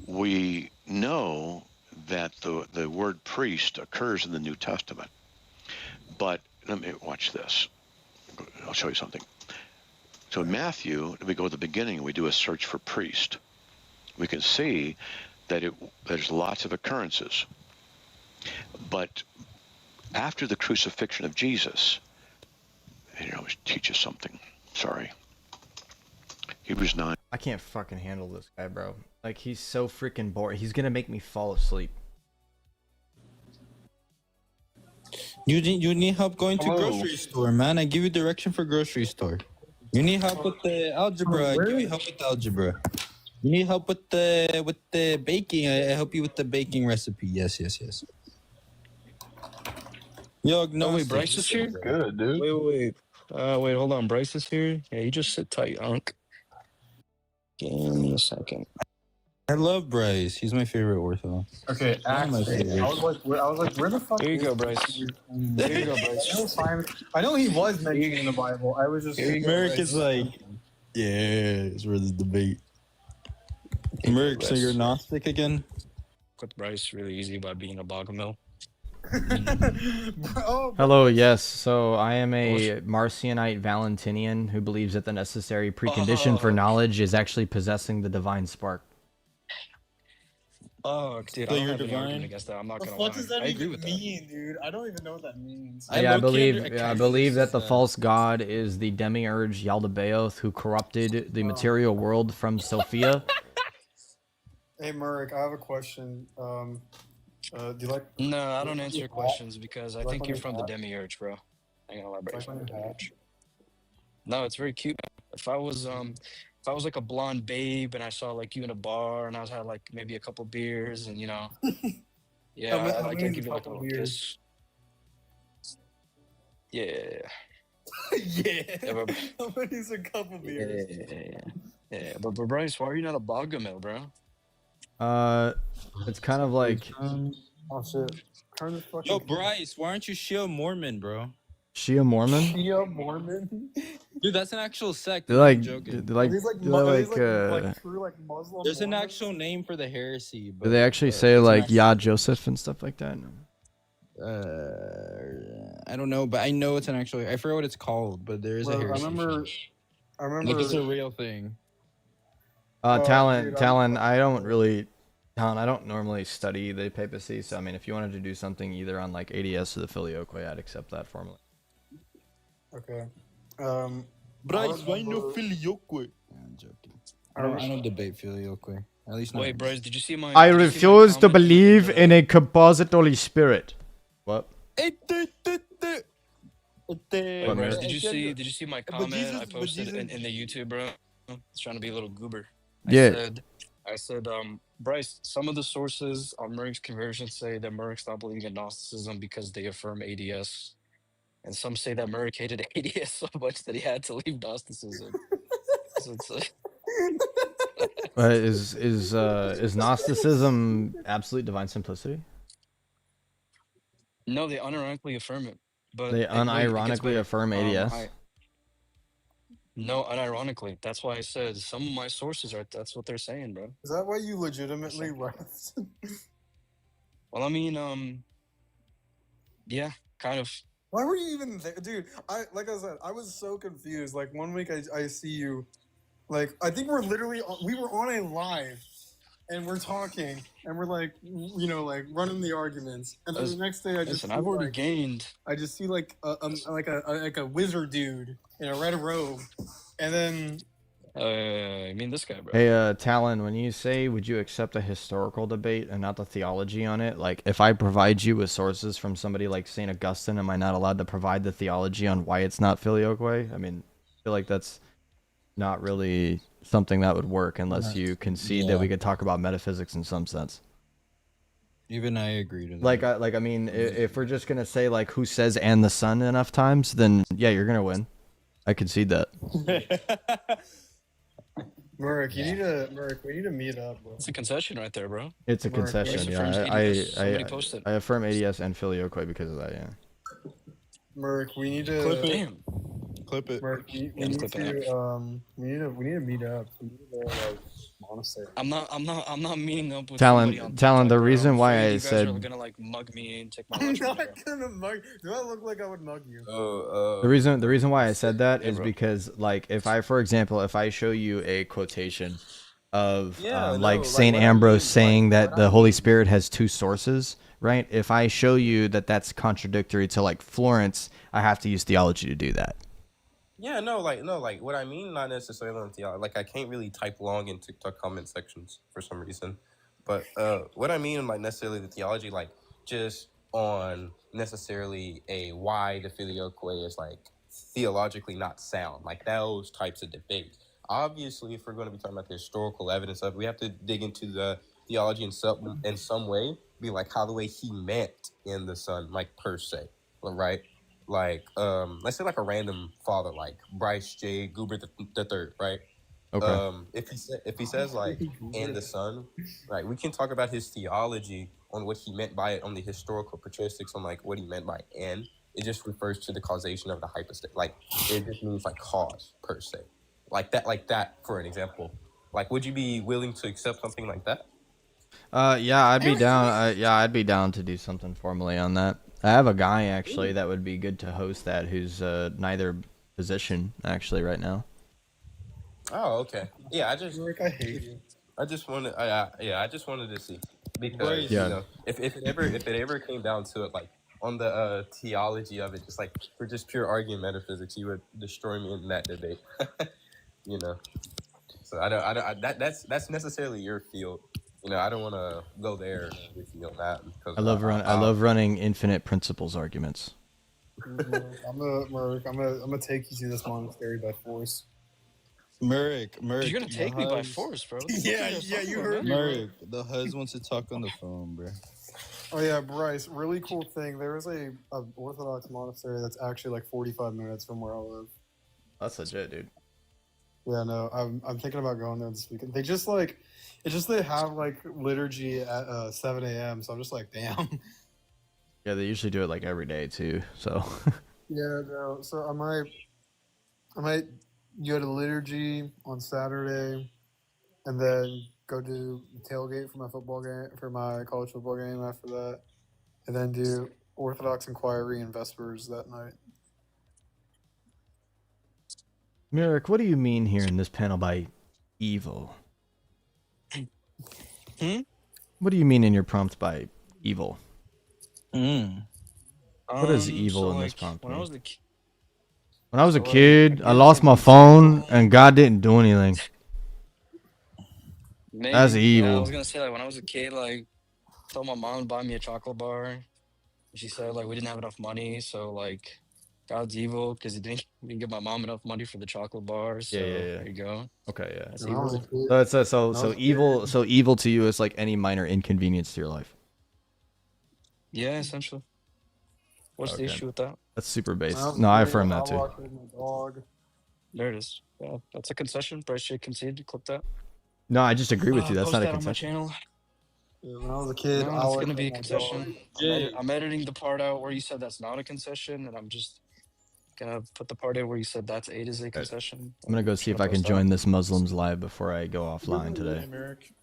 we know that the word priest occurs in the New Testament, but let me watch this. I'll show you something. So in Matthew, we go to the beginning and we do a search for priest. We can see that there's lots of occurrences, but after the crucifixion of Jesus, I always teach you something. Sorry. Hebrews 9. I can't fucking handle this guy, bro. Like, he's so freaking boring. He's gonna make me fall asleep. You need help going to grocery store, man. I give you direction for grocery store. You need help with the algebra. I give you help with algebra. You need help with the baking. I help you with the baking recipe. Yes. Yo, no, wait, Bryce is here? Good, dude. Wait, hold on. Bryce is here? Yeah, you just sit tight, Unc. Give me a second. I love Bryce. He's my favorite ortho. Okay, I was like, where the fuck? Here you go, Bryce. There you go, Bryce. I know he was mentioned in the Bible. I was just. Merrick is like, yeah, it's where the debate. Merrick, so you're Gnostic again? With Bryce, really easy by being a bogomil. Hello, yes. So I am a Marcionite Valentinian who believes that the necessary precondition for knowledge is actually possessing the divine spark. Oh, dude, So I don't you're have any divine? argument against that. I'm not gonna lie. What does that I agree even with that. mean, dude? I don't even know what that means. Yeah, I believe that the false god is the demiurge Yaldabaoth who corrupted the material world from Sophia. Hey, Merrick, I have a question. Do you like? No, I don't answer questions because I like think when you're you from the hat? demiurge, bro. I'm gonna elaborate Like from when the you hat? demiurge. No, it's very cute. If I was like a blonde babe and I saw like you in a bar and I had like maybe a couple beers and yeah, How I many give you like a couple little beers? kiss. Yeah. Yeah. Yeah, but, How many's a couple beers? yeah. But Bryce, why are you not a bogomil, bro? It's kind of like Oh shit. Turn this fucking. Yo, Bryce, why aren't you Shia Mormon, bro? Shia Mormon. Shia Mormon. Dude, that's an actual sect. They're like, I'm joking. they're like, These like, they're like like, true like Muslim. There's an Mormons? actual name for the heresy. But, do they actually say it's an like actual- Yah Joseph and stuff like that? I don't know, but I know it's an actual. I forget what it's called, but there is a Bro, heresy. I remember. Like it's a real thing. Talent. I don't normally study the papacy, so I mean, if you wanted to do something either on like ADS or the Filioque, I'd accept that formally. Okay. Bryce, why no filioque? I'm joking. I don't debate filioque. At least not. Wait, Bryce, did you see my? I refuse to believe in a composite Holy Spirit. What? Hey, What, Bryce, Mary? did you see my comment I posted in the YouTube, bro? It's trying to be a little goober. Yeah. I said, Bryce, some of the sources on Merck's conversion say that Merck stopped believing in Gnosticism because they affirm ADS. And some say that Merck hated ADS so much that he had to leave Gnosticism. So it's Is Gnosticism absolute divine simplicity? no, they unironically affirm it. But They it gets unironically better. affirm ADS. No, unironically. That's why I said some of my sources are. That's what they're saying, bro. Is that why you legitimately left? Well, I mean, yeah, kind of. Why were you even there, dude? Like I said, I was so confused. Like one week I see you, like I think we were on a live, and we're talking, and we're like, like running the arguments, and then the next day I've already gained. I just see like a wizard dude in a red robe, and then. I mean this guy, bro. Hey, Talon, when you say, would you accept a historical debate and not the theology on it? Like, if I provide you with sources from somebody like St. Augustine, am I not allowed to provide the theology on why it's not filioque? I mean, I feel like that's not really something that would work unless you concede that we could talk about metaphysics in some sense. Even I agree to that. Like I mean, if we're just gonna say like who says "and the Son" enough times, then yeah, you're gonna win. I concede that. Merrick, we need to meet up, bro. It's a concession right there, bro. It's a concession, yeah. I affirm ADS and filioque because of that, yeah. Merrick, we need to clip it. Merrick, we need to meet up. We need to like monastery. I'm not meeting up with Talon. The reason why I said you guys are gonna like mug me and take my I'm lunch. not gonna mug. Do I look like I would mug you? the reason why I said that is because like if I show you a quotation of Saint Ambrose saying that the Holy Spirit has two sources, right? If I show you that that's contradictory to like Florence, I have to use theology to do that. Yeah, no, what I mean, not necessarily on theology. Like, I can't really type long in TikTok comment sections for some reason. But what I mean, like, necessarily the theology, like, just on necessarily a why the filioque is, like, theologically not sound. Like, those types of debates. Obviously, if we're going to be talking about the historical evidence of it, we have to dig into the theology in some way, be like how the way he meant in the Son, like, per se, right? Like, let's say like a random father, like Bryce J. Goober the third, right? Okay. If he says like and the Son, like we can talk about his theology on what he meant by it, on the historical patristics, on like what he meant by and. It just refers to the causation of the hypostasis. Like it just means like cause per se, like that for an example. Like, would you be willing to accept something like that? Yeah, I'd be down. I'd be down to do something formally on that. I have a guy actually that would be good to host that who's neither position actually right now. Oh, okay. Yeah, I hate you. I just wanted to see because you know if it ever came down to it, like on the theology of it, just like for just pure arguing metaphysics, you would destroy me in that debate. You know, so that's necessarily your field. You know, I don't want to go there with you on that because I love running infinite principles arguments. I'm gonna take you to this monastery by force. Merrick, You're gonna take me by force, bro. Yeah, you heard me. Merrick, the hus wants to talk on the phone, bro. Oh yeah, Bryce, really cool thing. There is a Orthodox monastery that's actually like 45 minutes from where I live. That's legit, dude. Yeah, no, I'm thinking about going there this weekend. They have like liturgy at 7 a.m. So I'm just like, damn. Yeah, they usually do it like every day too. So. Yeah, no. So I might go to liturgy on Saturday, and then go to tailgate for my college football game after that, and then do Orthodox inquiry and Vespers that night. Merrick, what do you mean here in this panel by evil? What do you mean in your prompt by evil? What is evil in this prompt? When I was a kid, I lost my phone and God didn't do anything. Maybe. That's evil. Yeah, I was gonna say like when I was a kid, like told my mom to buy me a chocolate bar. She said like we didn't have enough money, so like God's evil because he didn't give my mom enough money for the chocolate bars. So there you go. Okay, yeah. That's When I was a evil. kid, So evil. So evil to you is like any minor inconvenience to your life. Yeah, essentially. What's the Okay. issue with that? That's super when I base. was a No, I kid, affirm I that too. walked with my dog. There it is. Yeah, that's a concession. Bryce conceded. Clip that. No, I just agree with you. That's Post not a that on my concession. channel. Yeah, when I was a kid, No, I that's walked gonna be a with my dog. concession. Jay, I'm editing the part out where you said that's not a concession, and I'm just gonna put the part in where you said that's A is a concession. I'm gonna go see if I can join this Muslims live before I go offline today.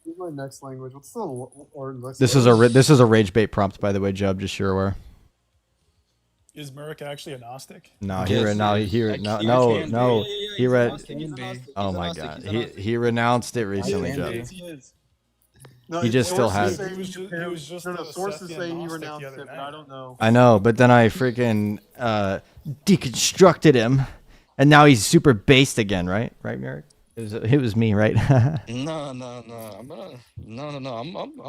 What's my next language? What's the or let's This is a rage bait prompt, by the way, Jub. Just so you're aware. Is Merrick actually a Gnostic? No, Yes, he read. Can be. Oh my God, he renounced it recently, Jub. No, He just still has. He was just no, a sources Sethian say he Gnostic renounced the it, other but night. I don't know. I know, but then I freaking deconstructed him, and now he's super based again, right? Right, Merrick? It was me, right? No. I'm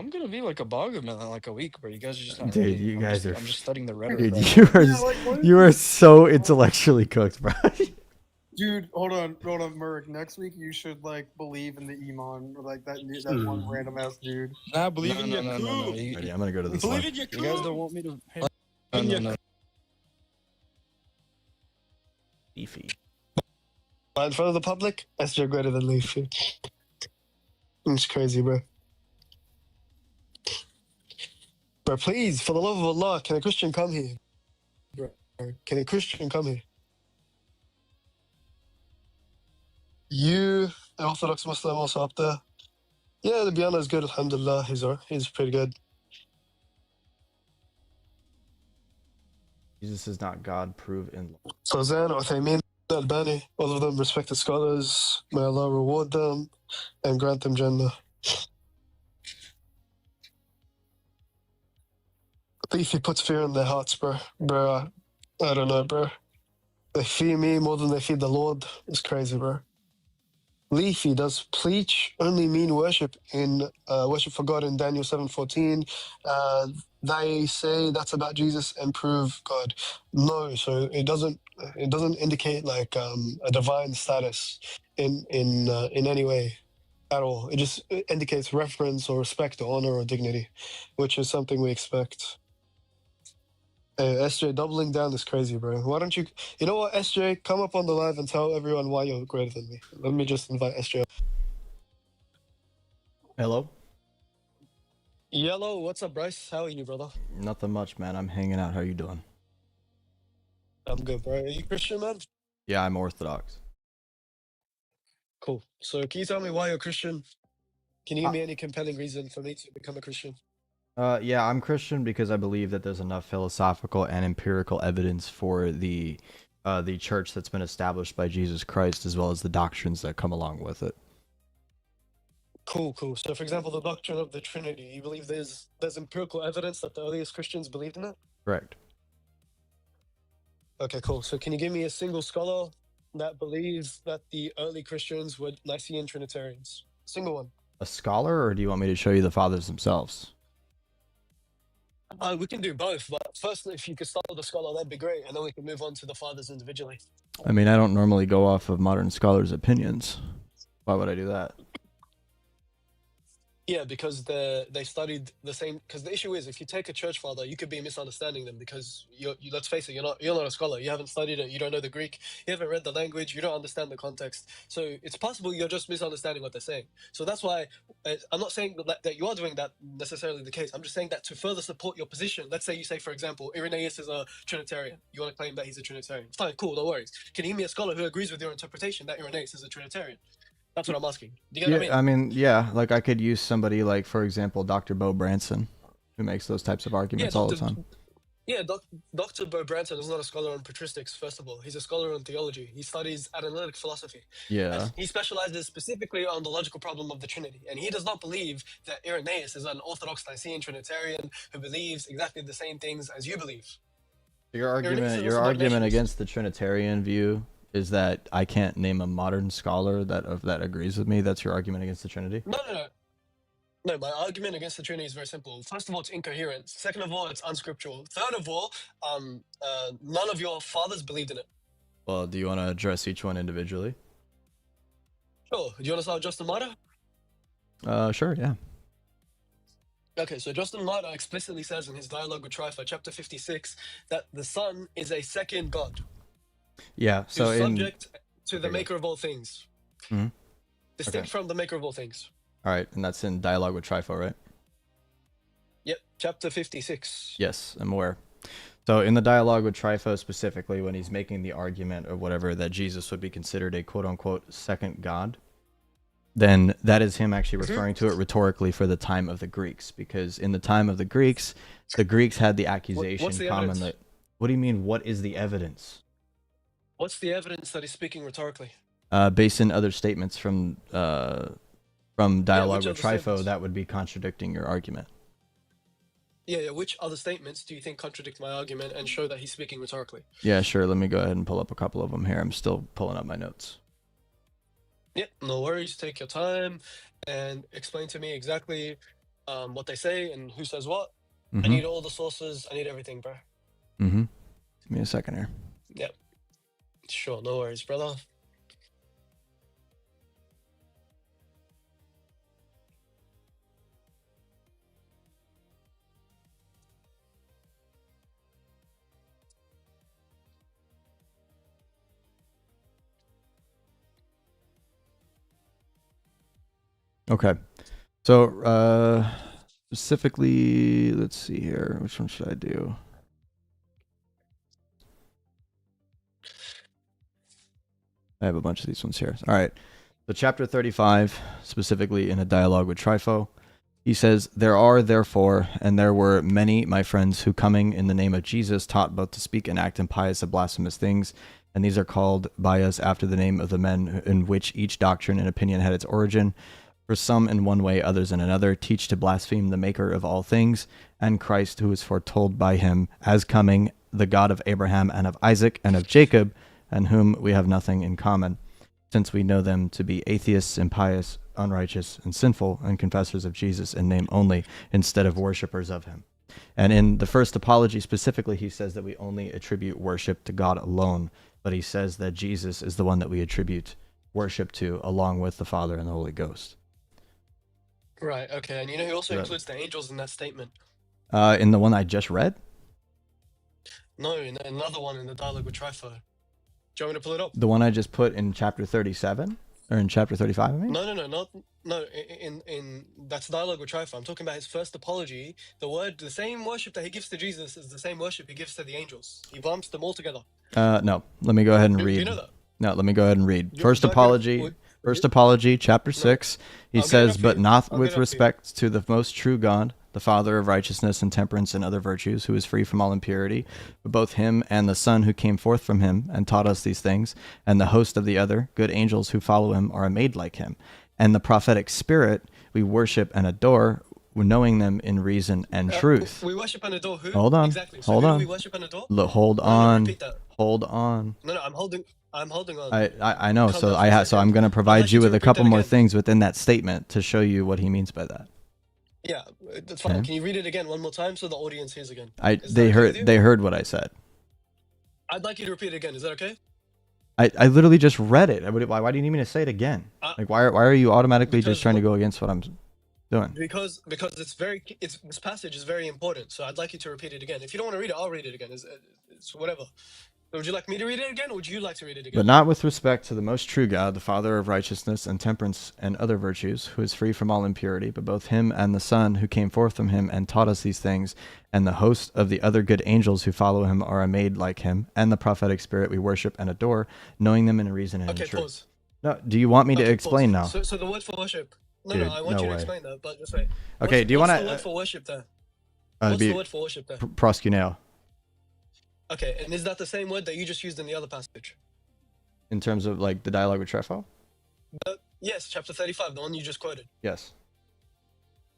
gonna be like a boggerman in like a week, bro. You guys are just not Dude, ready. you guys are. I'm just studying the rhetoric. Dude, right now. you are so intellectually cooked, bro. Dude, hold on, Merrick. Next week you should like believe in the Iman, or like that one random ass dude. Nah, believe in your No. Ready, I'm gonna go to this Believe one. in your You guys don't want me to. No. Leafy. In front of the public, SJ greater than Leafy. It's crazy, bro. Bro, please, for the love of Allah, can a Christian come here? Bro, can a Christian come here? You, an Orthodox Muslim, also up there? Yeah, the Biana is good, alhamdulillah. He's pretty good. Jesus is not God. Prove in. Fawzan, Uthaymin, Albani, all of them respected scholars. May Allah reward them and grant them Jannah. Leafy puts fear in their hearts, bro. Bro, I don't know, bro. They fear me more than they fear the Lord. It's crazy, bro. Leafy, does preach only mean worship in worship for God in Daniel 7:14? They say that's about Jesus and prove God. No, so it doesn't indicate like a divine status in any way at all. It just indicates reverence or respect or honor or dignity, which is something we expect. SJ, doubling down is crazy, bro. Why don't you know what, SJ, come up on the live and tell everyone why you're greater than me. Let me just invite SJ up. Hello. Yellow, what's up, Bryce? How are you, brother? Nothing much, man. I'm hanging out. How you doing? I'm good, bro. Are you Christian, man? Yeah, I'm Orthodox. Cool. So can you tell me why you're Christian? Can you give me any compelling reason for me to become a Christian? Yeah, I'm Christian because I believe that there's enough philosophical and empirical evidence for the church that's been established by Jesus Christ, as well as the doctrines that come along with it. Cool. So, for example, the doctrine of the Trinity, you believe there's empirical evidence that the earliest Christians believed in it? Correct. Okay, cool. So can you give me a single scholar that believes that the early Christians were Nicene Trinitarians? Single one. A scholar, or do you want me to show you the fathers themselves? We can do both, but first, if you could start with the scholar, that'd be great, and then we can move on to the fathers individually. I mean, I don't normally go off of modern scholars' opinions. Why would I do that? Yeah, because they studied the same. Because the issue is, if you take a church father, you could be misunderstanding them because you let's face it, you're not a scholar. You haven't studied it. You don't know the Greek. You haven't read the language. You don't understand the context. So it's possible you're just misunderstanding what they're saying. So that's why I'm not saying that you are doing that necessarily the case. I'm just saying that to further support your position. Let's say you say, for example, Irenaeus is a Trinitarian. You want to claim that he's a Trinitarian. Fine, cool, no worries. Can you give me a scholar who agrees with your interpretation that Irenaeus is a Trinitarian? That's what I'm asking. Do you get what I mean? Yeah, like I could use somebody like, for example, Dr. Bo Branson, who makes those types of arguments all the time. Yeah, Dr. Bo Branson is not a scholar on patristics, first of all. He's a scholar on theology. He studies analytic philosophy. Yeah. And he specializes specifically on the logical problem of the Trinity. And he does not believe that Irenaeus is an Orthodox Nicene Trinitarian who believes exactly the same things as you believe. Your argument against the Trinitarian view is that I can't name a modern scholar that agrees with me. That's your argument against the Trinity? No. No, my argument against the Trinity is very simple. First of all, it's incoherent. Second of all, it's unscriptural. Third of all, none of your fathers believed in it. Well, do you want to address each one individually? Sure. Do you want to start with Justin Martyr? Sure, yeah. Okay, so Justin Martyr explicitly says in his dialogue with Trypho, chapter 56, that the Son is a second God. Yeah, so who's in... subject to the maker of all things. Mm-hmm. Distinct from the maker of all things. All right, and that's in dialogue with Trypho, right? Yep, chapter 56. Yes, I'm aware. So in the dialogue with Trypho specifically, when he's making the argument or whatever that Jesus would be considered a quote-unquote second God, then that is him actually referring to it rhetorically for the time of the Greeks, because in the time of the Greeks had the accusation commonly. What do you mean, what is the evidence? What's the evidence that he's speaking rhetorically? Based in other statements from dialogue with Trypho, that would be contradicting your argument. Yeah, which other statements do you think contradict my argument and show that he's speaking rhetorically? Yeah, sure. Let me go ahead and pull up a couple of them here. I'm still pulling up my notes. Yep, no worries. Take your time and explain to me exactly what they say and who says what. I need all the sources. I need everything, bro. Mm-hmm. Give me a second here. Yep. Sure, no worries, brother. Okay. So, specifically, let's see here. Which one should I do? I have a bunch of these ones here. All right. So chapter 35, specifically in a dialogue with Trypho, he says, "There are, therefore, and there were many, my friends, who coming in the name of Jesus taught both to speak and act impious and blasphemous things, and these are called by us after the name of the men in which each doctrine and opinion had its origin. For some in one way, others in another, teach to blaspheme the maker of all things, and Christ, who is foretold by him as coming, the God of Abraham and of Isaac and of Jacob, and whom we have nothing in common, since we know them to be atheists, impious, unrighteous, and sinful, and confessors of Jesus in name only, instead of worshippers of him." And in the first apology specifically, he says that we only attribute worship to God alone, but he says that Jesus is the one that we attribute worship to, along with the Father and the Holy Ghost. Right, okay. And you know, he also includes the angels in that statement. In the one I just read? No, in another one in the dialogue with Trypho. Do you want me to pull it up? The one I just put in chapter 37? Or in chapter 35, I mean? No, in that's dialogue with Trypho. I'm talking about his first apology. The same worship that he gives to Jesus is the same worship he gives to the angels. He bumps them all together. No. Let me go ahead and read. Do you know that? No, let me go ahead and read. First apology, chapter 6. He says, "But not with respect to the most true God, the Father of righteousness and temperance and other virtues, who is free from all impurity, but both him and the Son who came forth from him and taught us these things, and the host of the other good angels who follow him are made like him. And the prophetic spirit we worship and adore, knowing them in reason and truth." We worship and adore who? Hold on. Exactly. So Hold who on. do we worship and adore? Hold on. Hold on. No, I'm holding on. I know. So I'm going to provide you with a couple more things within that statement to show you what he means by that. Yeah, that's fine. Can you read it again one more time so the audience hears again? They heard what I said. I'd like you to repeat it again. Is that okay? I literally just read it. Why do you need me to say it again? Like why are you automatically just trying to go against what I'm doing? Because this passage is very important. So I'd like you to repeat it again. If you don't want to read it, I'll read it again. It's whatever. Would you like me to read it again, or would you like to read it again? "But not with respect to the most true God, the Father of righteousness and temperance and other virtues, who is free from all impurity, but both him and the Son who came forth from him and taught us these things, and the host of the other good angels who follow him are made like him, and the prophetic spirit we worship and adore, knowing them in reason and in truth." Pause. No, do you want me to explain now? So the word for worship. No, Dude, I want you to way. explain that, but just wait. Okay, do you want to? What's the word for worship there? What's the word for worship there? Proskuneo. Okay, and is that the same word that you just used in the other passage? In terms of like the dialogue with Trypho? Yes, chapter 35, the one you just quoted. Yes.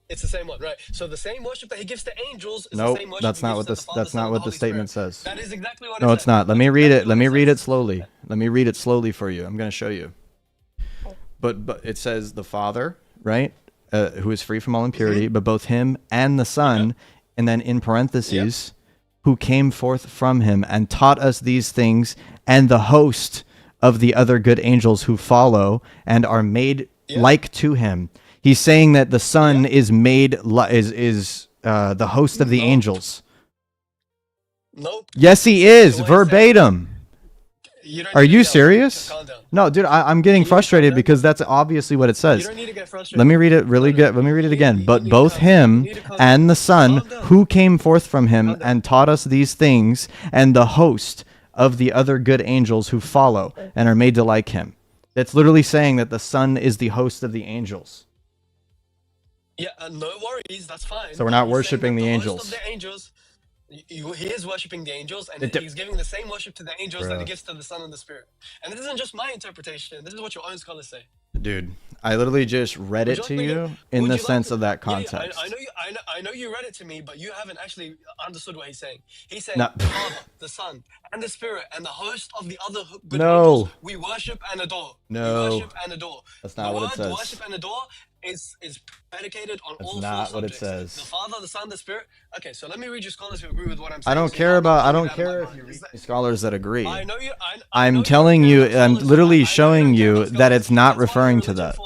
It's the same one, right? So the same worship that he gives to angels is Nope, the same worship that's he not gives what to the Father, that's Son, not and what the the Holy statement Spirit. says. That is exactly what No, it it's says. not. Let me read it. Let me read it slowly. Let me read it slowly for you. I'm going to show you. But it says the Father, right? who is free from all impurity, but both him and the Son, and then in parentheses, who came forth from him and taught us these things, and the host of the other good angels who follow and are made like to him. He's saying that the Son is made the host of the angels. Nope. Yes, he is, verbatim. Are you serious? No, dude, I'm getting frustrated because that's obviously what it says. You don't need to get frustrated. Let me read it really good. Let me read it again. But both him and the Son, who came forth from him and taught us these things, and the host of the other good angels who follow and are made to like him. It's literally saying that the Son is the host of the angels. Yeah, no worries. That's fine. So we're not worshiping the angels. Host of the angels. He is worshiping the angels, and It he's giving the same worship to the angels that he Bruh. gives to the Son and the Spirit. And this isn't just my interpretation. This is what your own scholars say. Dude, I literally just read it to you in the sense of that Yeah, context. I know you read it to me, but you haven't actually understood what he's saying. He's saying No. the Father, the Son, and the Spirit, and the host of the other good No. angels we worship and adore. No. We worship and adore. That's not what it The word says. worship and adore is predicated on That's all not four what it subjects. says. The Father, the Son, the Spirit. Okay, so let me read you scholars who agree with what I'm saying. I don't so care you're about. not I don't talking out of care my if you mind. read scholars that agree. I know you. I'm telling you. I'm literally showing you that it's not referring to that.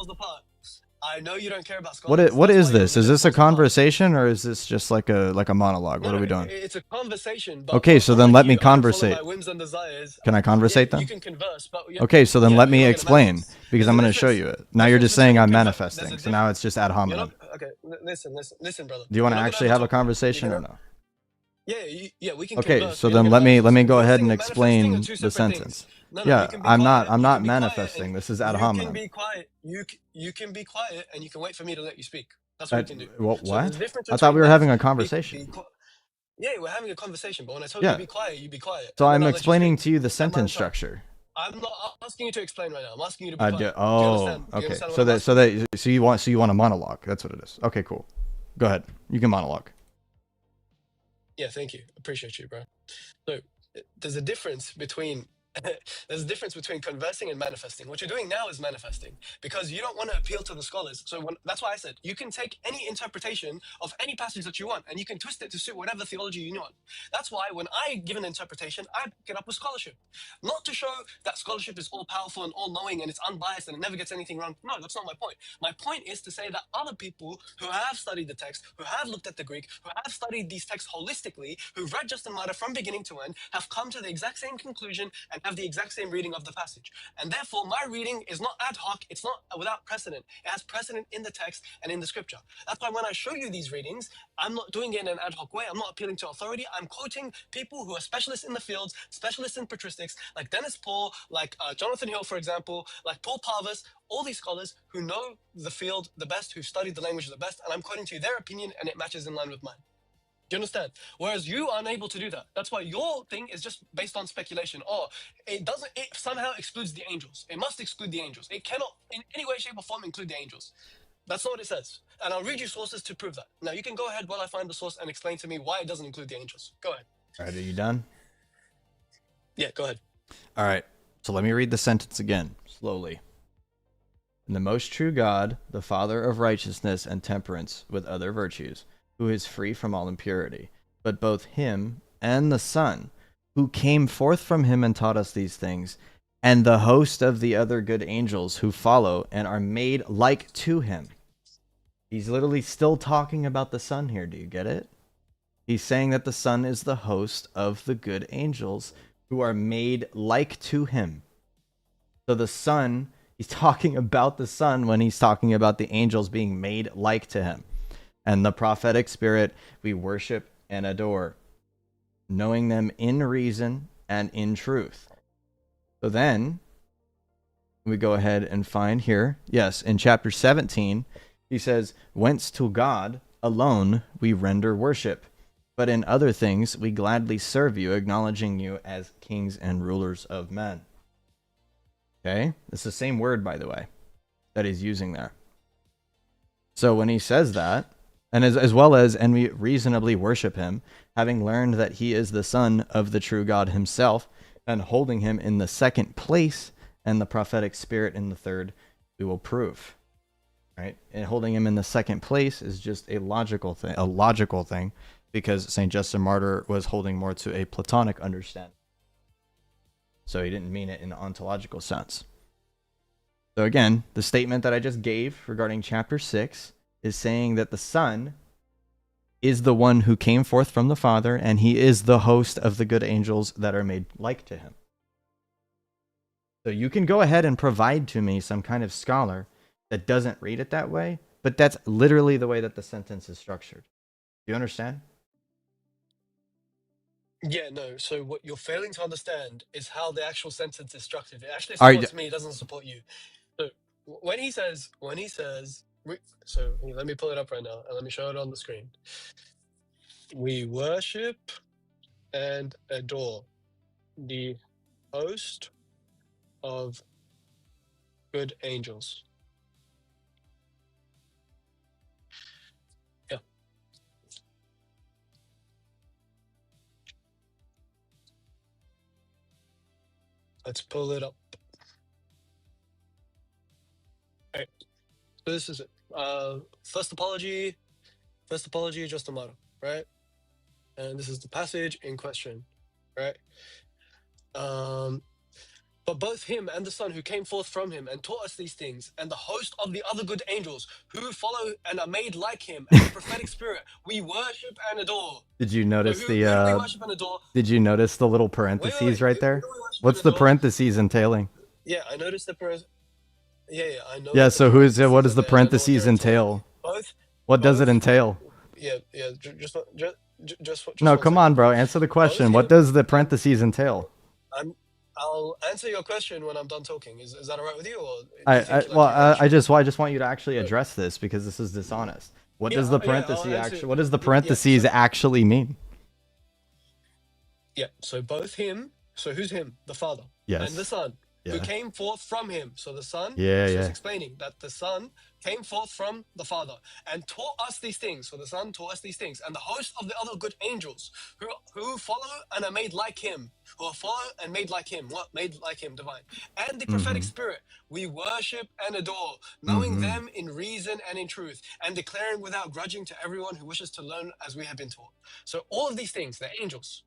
I know you don't care about scholars. What is this? Is this a conversation or is this just like a monologue? What are we doing? It's a conversation. But Okay, so then let me follow conversate. my whims and desires. Can I conversate Yeah, then? you can converse, but Okay, so then let me explain because I'm going to show difference- you it. Now you're just saying I'm manifesting, so now it's just ad hominem. Okay, listen, brother. Do you want to We're not gonna actually have a conversation or no? Yeah, we can. Okay, converse. so We then can let me converse. go ahead and Conversing explain are two the separate sentence. things. No, Yeah, you can be I'm quiet, not you can be quiet, manifesting. and This is ad You hominem. can be quiet. You can be quiet, and you can wait for me to let you speak. That's what you can do. What? So there's a difference I thought we between were that. having a conversation. Yeah, we're having a conversation, but when I tell Yeah. you to be quiet, you be quiet. So and then I'm I'll let you explaining speak. to you the That's my sentence time. structure. I'm not asking you to explain right now. I'm asking you to be quiet. Do you Oh, understand? Do you okay. understand So what I'm asking? you want a monologue. That's what it is. Okay, cool. Go ahead. You can monologue. Yeah, thank you. Appreciate you, bro. So there's a difference between conversing and manifesting. What you're doing now is manifesting because you don't want to appeal to the scholars. So that's why I said you can take any interpretation of any passage that you want and you can twist it to suit whatever theology you want. That's why when I give an interpretation, I back it up with scholarship, not to show that scholarship is all powerful and all knowing and it's unbiased and it never gets anything wrong. No, that's not my point. My point is to say that other people who have studied the text, who have looked at the Greek, who have studied these texts holistically, who've read Justin Martyr from beginning to end, have come to the exact same conclusion and have the exact same reading of the passage. And therefore, my reading is not ad hoc, it's not without precedent. It has precedent in the text and in the scripture. That's why when I show you these readings, I'm not doing it in an ad hoc way. I'm not appealing to authority. I'm quoting people who are specialists in the fields, specialists in patristics, like Dennis Paul, like Jonathan Hill, for example, like Paul Parvis, all these scholars who know the field the best, who've studied the language the best, and I'm quoting to you their opinion and it matches in line with mine. Do you understand? Whereas you are unable to do that. That's why your thing is just based on speculation. Or it somehow excludes the angels. It must exclude the angels. It cannot in any way, shape, or form include the angels. That's not what it says. And I'll read you sources to prove that. Now you can go ahead while I find the source and explain to me why it doesn't include the angels. Go ahead. All right, are you done? Yeah, go ahead. All right. So let me read the sentence again, slowly. And the most true God, the Father of righteousness and temperance with other virtues, who is free from all impurity, but both him and the Son, who came forth from him and taught us these things, and the host of the other good angels who follow and are made like to him. He's literally still talking about the Son here. Do you get it? He's saying that the Son is the host of the good angels who are made like to him. So the Son, he's talking about the Son when he's talking about the angels being made like to him. And the prophetic spirit we worship and adore, knowing them in reason and in truth. So then we go ahead and find here, yes, in chapter 17, he says, whence to God alone we render worship, but in other things we gladly serve you, acknowledging you as kings and rulers of men. Okay, it's the same word, by the way, that he's using there. So when he says that, and as well as, and we reasonably worship him, having learned that he is the Son of the true God himself, and holding him in the second place, and the prophetic spirit in the third, we will prove. right? And holding him in the second place is just a logical thing, because St. Justin Martyr was holding more to a Platonic understanding. So he didn't mean it in the ontological sense. So again, the statement that I just gave regarding chapter 6 is saying that the Son is the one who came forth from the Father, and he is the host of the good angels that are made like to him. So you can go ahead and provide to me some kind of scholar that doesn't read it that way, but that's literally the way that the sentence is structured. Do you understand? Yeah, no. So what you're failing to understand is how the actual sentence is structured. It actually Are supports me. It doesn't support you. So when he says, so let me pull it up right now and let me show it on the screen. We worship and adore the host of good angels. Yeah. Let's pull it up. All right. So this is it. First apology, just a model, right? And this is the passage in question, right? But both him and the Son who came forth from him and taught us these things, and the host of the other good angels who follow and are made like him, and the prophetic spirit, we worship and adore. Did you notice So who do we worship and adore? Did you notice the little parentheses right there? Who do we worship What's and the adore? parentheses entailing? Yeah, I noticed the Yeah, I know. Yeah, that the so what does the parentheses are there. I don't know what parentheses they're entailing. entail? Both. What does it entail? Yeah. Just No, one come second. on, bro. Answer the question. What does the parentheses entail? I'll answer your question when I'm done talking. Is that all right with you? Or I just want you to actually address this, because this is dishonest. What does the parentheses What does the parentheses actually mean? Yeah. So both him. So who's him? The Father. Yes. And the Son. Who Yeah. came forth from him. So the Son. Yeah, is yeah. explaining that the Son came forth from the Father and taught us these things. So the Son taught us these things, and the host of the other good angels who follow and are made like him, who are follow and made like him. What made like him? Divine. And the prophetic spirit we worship and adore, knowing them in reason and in truth, and declaring without grudging to everyone who wishes to learn as we have been taught. So all of these things, the angels,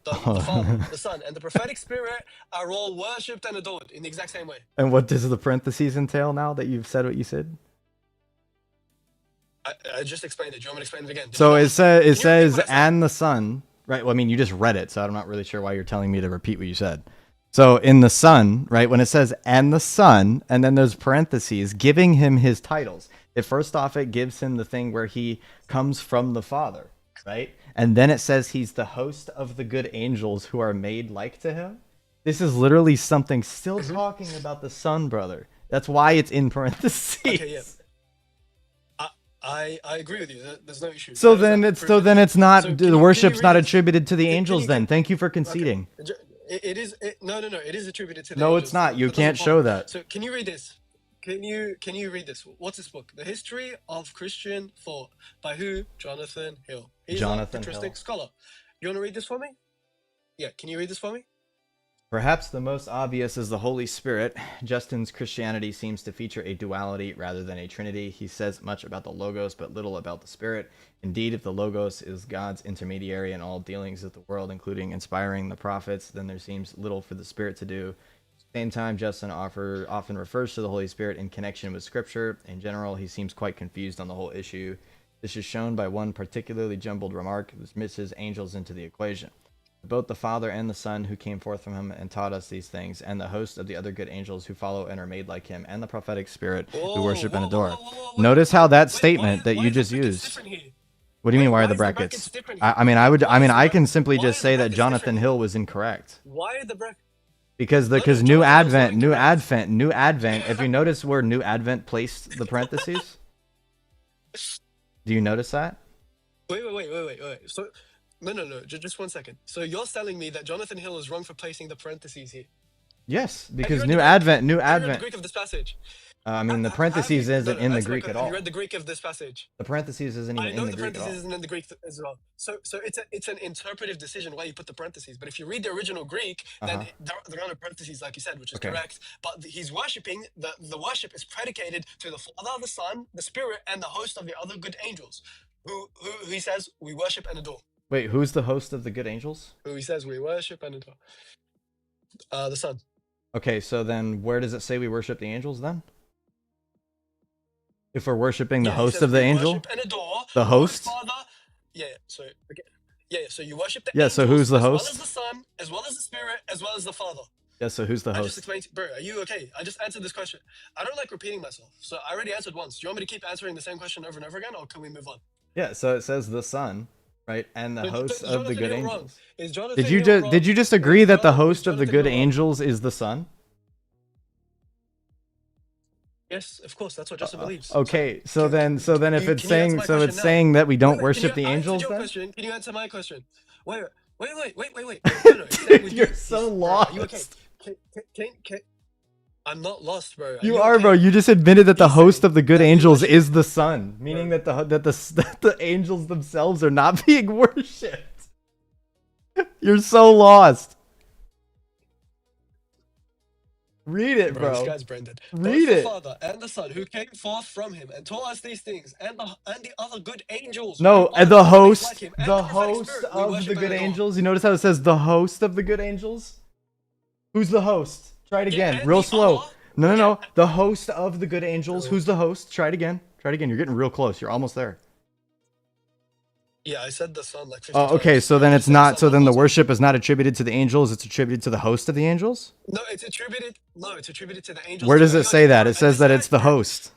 the Father, the Son, and the prophetic spirit are all worshipped and adored in the exact same way. And what does the parentheses entail now that you've said what you said? I just explained it. Do you want me to explain it again? So it says and the Son, right? Well, I mean, you just read it, so I'm not really sure why you're telling me to repeat what you said. So in the Son, right, when it says and the Son, and then there's parentheses giving him his titles. First off, it gives him the thing where he comes from the Father, right? And then it says he's the host of the good angels who are made like to him. This is literally something still talking about the Son, brother. That's why it's in parentheses. Okay, yeah. I agree with you. There's no issue. So then it's not the worship's not attributed to the angels. Then thank you for conceding. Okay. It is. No. It is attributed to the No, angels. it's not. You That's can't the show problem. that. So can you read this? Can you read this? What's this book? The History of Christian Thought by who? Jonathan Hill. He's Jonathan a patristic Hill. scholar. You want to read this for me? Yeah. Can you read this for me? Perhaps the most obvious is the Holy Spirit. Justin's Christianity seems to feature a duality rather than a trinity. He says much about the Logos, but little about the Spirit. Indeed, if the Logos is God's intermediary in all dealings with the world, including inspiring the prophets, then there seems little for the Spirit to do. At the same time, Justin often refers to the Holy Spirit in connection with Scripture. In general, he seems quite confused on the whole issue. This is shown by one particularly jumbled remark, which misses angels into the equation. Both the Father and the Son who came forth from him and taught us these things, and the host of the other good angels who follow and are made like him, and the prophetic spirit who worship and adore. Notice how that statement that you just used. What do you mean? Why are the brackets? I can simply just say that Jonathan Hill was incorrect. Why are the brackets? Because New Advent. If you notice where New Advent placed the parentheses, do you notice that? Wait. So. No. Just 1 second. So you're telling me that Jonathan Hill is wrong for placing the parentheses here? Yes, Have you because read New the Advent, New Have you read the Advent. Greek of this passage? I mean, the parentheses isn't in the Greek at Have you all. read the Greek of this passage? The parentheses isn't I even know in the the Greek at parentheses all. isn't in the Greek as well. So it's an interpretive decision where you put the parentheses. But if you read the original Greek, then there are no parentheses, like you said, which is correct. But he's worshiping, the worship is predicated to the Father, the Son, the Spirit, and the host of the other good angels, who he says we worship and adore. Wait, who's the host of the good angels? Who he says we worship and adore. The Son. Okay, so then where does it say we worship the angels then? If we're worshiping the host of the angel? Worship and adore The host? Father. Yeah, so okay. Yeah, so you worship the Yeah, angels so who's the as well host? as the Son, as well as the Spirit, as well as the Father. Yeah, so who's the I just host? explained, bro. Are you okay? I just answered this question. I don't like repeating myself, so I already answered once. Do you want me to keep answering the same question over and over again, or can we move on? Yeah, so it says the Son, right, and the host of the good angels. Is Jonathan Did you just agree that the host of the good angels is the Son? Yes, of course. That's what Justin believes. Okay, so then if it's saying that we don't worship the angels, then Can you answer my question? Wait. No, dude, you're so lost. Are you okay? Can, I'm not lost, bro. You are, bro. You just admitted that the host of the good angels is the Son, meaning that the angels themselves are not being worshipped. You're so lost. Read it, bro. This guy's brain dead. Read Both it. the Father and the Son, who came forth from him and taught us these things, and the other good angels. No, who and are the host, like him, and the prophetic host spirit, we of worship the and good adore. angels. You notice how it says the host of the good angels? Who's the host? Try it again, real slow. No. The host of the good angels. Who's the host? Try it again. Try it again. You're getting real close. You're almost there. Yeah, I said the Son like 50 Oh, okay. times. So then it's not. So then the worship is not attributed to the angels. It's attributed to the host of the angels. No, it's attributed. No, it's attributed to the angels. Where does it say that? It says that it's the host.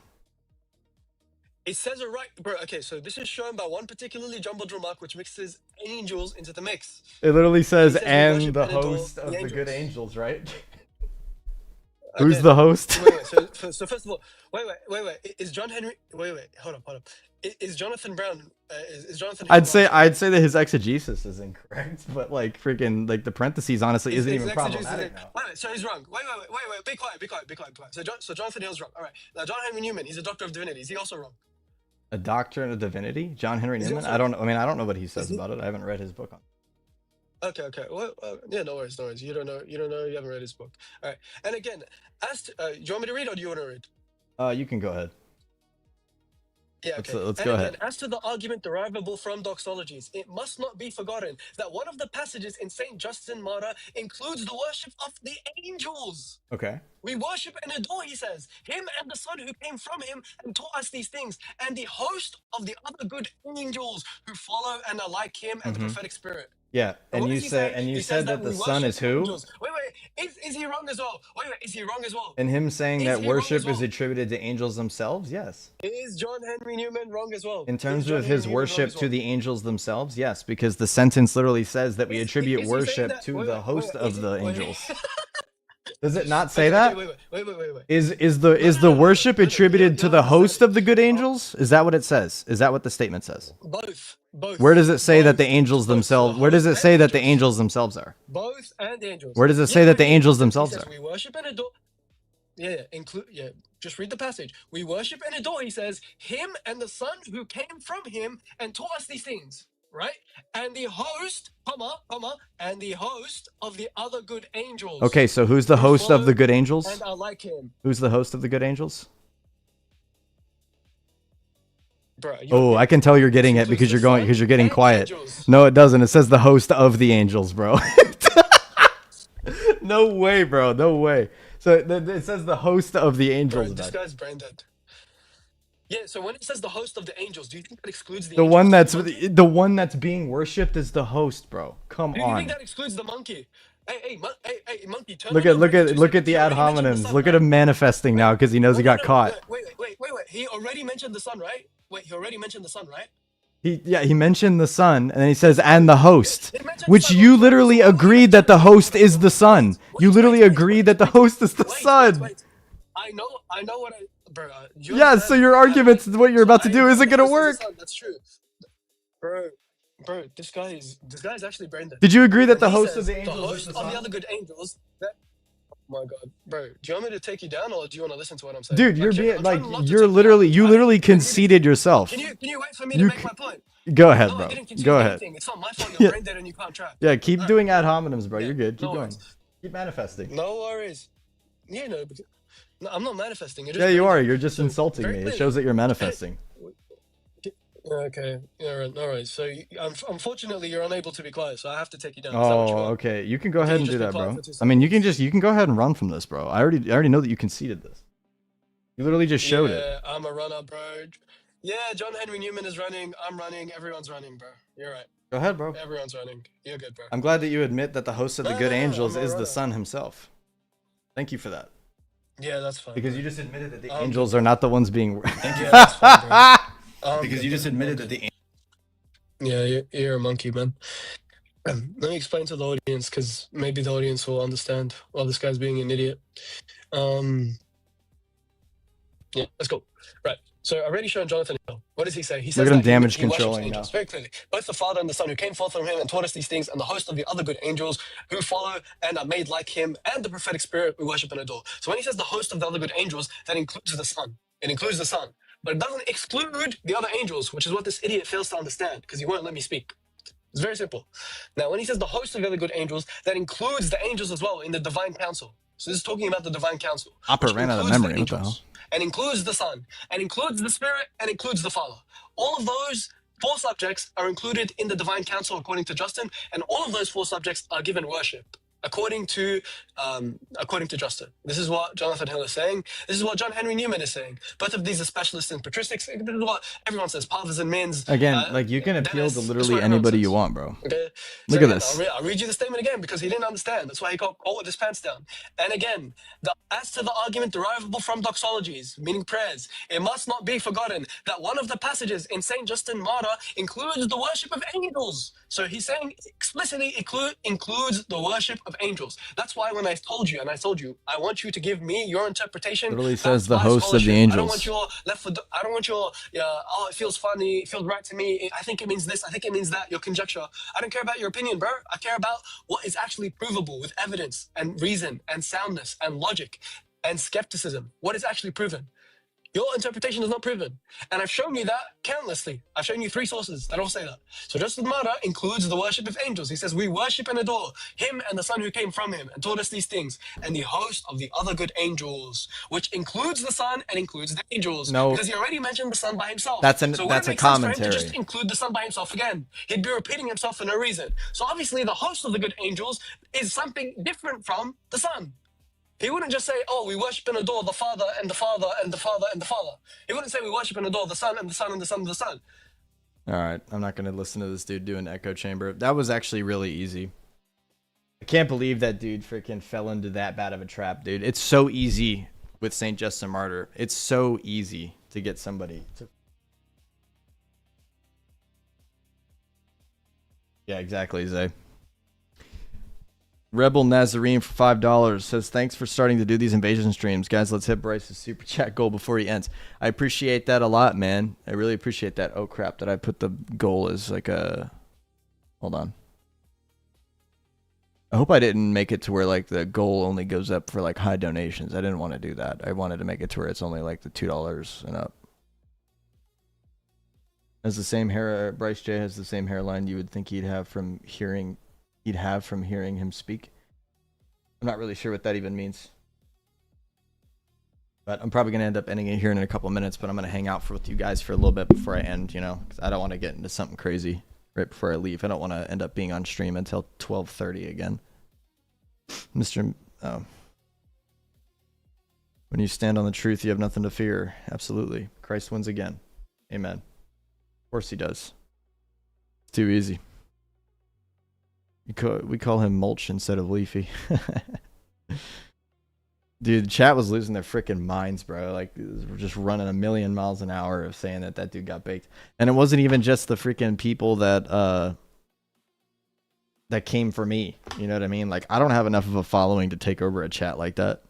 It says it right, bro. Okay, so this is shown by one particularly jumbled remark which mixes angels into the mix. It literally says, It says we and worship the and adore host of the good angels, right? Again, Who's the host? Wait. So first of all, wait. Is John Henry? Wait. Hold up. Is Jonathan Brown? Is Jonathan? I'd say that his exegesis is incorrect, but like freaking like the parentheses honestly isn't even problematic now. Wait. So he's wrong. Wait. Be quiet. So Jonathan Hill's wrong. All right. Now John Henry Newman, he's a doctor of divinity. Is he also wrong? A doctrine of divinity, John Henry Is he Newman. also- I don't know what he says about it. I haven't read his book on. Okay. Well, yeah, no worries. You don't know. You haven't read his book. All right. And again, as to, do you want me to read or do you want to read? You can go ahead. Yeah, okay. Let's And go again, ahead. as to the argument derivable from doxologies, it must not be forgotten that one of the passages in St. Justin Martyr includes the worship of the angels. Okay. We worship and adore, he says, him and the Son who came from him and taught us these things, and the host of the other good angels who follow and are like him and the prophetic spirit. Yeah, and what you does he say? said He said says that the we Son worship is who? angels. Wait, is he wrong as well? Wait, is he wrong as well? And him saying Is that he wrong worship as well? is attributed to angels themselves? Yes. Is John Henry Newman wrong as well? In terms Is John of Henry his Newman wrong worship as to well? the angels themselves, yes, because the sentence literally says that we attribute is he saying worship that- to wait, the wait, host wait, of is the he- wait. angels. Does it not say that? Wait. Is the worship attributed to the host of the good angels? Is that what it says? Is that what the statement says? Both. Where does it say that the angels themselves? Where does it say that the angels themselves are? Both and the angels. Where does it say that the angels themselves He says are? we worship and adore. Yeah. Just read the passage. We worship and adore, he says, him and the Son who came from him and taught us these things. Right? And the host, and the host of the other good angels. Okay, so who's the who host of follow the good angels? And are like him. Who's the host of the good angels? Bro, Oh, I can tell you're getting it because you're getting quiet. No, it doesn't. It says the host of the angels, bro. No way, bro. No way. So it says the host of the angels. Bro, this guy's brain dead. Yeah, so when it says the host of the angels, do you think that excludes the The angels? one that's being worshipped is the host, bro. Come Do you on. think that excludes the monkey? Hey, monkey, turn Look on at your brain. the ad hominems. Look at him manifesting now because he knows he got caught. Wait. He already mentioned the Son, right? He already mentioned the Son, right? He mentioned the Son, and then he says, and the host, which you literally agreed that the host is the Son. You literally agreed that the host is the Son. I know what bro. Yeah, so your arguments, what you're about to do, isn't gonna work. That's true, bro. This guy is actually brain dead. Did you agree that the He host says of the angels the is host the of the Son? other good angels? My God, bro, do you want me to take you down, or do you want to listen to what I'm saying? Dude, you're Like, being I'm like trying not to you're take you down. literally you literally conceded yourself. Can you wait for me to make my point? Go ahead, No, I bro. didn't concede Go ahead. anything. It's not my fault. You're Yeah. brain dead and you can't trap. Yeah, keep doing ad hominems, bro. You're good. Keep No going. worries. Keep manifesting. No worries. Yeah, no, no, I'm not manifesting. You're just Yeah, you brain are. dead. You're just So, insulting very me. It clearly- shows that you're manifesting. Okay, all right. So, unfortunately, you're unable to be quiet, so I have to take you down. Is that what you Oh, want? okay. You can go Can ahead you and just do be that, quiet bro. for 2 I mean, you can go ahead and run from this, bro. I already know that you conceded this. You literally just showed it. Yeah, I'm a runner, bro. Yeah, John Henry Newman is running. I'm running. Everyone's running, bro. You're right. Go ahead, bro. Everyone's running. You're good, bro. I'm glad that you admit that the host of the No, good no, no, angels I'm a is the runner. Son himself. Thank you for that. Yeah, that's fine. Because bro. you just admitted that the Um, angels are not the ones being. Yeah, that's fine, bro. Because you just admitted that the. Yeah, you're a monkey, man. Let me explain to the audience, because maybe the audience will understand while this guy's being an idiot. Yeah, let's go. Right. So I already shown Jonathan Hill. What does he say? He says Look at him that damage he worships controlling angels now. very clearly. Both the Father and the Son who came forth from him and taught us these things, and the host of the other good angels who follow and are made like him, and the prophetic spirit we worship and adore. So when he says the host of the other good angels, that includes the Son. It includes the Son. But it doesn't exclude the other angels, which is what this idiot fails to understand, because he won't let me speak. It's very simple. Now, when he says the host of the other good angels, that includes the angels as well in the divine council. So this is talking about the divine council. Opera which ran out of includes the memory. What the hell? angels, and includes the Son, and includes the Spirit, and includes the Father. All of those 4 subjects are included in the divine council according to Justin, and all of those 4 subjects are given worship according to Justin. This is what Jonathan Hill is saying. This is what John Henry Newman is saying. Both of these are specialists in patristics. This is what everyone says. Pathers and Mins. Again, like you can appeal Dennis, to this is literally what everyone anybody says. you want, bro. Okay. Look So at again, this. I'll read you the statement again because he didn't understand. That's why he got caught with his pants down. And again, as to the argument derivable from doxologies, meaning prayers, it must not be forgotten that one of the passages in St. Justin Martyr includes the worship of angels. So he's saying explicitly includes the worship of angels. That's why when I told you, I want you to give me your interpretation. Literally says the by host of the scholarship. I don't want angels. your I don't want your oh, it feels funny, it feels right to me. I think it means this. I think it means that. Your conjecture. I don't care about your opinion, bro. I care about what is actually provable with evidence and reason and soundness and logic and skepticism. What is actually proven? Your interpretation is not proven. And I've shown you that countlessly. I've shown you 3 sources that all say that. So Justin Martyr includes the worship of angels. He says, we worship and adore him and the Son who came from him and taught us these things, and the host of the other good angels, which includes the Son and includes the angels. No. Because he already mentioned the Son by himself. That's so it a makes sense for him commentary. to just include the Son by himself again. He'd be repeating himself for no reason. So obviously the host of the good angels is something different from the Son. He wouldn't just say, oh, we worship and adore the Father and the Father and the Father and the Father. He wouldn't say we worship and adore the Son and the Son and the Son and the Son. All right, I'm not going to listen to this dude do an echo chamber. That was actually really easy. I can't believe that dude freaking fell into that bad of a trap, dude. It's so easy with St. Justin Martyr. It's so easy to get somebody to... Yeah, exactly, Zay. Rebel Nazarene for $5 says, thanks for starting to do these invasion streams. Guys, let's hit Bryce's super chat goal before he ends. I appreciate that a lot, man. I really appreciate that. Oh, crap. Did I put the goal as like a... Hold on. I hope I didn't make it to where like the goal only goes up for like high donations. I didn't want to do that. I wanted to make it to where it's only like the $2 and up. Has the same hair. Bryce J has the same hairline you would think he'd have from hearing him speak. I'm not really sure what that even means. But I'm probably going to end up ending it here in a couple of minutes, but I'm going to hang out with you guys for a little bit before I end, you know, because I don't want to get into something crazy right before I leave. I don't want to end up being on stream until 12:30 again. When you stand on the truth, you have nothing to fear. Absolutely. Christ wins again. Amen. Of course he does. It's too easy. We call him Mulch instead of Leafy. Dude, chat was losing their freaking minds, bro. Like, we're just running 1,000,000 miles an hour of saying that dude got baked. And it wasn't even just the freaking people that came for me. You know what I mean? Like, I don't have enough of a following to take over a chat like that.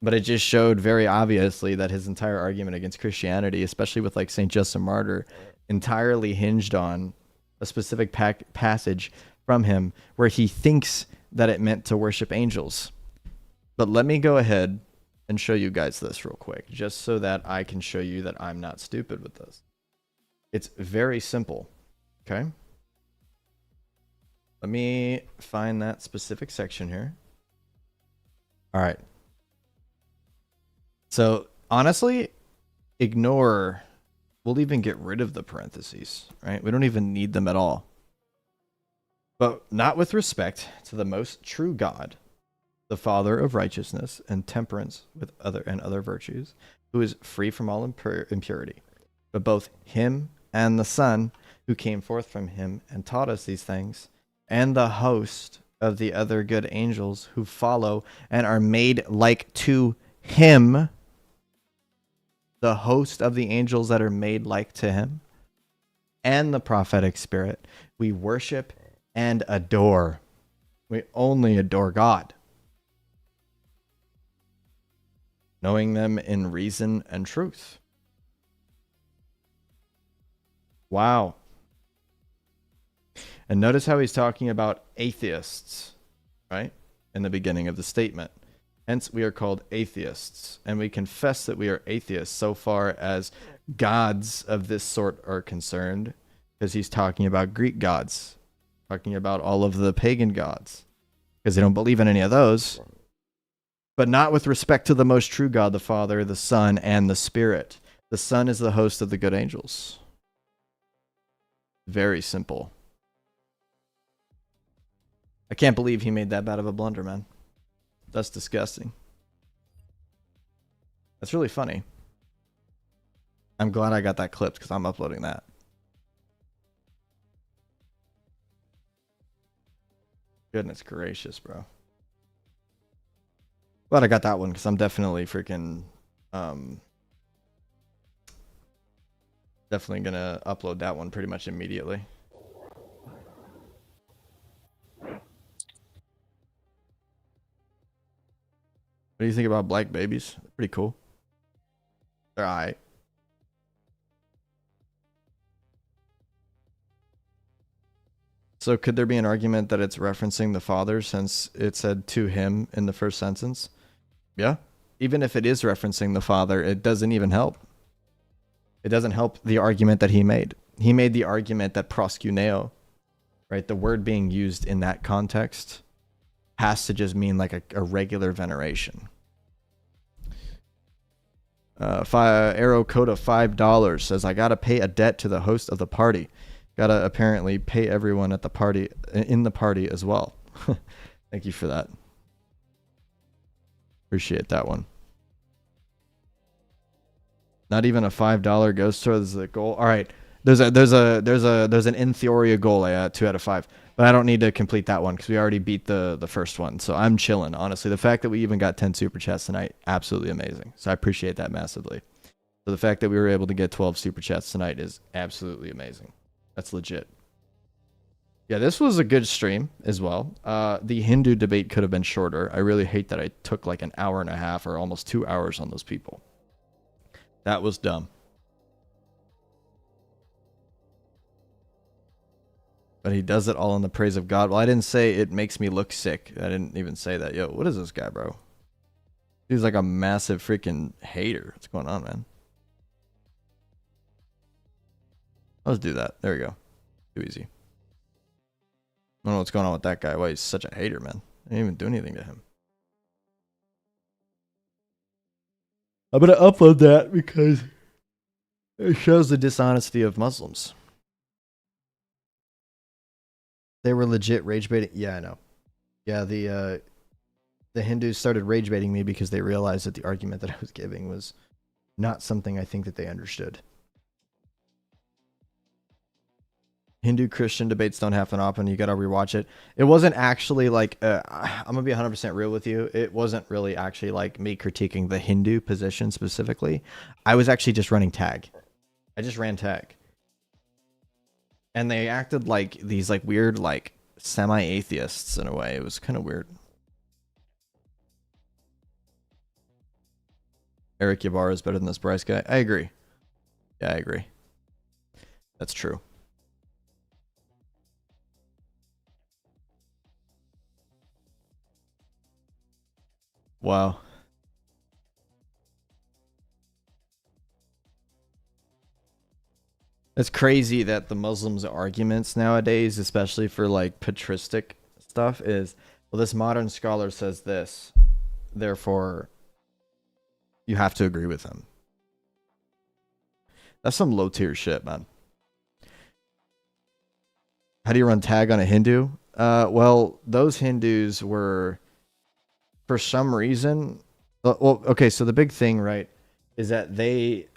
But it just showed very obviously that his entire argument against Christianity, especially with like St. Justin Martyr, entirely hinged on a specific passage from him where he thinks that it meant to worship angels. But let me go ahead and show you guys this real quick, just so that I can show you that I'm not stupid with this. It's very simple, okay? Let me find that specific section here. All right. So honestly, we'll even get rid of the parentheses, right? We don't even need them at all. But not with respect to the most true God, the Father of righteousness and temperance with other virtues, who is free from all impurity, but both him and the Son, who came forth from him and taught us these things, and the host of the other good angels who follow and are made like to him, the host of the angels that are made like to him, and the prophetic spirit, we worship and adore. We only adore God, knowing them in reason and truth. Wow. And notice how he's talking about atheists, right? In the beginning of the statement. Hence, we are called atheists. And we confess that we are atheists so far as gods of this sort are concerned, because he's talking about Greek gods, talking about all of the pagan gods, because they don't believe in any of those. But not with respect to the most true God, the Father, the Son, and the Spirit. The Son is the host of the good angels. Very simple. I can't believe he made that bad of a blunder, man. That's disgusting. That's really funny. I'm glad I got that clipped because I'm uploading that. Goodness gracious, bro. Glad I got that one because I'm definitely freaking definitely gonna upload that one pretty much immediately. What do you think about black babies? They're pretty cool. They're alright. So could there be an argument that it's referencing the Father since it said to him in the first sentence? Yeah. Even if it is referencing the Father, it doesn't even help. It doesn't help the argument that he made. He made the argument that proskuneo, right, the word being used in that context, has to just mean like a regular veneration. Arrow code of $5 says, I gotta pay a debt to the host of the party. Gotta apparently pay everyone at the party, in the party as well. Thank you for that. Appreciate that one. Not even a $5 goes towards the goal. All right, there's an in theory goal. I had 2 out of 5, but I don't need to complete that one because we already beat the first one. So I'm chilling. Honestly, the fact that we even got 10 super chats tonight, absolutely amazing. So I appreciate that massively. So the fact that we were able to get 12 super chats tonight is absolutely amazing. That's legit. Yeah, this was a good stream as well. The Hindu debate could have been shorter. I really hate that I took like an hour and a half or almost 2 hours on those people. That was dumb. But he does it all in the praise of God. Well, I didn't say it makes me look sick. I didn't even say that. Yo, what is this guy, bro? He's like a massive freaking hater. What's going on, man? Let's do that. There we go. Too easy. I don't know what's going on with that guy. Why he's such a hater, man. I didn't even do anything to him. I'm going to upload that because it shows the dishonesty of Muslims. They were legit rage baiting. Yeah, I know. Yeah, the Hindus started rage baiting me because they realized that the argument that I was giving was not something I think that they understood. Hindu Christian debates don't happen often. You got to rewatch it. It wasn't actually like, I'm going to be 100% real with you. It wasn't really actually like me critiquing the Hindu position specifically. I was actually just running tag. I just ran tag. And they acted like these like weird, like semi-atheists in a way. It was kind of weird. Eric Ybarra is better than this Bryce guy. I agree. Yeah, I agree. That's true. Wow. It's crazy that the Muslims' arguments nowadays, especially for like patristic stuff, is, well, this modern scholar says this, therefore you have to agree with him. That's some low tier shit, man. How do you run tag on a Hindu? Well, those Hindus were, for some reason, well, okay, so the big thing, right, is that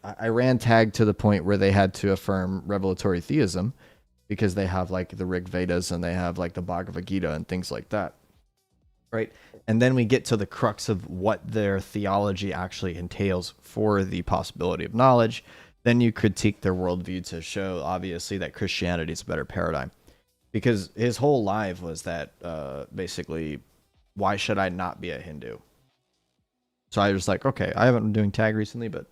I ran tag to the point where they had to affirm revelatory theism because they have like the Rig Vedas and they have like the Bhagavad Gita and things like that, right? And then we get to the crux of what their theology actually entails for the possibility of knowledge. Then you critique their worldview to show, obviously, that Christianity is a better paradigm. Because his whole life was that, basically, why should I not be a Hindu? So I was like, okay, I haven't been doing tag recently, but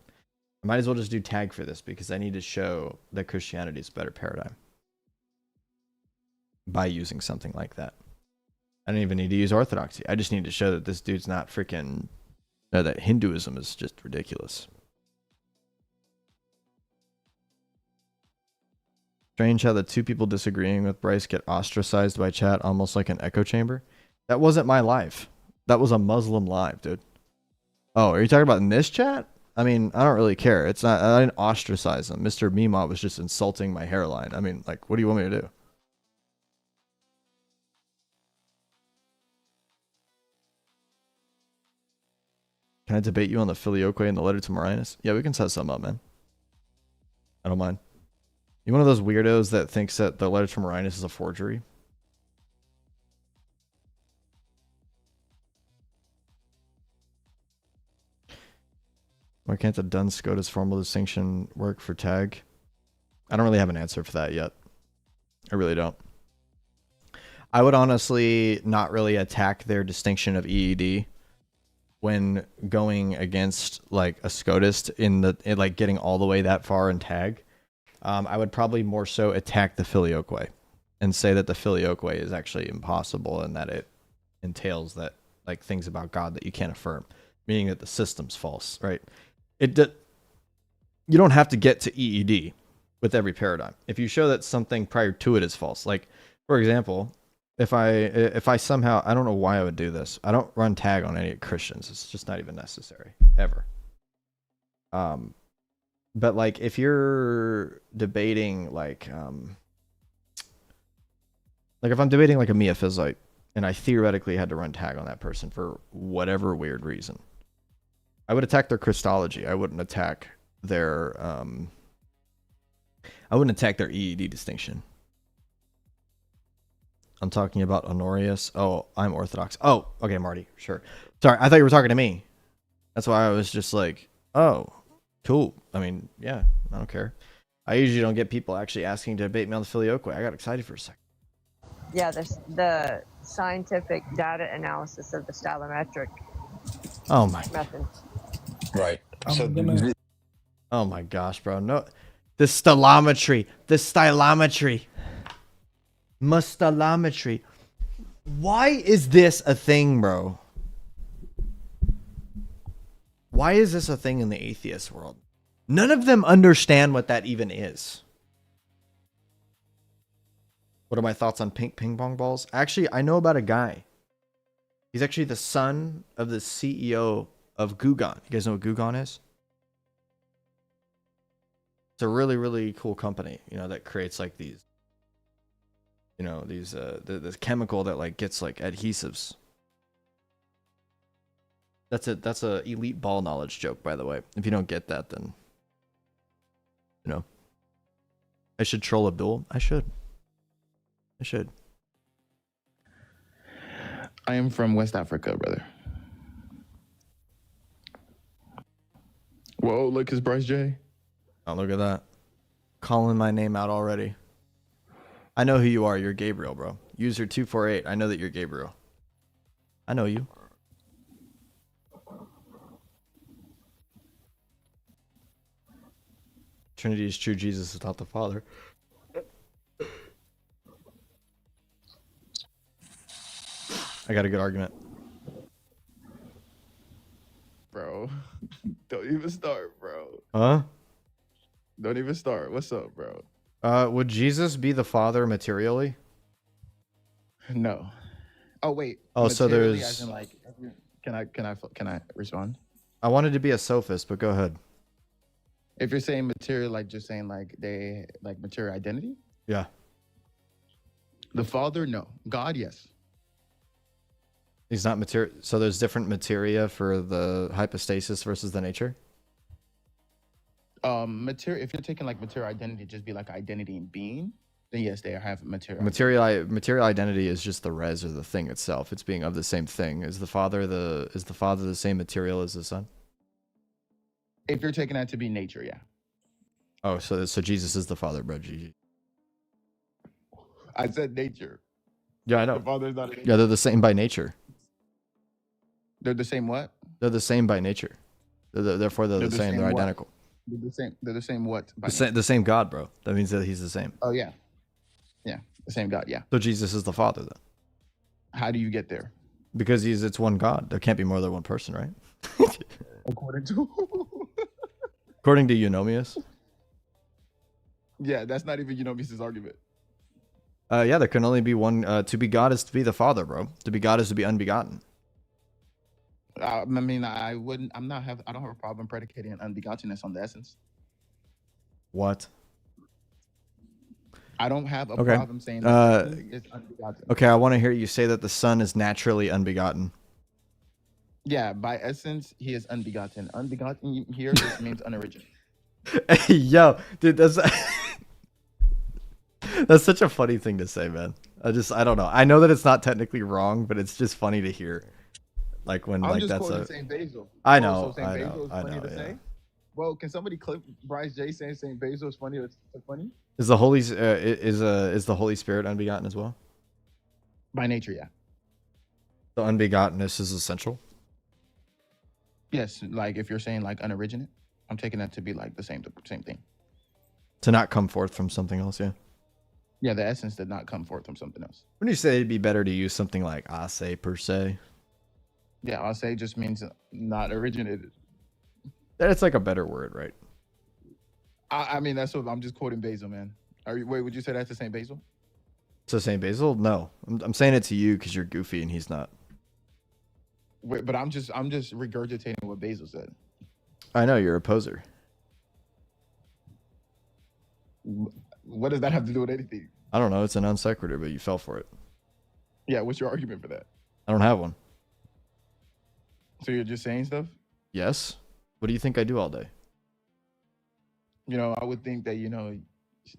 I might as well just do tag for this because I need to show that Christianity is a better paradigm by using something like that. I don't even need to use orthodoxy. I just need to show that this dude's not freaking, that Hinduism is just ridiculous. Strange how the two people disagreeing with Bryce get ostracized by chat almost like an echo chamber. That wasn't my live. That was a Muslim live, dude. Oh, are you talking about in this chat? I mean, I don't really care. It's not, I didn't ostracize him. Mr. Mima was just insulting my hairline. I mean, like, what do you want me to do? Can I debate you on the Filioque and the letter to Marinus? Yeah, we can set some up, man. I don't mind. You one of those weirdos that thinks that the letter to Marinus is a forgery? Why can't the Duns Scotus formal distinction work for tag? I don't really have an answer for that yet. I really don't. I would honestly not really attack their distinction of EED when going against like a Scotus in like getting all the way that far in tag. I would probably more so attack the Filioque and say that the Filioque is actually impossible and that it entails that like things about God that you can't affirm, meaning that the system's false, right? You don't have to get to EED with every paradigm. If you show that something prior to it is false, like for example, if I somehow, I don't know why I would do this. I don't run tag on any Christians. It's just not even necessary ever. But like if you're debating like if I'm debating like a Miaphysite and I theoretically had to run tag on that person for whatever weird reason, I would attack their Christology. I wouldn't attack their EED distinction. I'm talking about Honorius. Oh, I'm Orthodox. Oh, okay, Marty, sure. Sorry, I thought you were talking to me. That's why I was just like, oh, cool. I mean, yeah, I don't care. I usually don't get people actually asking to debate me on the Filioque. I got excited for a second. Yeah, the scientific data analysis of the stylometric method. Right. Oh my gosh, bro. No, the stylometry. Mustalometry. Why is this a thing, bro? Why is this a thing in the atheist world? None of them understand what that even is. What are my thoughts on pink ping pong balls? Actually, I know about a guy. He's actually the son of the CEO of Gugon. You guys know what Gugon is? It's a really, really cool company, you know, that creates like these, you know, these this chemical that like gets like adhesives. That's a elite ball knowledge joke, by the way. If you don't get that, then you know, I should troll Abdul. I should. I am from West Africa, brother. Whoa, look, it's Brycej. Oh, look at that. Calling my name out already. I know who you are. You're Gabriel, bro. User 248. I know that you're Gabriel. I know you. Trinity is true. Jesus is not the Father. I got a good argument. even start, bro. Huh? Don't even start. What's up, bro? Would Jesus be the Father materially? No. Oh wait. Oh, so Materially, there's. as in, like, can I respond? I wanted to be a sophist, but go ahead. If you're saying material, like just saying like they like material identity. Yeah. The Father, no. God, yes. He's not material. So there's different materia for the hypostasis versus the nature. Material. If you're taking like material identity, just be like identity and being. Then yes, they have material. Material identity is just the res or the thing itself. It's being of the same thing. Is the Father the same material as the Son? If you're taking that to be nature, yeah. Oh, so Jesus is the Father, bro. GG. I said nature. Yeah, I know. The Father's not. Yeah, they're the same by nature. They're the same what? They're the same by nature. Therefore, they're the same. They're what? identical. They're the same. They're the same what? The same God, bro. That means that he's the same. Oh yeah, yeah, the same God. Yeah. So Jesus is the Father, then. How do you get there? Because it's one God. There can't be more than one person, right? According to. According to Eunomius. Yeah, that's not even Eunomius' argument. Yeah, there can only be one. To be God is to be the Father, bro. To be God is to be unbegotten. I mean, I wouldn't. I don't have a problem predicating unbegottenness on the essence. What? I don't have a Okay. problem saying that it's unbegotten. Okay, I want to hear you say that the Son is naturally unbegotten. Yeah, by essence, he is unbegotten. Unbegotten here just means unoriginate. Hey, yo, dude, that's that's such a funny thing to say, man. I don't know. I know that it's not technically wrong, but it's just funny to hear. Like when I'm like just that's quoting a. Saint Basil. I know. So Saint I Basil know. is I funny know. to Yeah. say. Well, can somebody clip Bryce saying Saint Basil is funny? That's funny. Is the Holy is the Holy Spirit unbegotten as well? By nature, yeah. The unbegottenness is essential. Yes, like if you're saying like unoriginate, I'm taking that to be like the same thing. To not come forth from something else, yeah. Yeah, the essence did not come forth from something else. When you say it'd be better to use something like ase per se, Yeah, I'll say just means not originated. that's like a better word, right? I mean, that's what I'm just quoting Basil, man. Wait, would you say that's the same Basil? So Saint Basil? No, I'm saying it to you because you're goofy and he's not. Wait, but I'm just regurgitating what Basil said. I know you're a poser. What does that have to do with anything? I don't know. It's a non sequitur, but you fell for it. Yeah, what's your argument for that? I don't have one. So you're just saying stuff? Yes. What do you think I do all day? You know, I would think that, you know,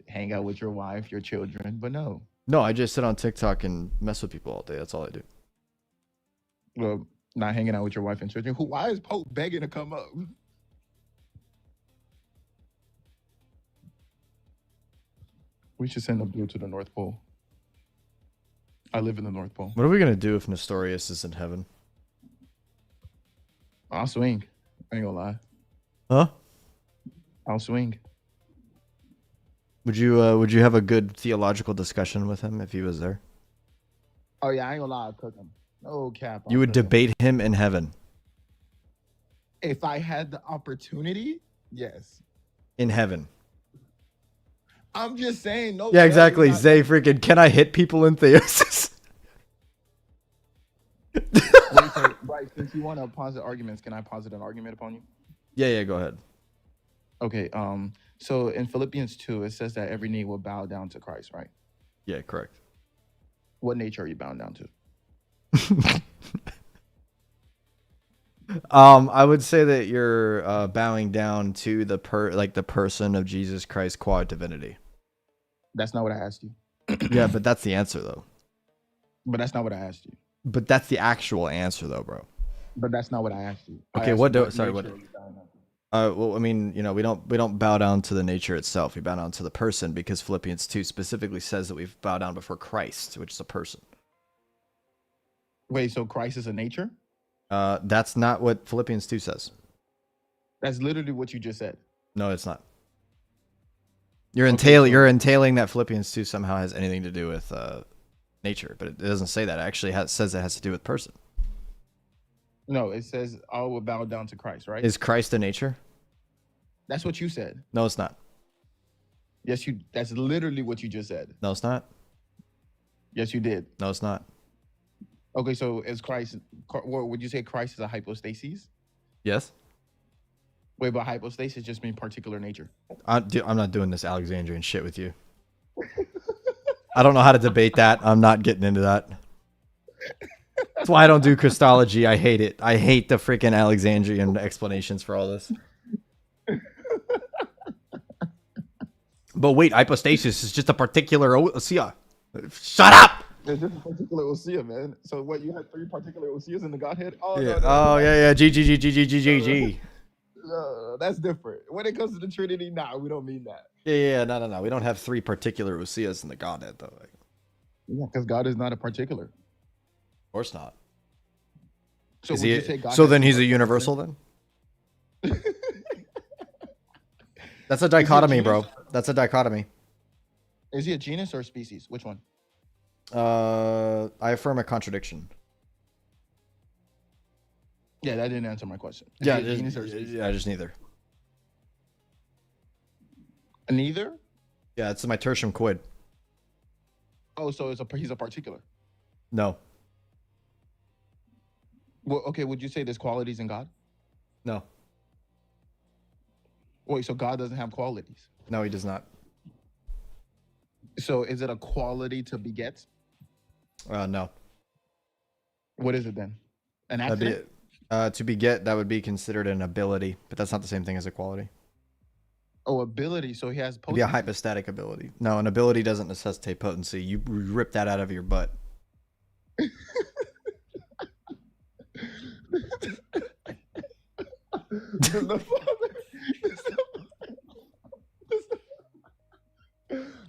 hang out with your wife, your children, but no. No, I just sit on TikTok and mess with people all day. That's all I do. Well, not hanging out with your wife and children. Why is Pope begging to come up? We should send a blue to the North Pole. I live in the North Pole. What are we gonna do if Nestorius is in heaven? I'll swing. I ain't gonna lie. Huh? I'll swing. Would you have a good theological discussion with him if he was there? Oh yeah, I ain't gonna lie. I'll cook him. No cap. You would debate him in heaven. If I had the opportunity, yes. In heaven. I'm just saying. No. Yeah, exactly. Zay freaking, can I hit people in theosis? Wait, so, right, since you want to posit arguments, can I posit an argument upon you? Yeah, go ahead. Okay, so in Philippians 2, it says that every knee will bow down to Christ, right? Yeah, correct. What nature are you bound down to? I would say that you're bowing down to the person of Jesus Christ qua divinity. That's not what I asked you. Yeah, but that's the answer though. But that's not what I asked you. But that's the actual answer though, bro. But that's not what I asked you. Okay, what? Well, I mean, you know, we don't bow down to the nature itself. We bow down to the person because Philippians 2 specifically says that we bow down before Christ, which is a person. Wait, so Christ is a nature? That's not what Philippians 2 says. That's literally what you just said. No, it's not. You're entailing that Philippians 2 somehow has anything to do with nature, but it doesn't say that. It actually says it has to do with person. No, it says all will bow down to Christ, right? Is Christ a nature? That's what you said. No, it's not. Yes, you. That's literally what you just said. No, it's not. Yes, you did. No, it's not. Okay, so is Christ? What would you say? Christ is a hypostasis? Yes. Wait, but hypostasis just mean particular nature. I'm not doing this Alexandrian shit with you. I don't know how to debate that. I'm not getting into that. That's why I don't do Christology. I hate it. I hate the freaking Alexandrian explanations for all this. But wait, hypostasis is just a particular ousia. Shut up! There's just a particular ousia, man. So what, you had 3 particular ousias in the Godhead? Oh, Yeah. no, no, Oh no. yeah. G. That's different. When it comes to the Trinity, nah, we don't mean that. Yeah. No. We don't have 3 particular ousias in the Godhead though. Like, Yeah, because God is not a particular. of course not. So Is would he? you say God So has then a he's a particular? universal then? That's a dichotomy, bro. genus? That's a dichotomy. Is he a genus or a species? Which one? I affirm a contradiction. Yeah, that didn't answer my question. Is Yeah, he a genus or a species? just neither. Neither? Yeah, it's my tertium quid. Oh, so he's a particular. No, Well, okay, would you say there's qualities in God? no, Wait, so God doesn't have qualities. no, he does not. So is it a quality to beget? No. What is it then? An That'd be accident? it. To beget, that would be considered an ability, but that's not the same thing as a quality. Oh, ability. So he has It'd be a potency. hypostatic ability. No, an ability doesn't necessitate potency. You rip that out of your butt. Does the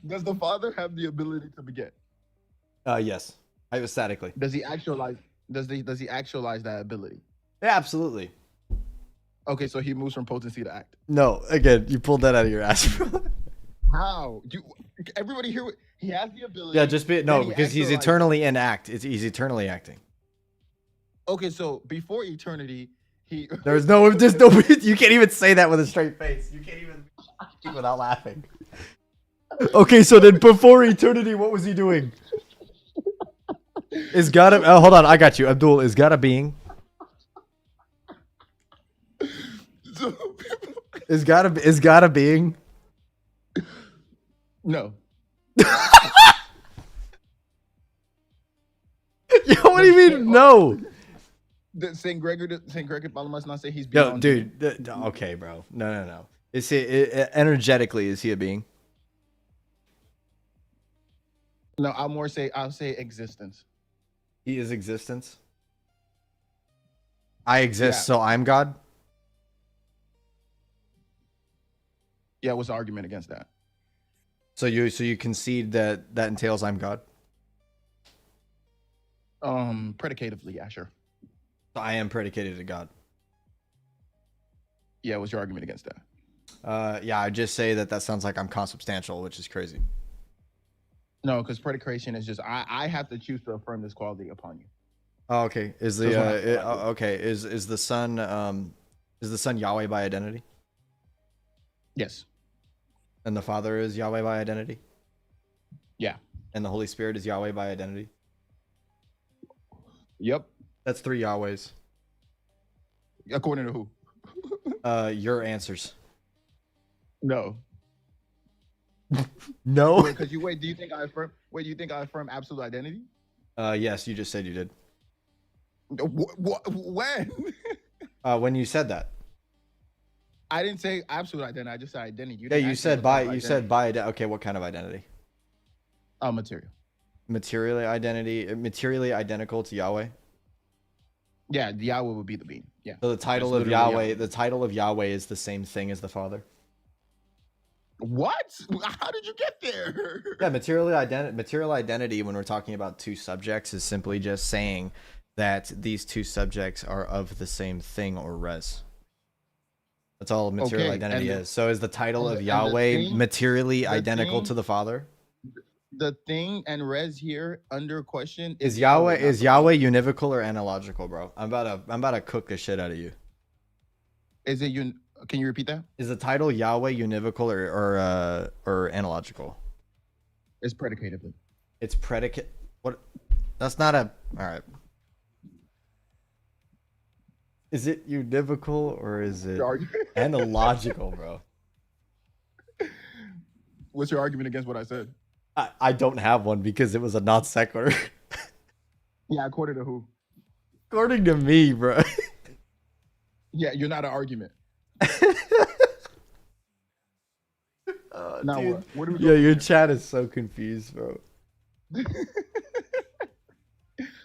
does the Father have the ability to beget? Yes, hypostatically. Does he actualize? Does he actualize that ability? Yeah, absolutely. Okay, so he moves from potency to act. No, again, you pulled that out of your ass, bro. How? Everybody here, he has the ability. Yeah, just be then no, he because he's actualizes- eternally in act. He's eternally acting. Okay, so before eternity, he. There's no. You can't even say that with a straight face. You can't even without laughing. Okay, so then before eternity, what was he doing? Is God a? Hold on, I got you, Abdul. Is God a being? Is God a being? No. Yo, what do you mean no? Saint Gregory must not say he's Yo, beyond. dude. Okay, bro. No. Is he energetically? Is he a being? No, I'll say existence. He is existence. I exist, Yeah. so I'm God. Yeah, what's the argument against that? So you concede that entails I'm God. Predicatively, yeah, sure. So I am predicated to God. Yeah, what's your argument against that? Yeah, I just say that sounds like I'm consubstantial, which is crazy. No, because predication is just I have to choose to affirm this quality upon you. Oh, okay. Is That's what the okay? Is the Son Yahweh by identity? Yes. And the Father is Yahweh by identity? Yeah. And the Holy Spirit is Yahweh by identity? Yep. That's 3 Yahwehs. According to who? Your answers. No. No. Because do you think I affirm? Wait, do you think I affirm absolute identity? Yes, you just said you did. When? When you said that. I didn't say absolute identity. I just said identity. Yeah, didn't you ask me said what by. type of You said by. Okay, what kind of identity? Material. Materially identical to Yahweh. Yeah, Yahweh would be the being. Yeah. So the title That's of literally Yahweh, the title of Yahweh is the same thing as the Father. What? How did you get there? Yeah, material identity when we're talking about 2 subjects is simply just saying that these 2 subjects are of the same thing or res. That's all material Okay, identity and is. So is the title and of the Yahweh thing- materially the identical thing- to the Father? the thing and res here under question Is Yahweh univocal or analogical, bro? I'm about to cook the shit out of you. Is it Can you repeat that? Is the title Yahweh univocal or analogical? It's predicatively. It's predicate. What? That's not a. All right. Is it univocal or is it analogical, bro? What's your argument against what I said? I don't have one because it was a non sequitur. Yeah, according to who? According to me, bro. Yeah, you're not an argument. Now Dude. what? Yeah, your chat is so confused, bro.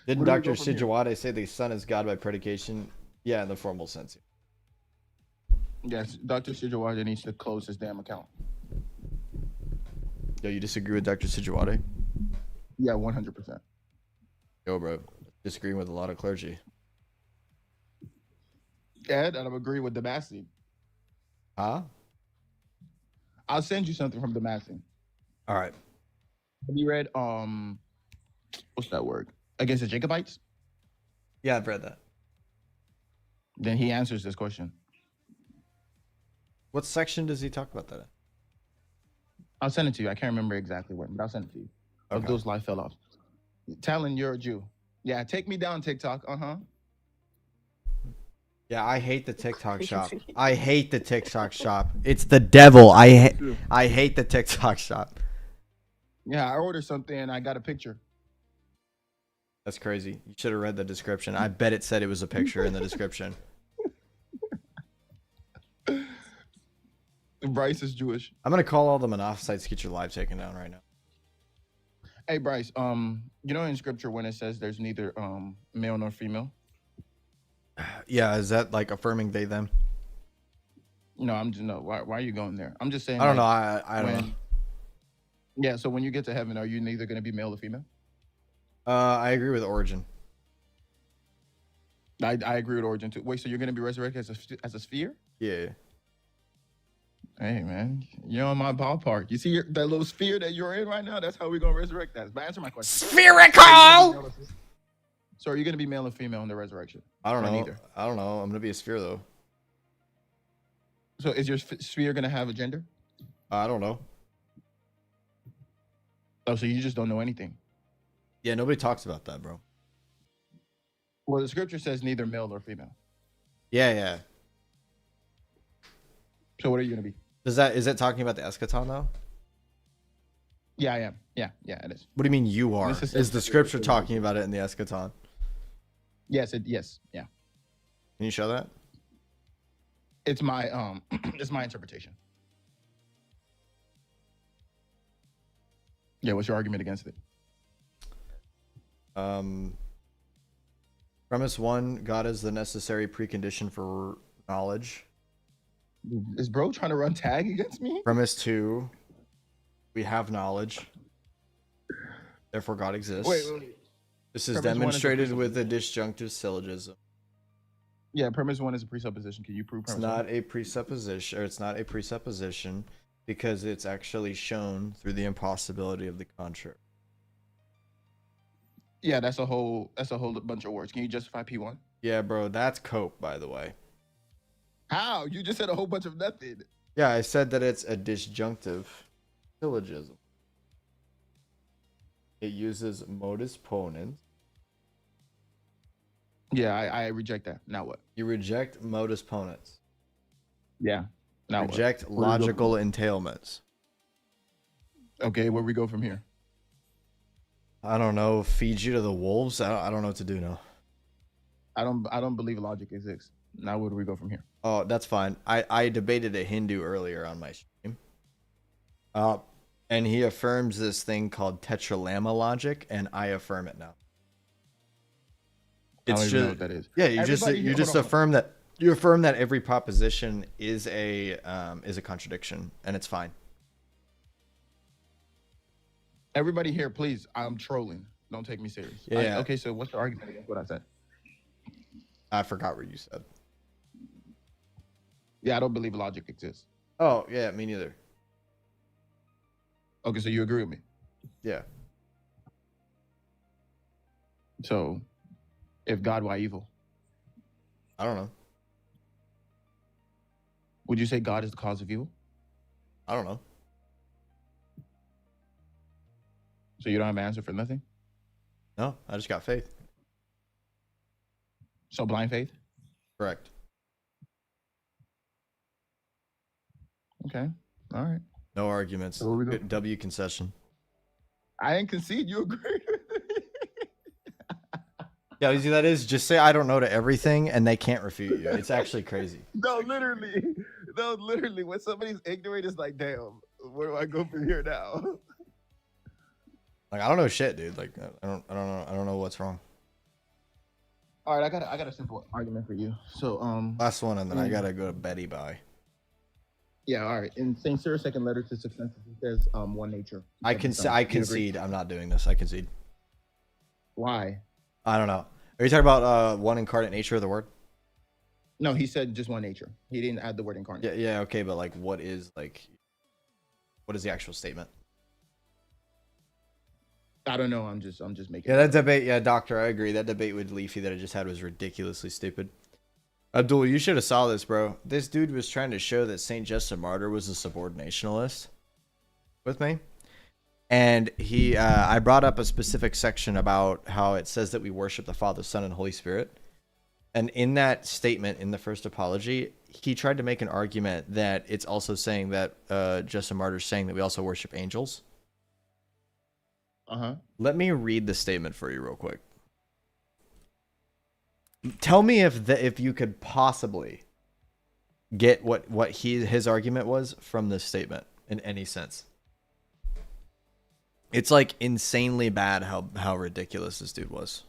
Didn't Dr. Sijuwade say the Son is God by predication? Yeah, in the formal sense. Yes, Dr. Sijuwade needs to close his damn account. Yo, you disagree with Dr. Sijuwade? Yeah, 100%. Yo, bro, disagreeing with a lot of clergy. Ed, and I'm agreeing with Damascene. Huh? I'll send you something from Damascene. All right. Have you read what's that word? Against the Jacobites? Yeah, I've read that. Then he answers this question. What section does he talk about that in? I'll send it to you. I can't remember exactly when, but I'll send it to you. Okay. Those life fell off. Talon, you're a Jew. Yeah, take me down, TikTok. Yeah, I hate the TikTok shop. I hate the TikTok shop. It's the devil. I hate the TikTok shop. Yeah, I ordered something and I got a picture. That's crazy. You should have read the description. I bet it said it was a picture in the description. Bryce is Jewish. I'm gonna call all the monophysites to get your live taken down right now. Hey Bryce, you know in scripture when it says there's neither male nor female? Yeah, is that like affirming they them? No, I'm just Why are you going there? I'm just saying. I don't know. I don't know. Yeah, so when you get to heaven, are you neither going to be male or female? I agree with Origin. I agree with Origin too. Wait, so you're going to be resurrected as a sphere? Yeah. Hey man, you're on my ballpark. You see that little sphere that you're in right now? That's how we're going to resurrect that. But answer my question. Spherical. So are you going to be male or female in the resurrection? I don't know. Neither? I don't know. I'm going to be a sphere though. So is your sphere going to have a gender? I don't know. Oh, so you just don't know anything? Yeah, nobody talks about that, bro. Well, the scripture says neither male nor female. Yeah. So what are you going to be? Is that talking about the eschaton though? Yeah, I am. Yeah, it is. What do you mean you are? Is the scripture talking about it in the eschaton? Yes, yeah. Can you show that? It's my it's my interpretation. Yeah, what's your argument against it? Premise 1, God is the necessary precondition for knowledge. Is bro trying to run tag against me? Premise 2, we have knowledge. Therefore God exists. Wait. This is demonstrated with a disjunctive syllogism. Yeah, premise 1 is a presupposition. Can you prove premise It's not a presupposition, or it's not a presupposition because it's actually shown through the impossibility of the contrary. Yeah, that's a whole bunch of words. Can you justify P1? Yeah, bro, that's cope, by the way. How? You just said a whole bunch of nothing. Yeah, I said that it's a disjunctive syllogism. It uses modus ponens. Yeah, I reject that. Now what? You reject modus ponens. Yeah. Now reject what? logical entailments. Okay, where we go from here? I don't know. Feed you to the wolves? I don't know what to do now. I don't believe logic exists. Now where do we go from here? Oh, that's fine. I debated a Hindu earlier on my stream. And he affirms this thing called tetralemma logic, and I affirm it now. I don't even know what that is. Yeah, you just affirm that every proposition is a contradiction, and it's fine. Everybody here, please. I'm trolling. Don't take me serious. Yeah. Okay, so what's the argument against what I said? I forgot what you said. Yeah, I don't believe logic exists. Oh, yeah, me neither. Okay, so you agree with me? Yeah. So, if God, why evil? I don't know. Would you say God is the cause of evil? I don't know. So you don't have an answer for nothing? No, I just got faith. So blind faith? Correct. Okay. All right. No arguments. So where we go? W concession. I didn't concede. You agree? Yeah, you see that is just say I don't know to everything and they can't refute you. It's actually crazy. No, literally. No, literally. When somebody's ignorant, it's like, damn, where do I go from here now? Like I don't know shit, dude. Like I don't know what's wrong. All right, I got a simple argument for you. So Last one, and then I gotta go to Betty. Bye. Yeah, all right. In St. Cyril's second letter to Substantius, it says one nature. I concede. I'm not doing this. I concede. Why? I don't know. Are you talking about one incarnate nature of the word? No, he said just one nature. He didn't add the word incarnate. Yeah, okay, but like what is the actual statement? I don't know. I'm just making. Yeah, that debate. Yeah, doctor, I agree. That debate with Leafy that I just had was ridiculously stupid. Abdul, you should have saw this, bro. This dude was trying to show that Saint Justin Martyr was a subordinationalist with me. And I brought up a specific section about how it says that we worship the Father, Son, and Holy Spirit. And in that statement, in the first apology, he tried to make an argument that it's also saying that Justin Martyr is saying that we also worship angels. Let me read the statement for you real quick. Tell me if you could possibly get what his argument was from this statement in any sense. It's like insanely bad how ridiculous this dude was.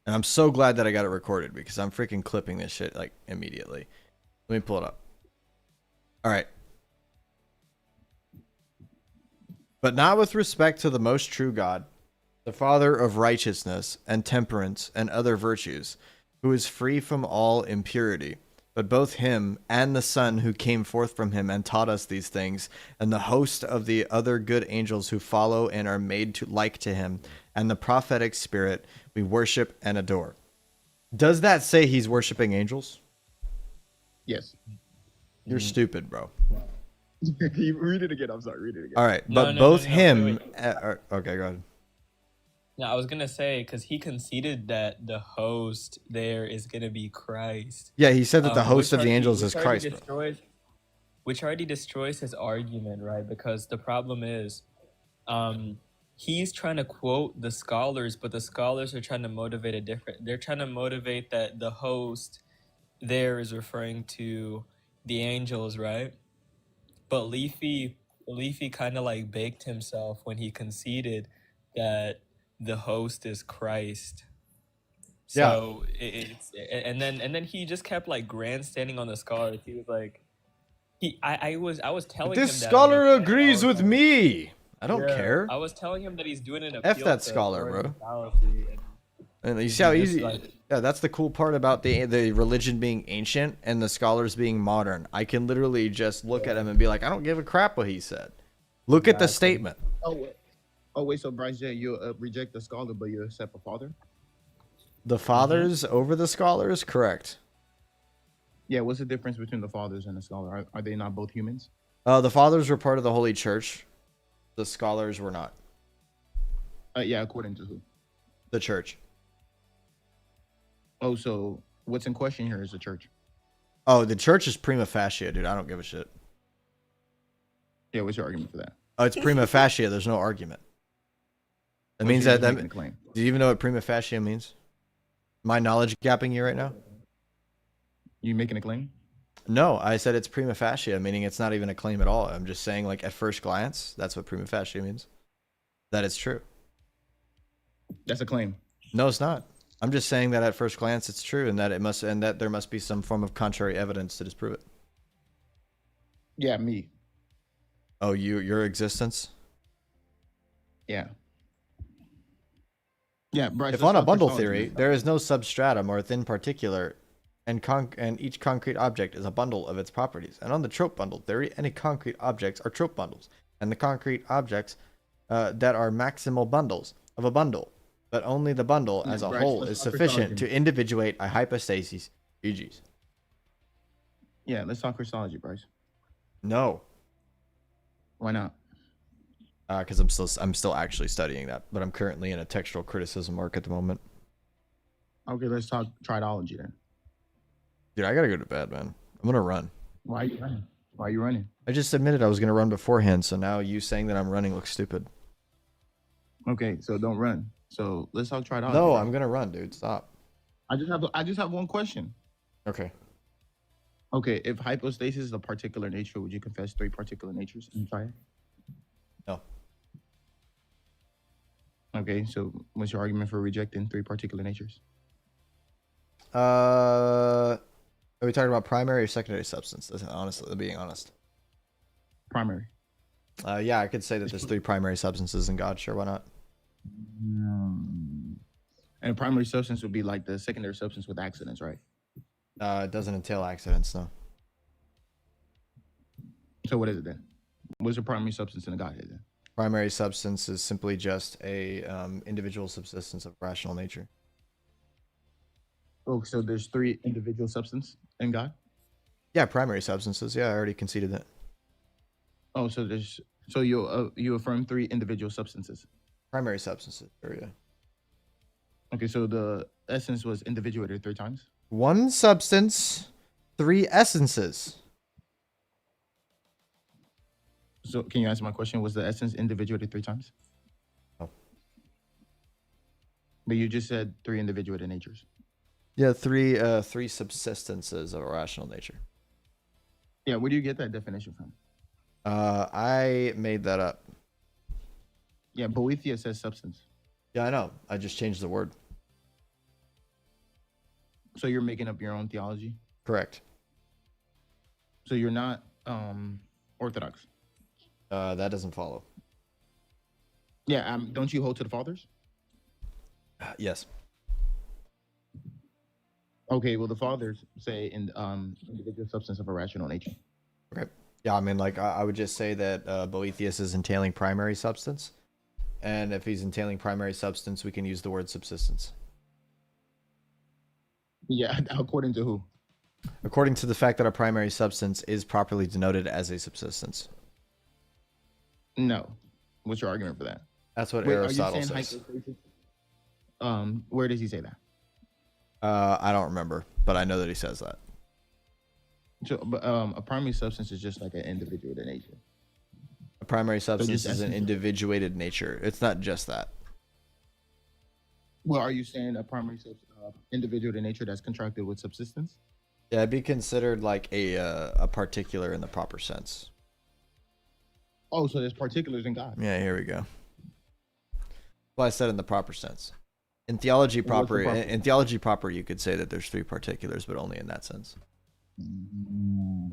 And I'm so glad that I got it recorded because I'm freaking clipping this shit like immediately. Let me pull it up. All right. But not with respect to the most true God, the Father of righteousness and temperance and other virtues, who is free from all impurity, but both him and the Son who came forth from him and taught us these things, and the host of the other good angels who follow and are made to like to him, and the prophetic spirit we worship and adore. Does that say he's worshiping angels? Yes. You're stupid, bro. Read it again. I'm sorry. Read it again. All right, but both him. Okay, go ahead. No, I was gonna say because he conceded that the host there is gonna be Christ. Yeah, he said that the host of the angels is Christ. Which already destroys his argument, right? Because the problem is, he's trying to quote the scholars, but the scholars are trying to motivate a different. They're trying to motivate that the host there is referring to the angels, right? But Leafy kind of like baked himself when he conceded that the host is Christ. So and then he just kept like grandstanding on the scholars. He was like, I was telling him that this scholar agrees with me. I don't care. I was telling him that he's doing an appeal F that to scholar, bro. fallacy, And you see how easy. Yeah, that's the cool part about the religion being ancient and the scholars being modern. I can literally just look at him and be like, I don't give a crap what he said. Look at the statement. Oh wait. So Brycej, you reject the scholar, but you accept a father? The fathers over the scholars, correct? Yeah. What's the difference between the fathers and the scholar? Are they not both humans? The fathers were part of the Holy Church. The scholars were not. Yeah, according to who? The church. Oh, so what's in question here is the church. Oh, the church is prima facie, dude. I don't give a shit. Yeah, what's your argument for that? Oh, it's prima facie. There's no argument. That means that do you even know what prima facie means? Am I knowledge gapping you right now? You making a claim? No, I said it's prima facie, meaning it's not even a claim at all. I'm just saying, like, at first glance, that's what prima facie means. That it's true. That's a claim. No, it's not. I'm just saying that at first glance it's true, and that there must be some form of contrary evidence to disprove it. Yeah, me. Oh, your existence? Yeah. Yeah, Bryce, if on a bundle theory, there is no substratum or thin particular, and each concrete object is a bundle of its properties. And on the trope bundle theory, any concrete objects are trope bundles, and the concrete objects that are maximal bundles of a bundle, but only the bundle as a Bryce, whole let's is talk sufficient to Christology. individuate a hypostasis. GG's. Yeah, let's talk Christology, Bryce. No. Why not? Because I'm still actually studying that, but I'm currently in a textual criticism arc at the moment. Okay, let's talk Tridology then. Dude, I gotta go to bed, man. I'm gonna run. Why are you running? Why are you running? I just admitted I was gonna run beforehand, so now you saying that I'm running looks stupid. Okay, so don't run. So let's talk Tridology. No, bro. I'm gonna run, dude. Stop. I just have one question. Okay. Okay, if hypostasis is a particular nature, would you confess 3 particular natures in triad? No. Okay, so what's your argument for rejecting 3 particular natures? Are we talking about primary or secondary substance? Honestly, being honest. Primary. Yeah, I could say that there's 3 primary substances in God. Sure, why not? And a primary substance would be like the secondary substance with accidents, right? It doesn't entail accidents, no. So what is it then? What's the primary substance in the Godhead then? Primary substance is simply just a individual subsistence of rational nature. Oh, so there's 3 individual substance in God? Yeah, primary substances. Yeah, I already conceded that. Oh, so you affirm 3 individual substances. Primary substances. Sure, yeah. Okay, so the essence was individuated 3 times. 1 substance, 3 essences. So can you answer my question? Was the essence individuated 3 times? No. But you just said 3 individuated natures. Yeah, 3 subsistences of a rational nature. Yeah, where do you get that definition from? I made that up. Yeah, Boethia says substance. Yeah, I know. I just changed the word. So you're making up your own theology? Correct. So you're not Orthodox? That doesn't follow. Yeah, don't you hold to the fathers? Yes. Okay, well, the fathers say in individual substance of a rational nature. Okay. Yeah, I mean, like, I would just say that Boethius is entailing primary substance. And if he's entailing primary substance, we can use the word subsistence. Yeah, according to who? According to the fact that a primary substance is properly denoted as a subsistence. No. What's your argument for that? That's what Aristotle says. Where does he say that? I don't remember, but I know that he says that. So, but a primary substance is just like an individuated nature. A primary substance is an essence. individuated nature. It's not just that. Well, are you saying a primary individuated nature that's contracted with subsistence? Yeah, it'd be considered like a particular in the proper sense. Oh, so there's particulars in God. Yeah, here we go. Well, I said in the proper sense. In theology proper, in theology proper, you could say that there's 3 particulars, but only in that sense.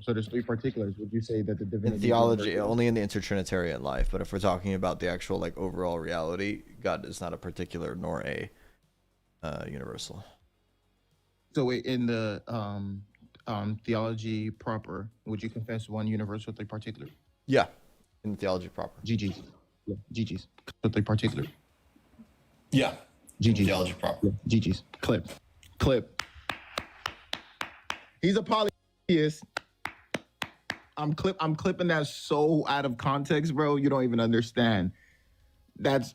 So there's 3 particulars. Would you say that the divinity? In theology, only in the intertrinitarian life. But if we're talking about the actual like overall reality, God is not a particular nor a universal. So wait, in the theology proper, would you confess 1 universal, 3 particular? Yeah, in theology proper. GG's. Yeah, GG's. So 3 particular. Yeah. GG's. Theology proper. Yeah, GG's. Clip. He's a polytheist. I'm clipping that so out of context, bro. You don't even understand. That's.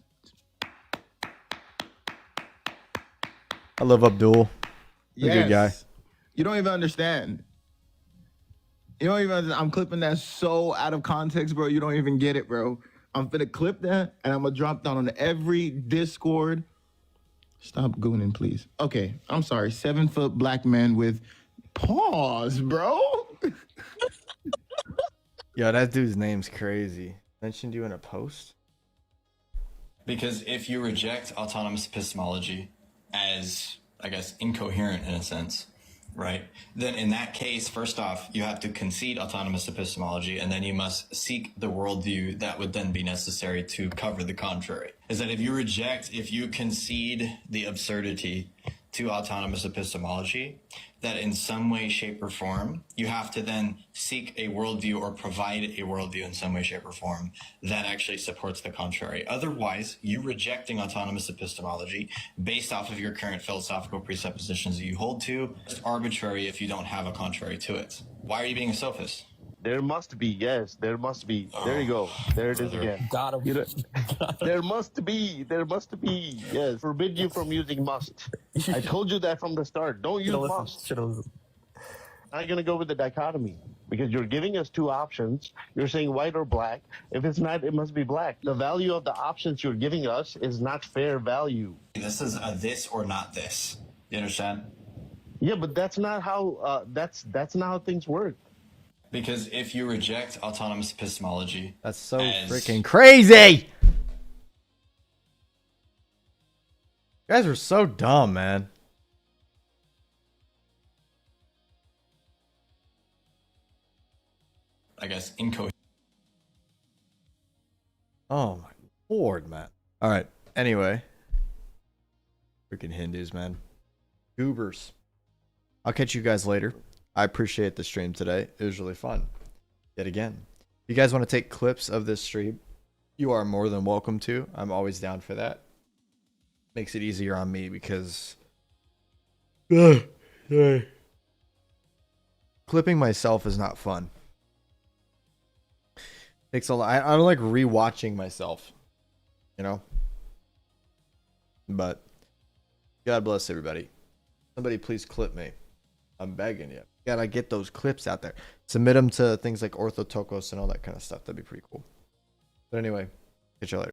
I love Abdul. He's a good guy. You don't even understand. I'm clipping that so out of context, bro. You don't even get it, bro. I'm finna clip that, and I'm gonna drop down on every Discord. Stop gooning, please. Okay, I'm sorry. 7-foot black man with pause, bro. Yo, that dude's name's crazy. Mentioned you in a post? Because if you reject autonomous epistemology as, I guess, incoherent in a sense, right, then in that case, first off, you have to concede autonomous epistemology, and then you must seek the worldview that would then be necessary to cover the contrary. Is that if you concede the absurdity to autonomous epistemology, that in some way, shape, or form, you have to then seek a worldview or provide a worldview in some way, shape, or form that actually supports the contrary. Otherwise, you rejecting autonomous epistemology based off of your current philosophical presuppositions that you hold to is arbitrary if you don't have a contrary to it. Why are you being a sophist? There must be, yes, there must be. There you go. There it is again. Got him. You know, there must be, yes. Forbid you from using must. I told you that from the start. Don't use must. I'm going to go with the dichotomy because you're giving us two options. You're saying white or black. If it's not, it must be black. The value of the options you're giving us is not fair value. This is a this or not this. You understand? Yeah, but that's not how that's not how things work. Because if you reject autonomous epistemology, that's so freaking crazy. You guys are so dumb, man. I guess incoherent. Oh my lord, man. All right. Anyway, freaking Hindus, man. Goobers. I'll catch you guys later. I appreciate the stream today. It was really fun. Yet again. If you guys want to take clips of this stream, you are more than welcome to. I'm always down for that. Makes it easier on me because clipping myself is not fun. Takes a lot. I don't like rewatching myself, you know. But God bless everybody. Somebody please clip me. I'm begging you. Gotta get those clips out there. Submit them to things like Orthotokos and all that kind of stuff. That'd be pretty cool. But anyway, catch you later.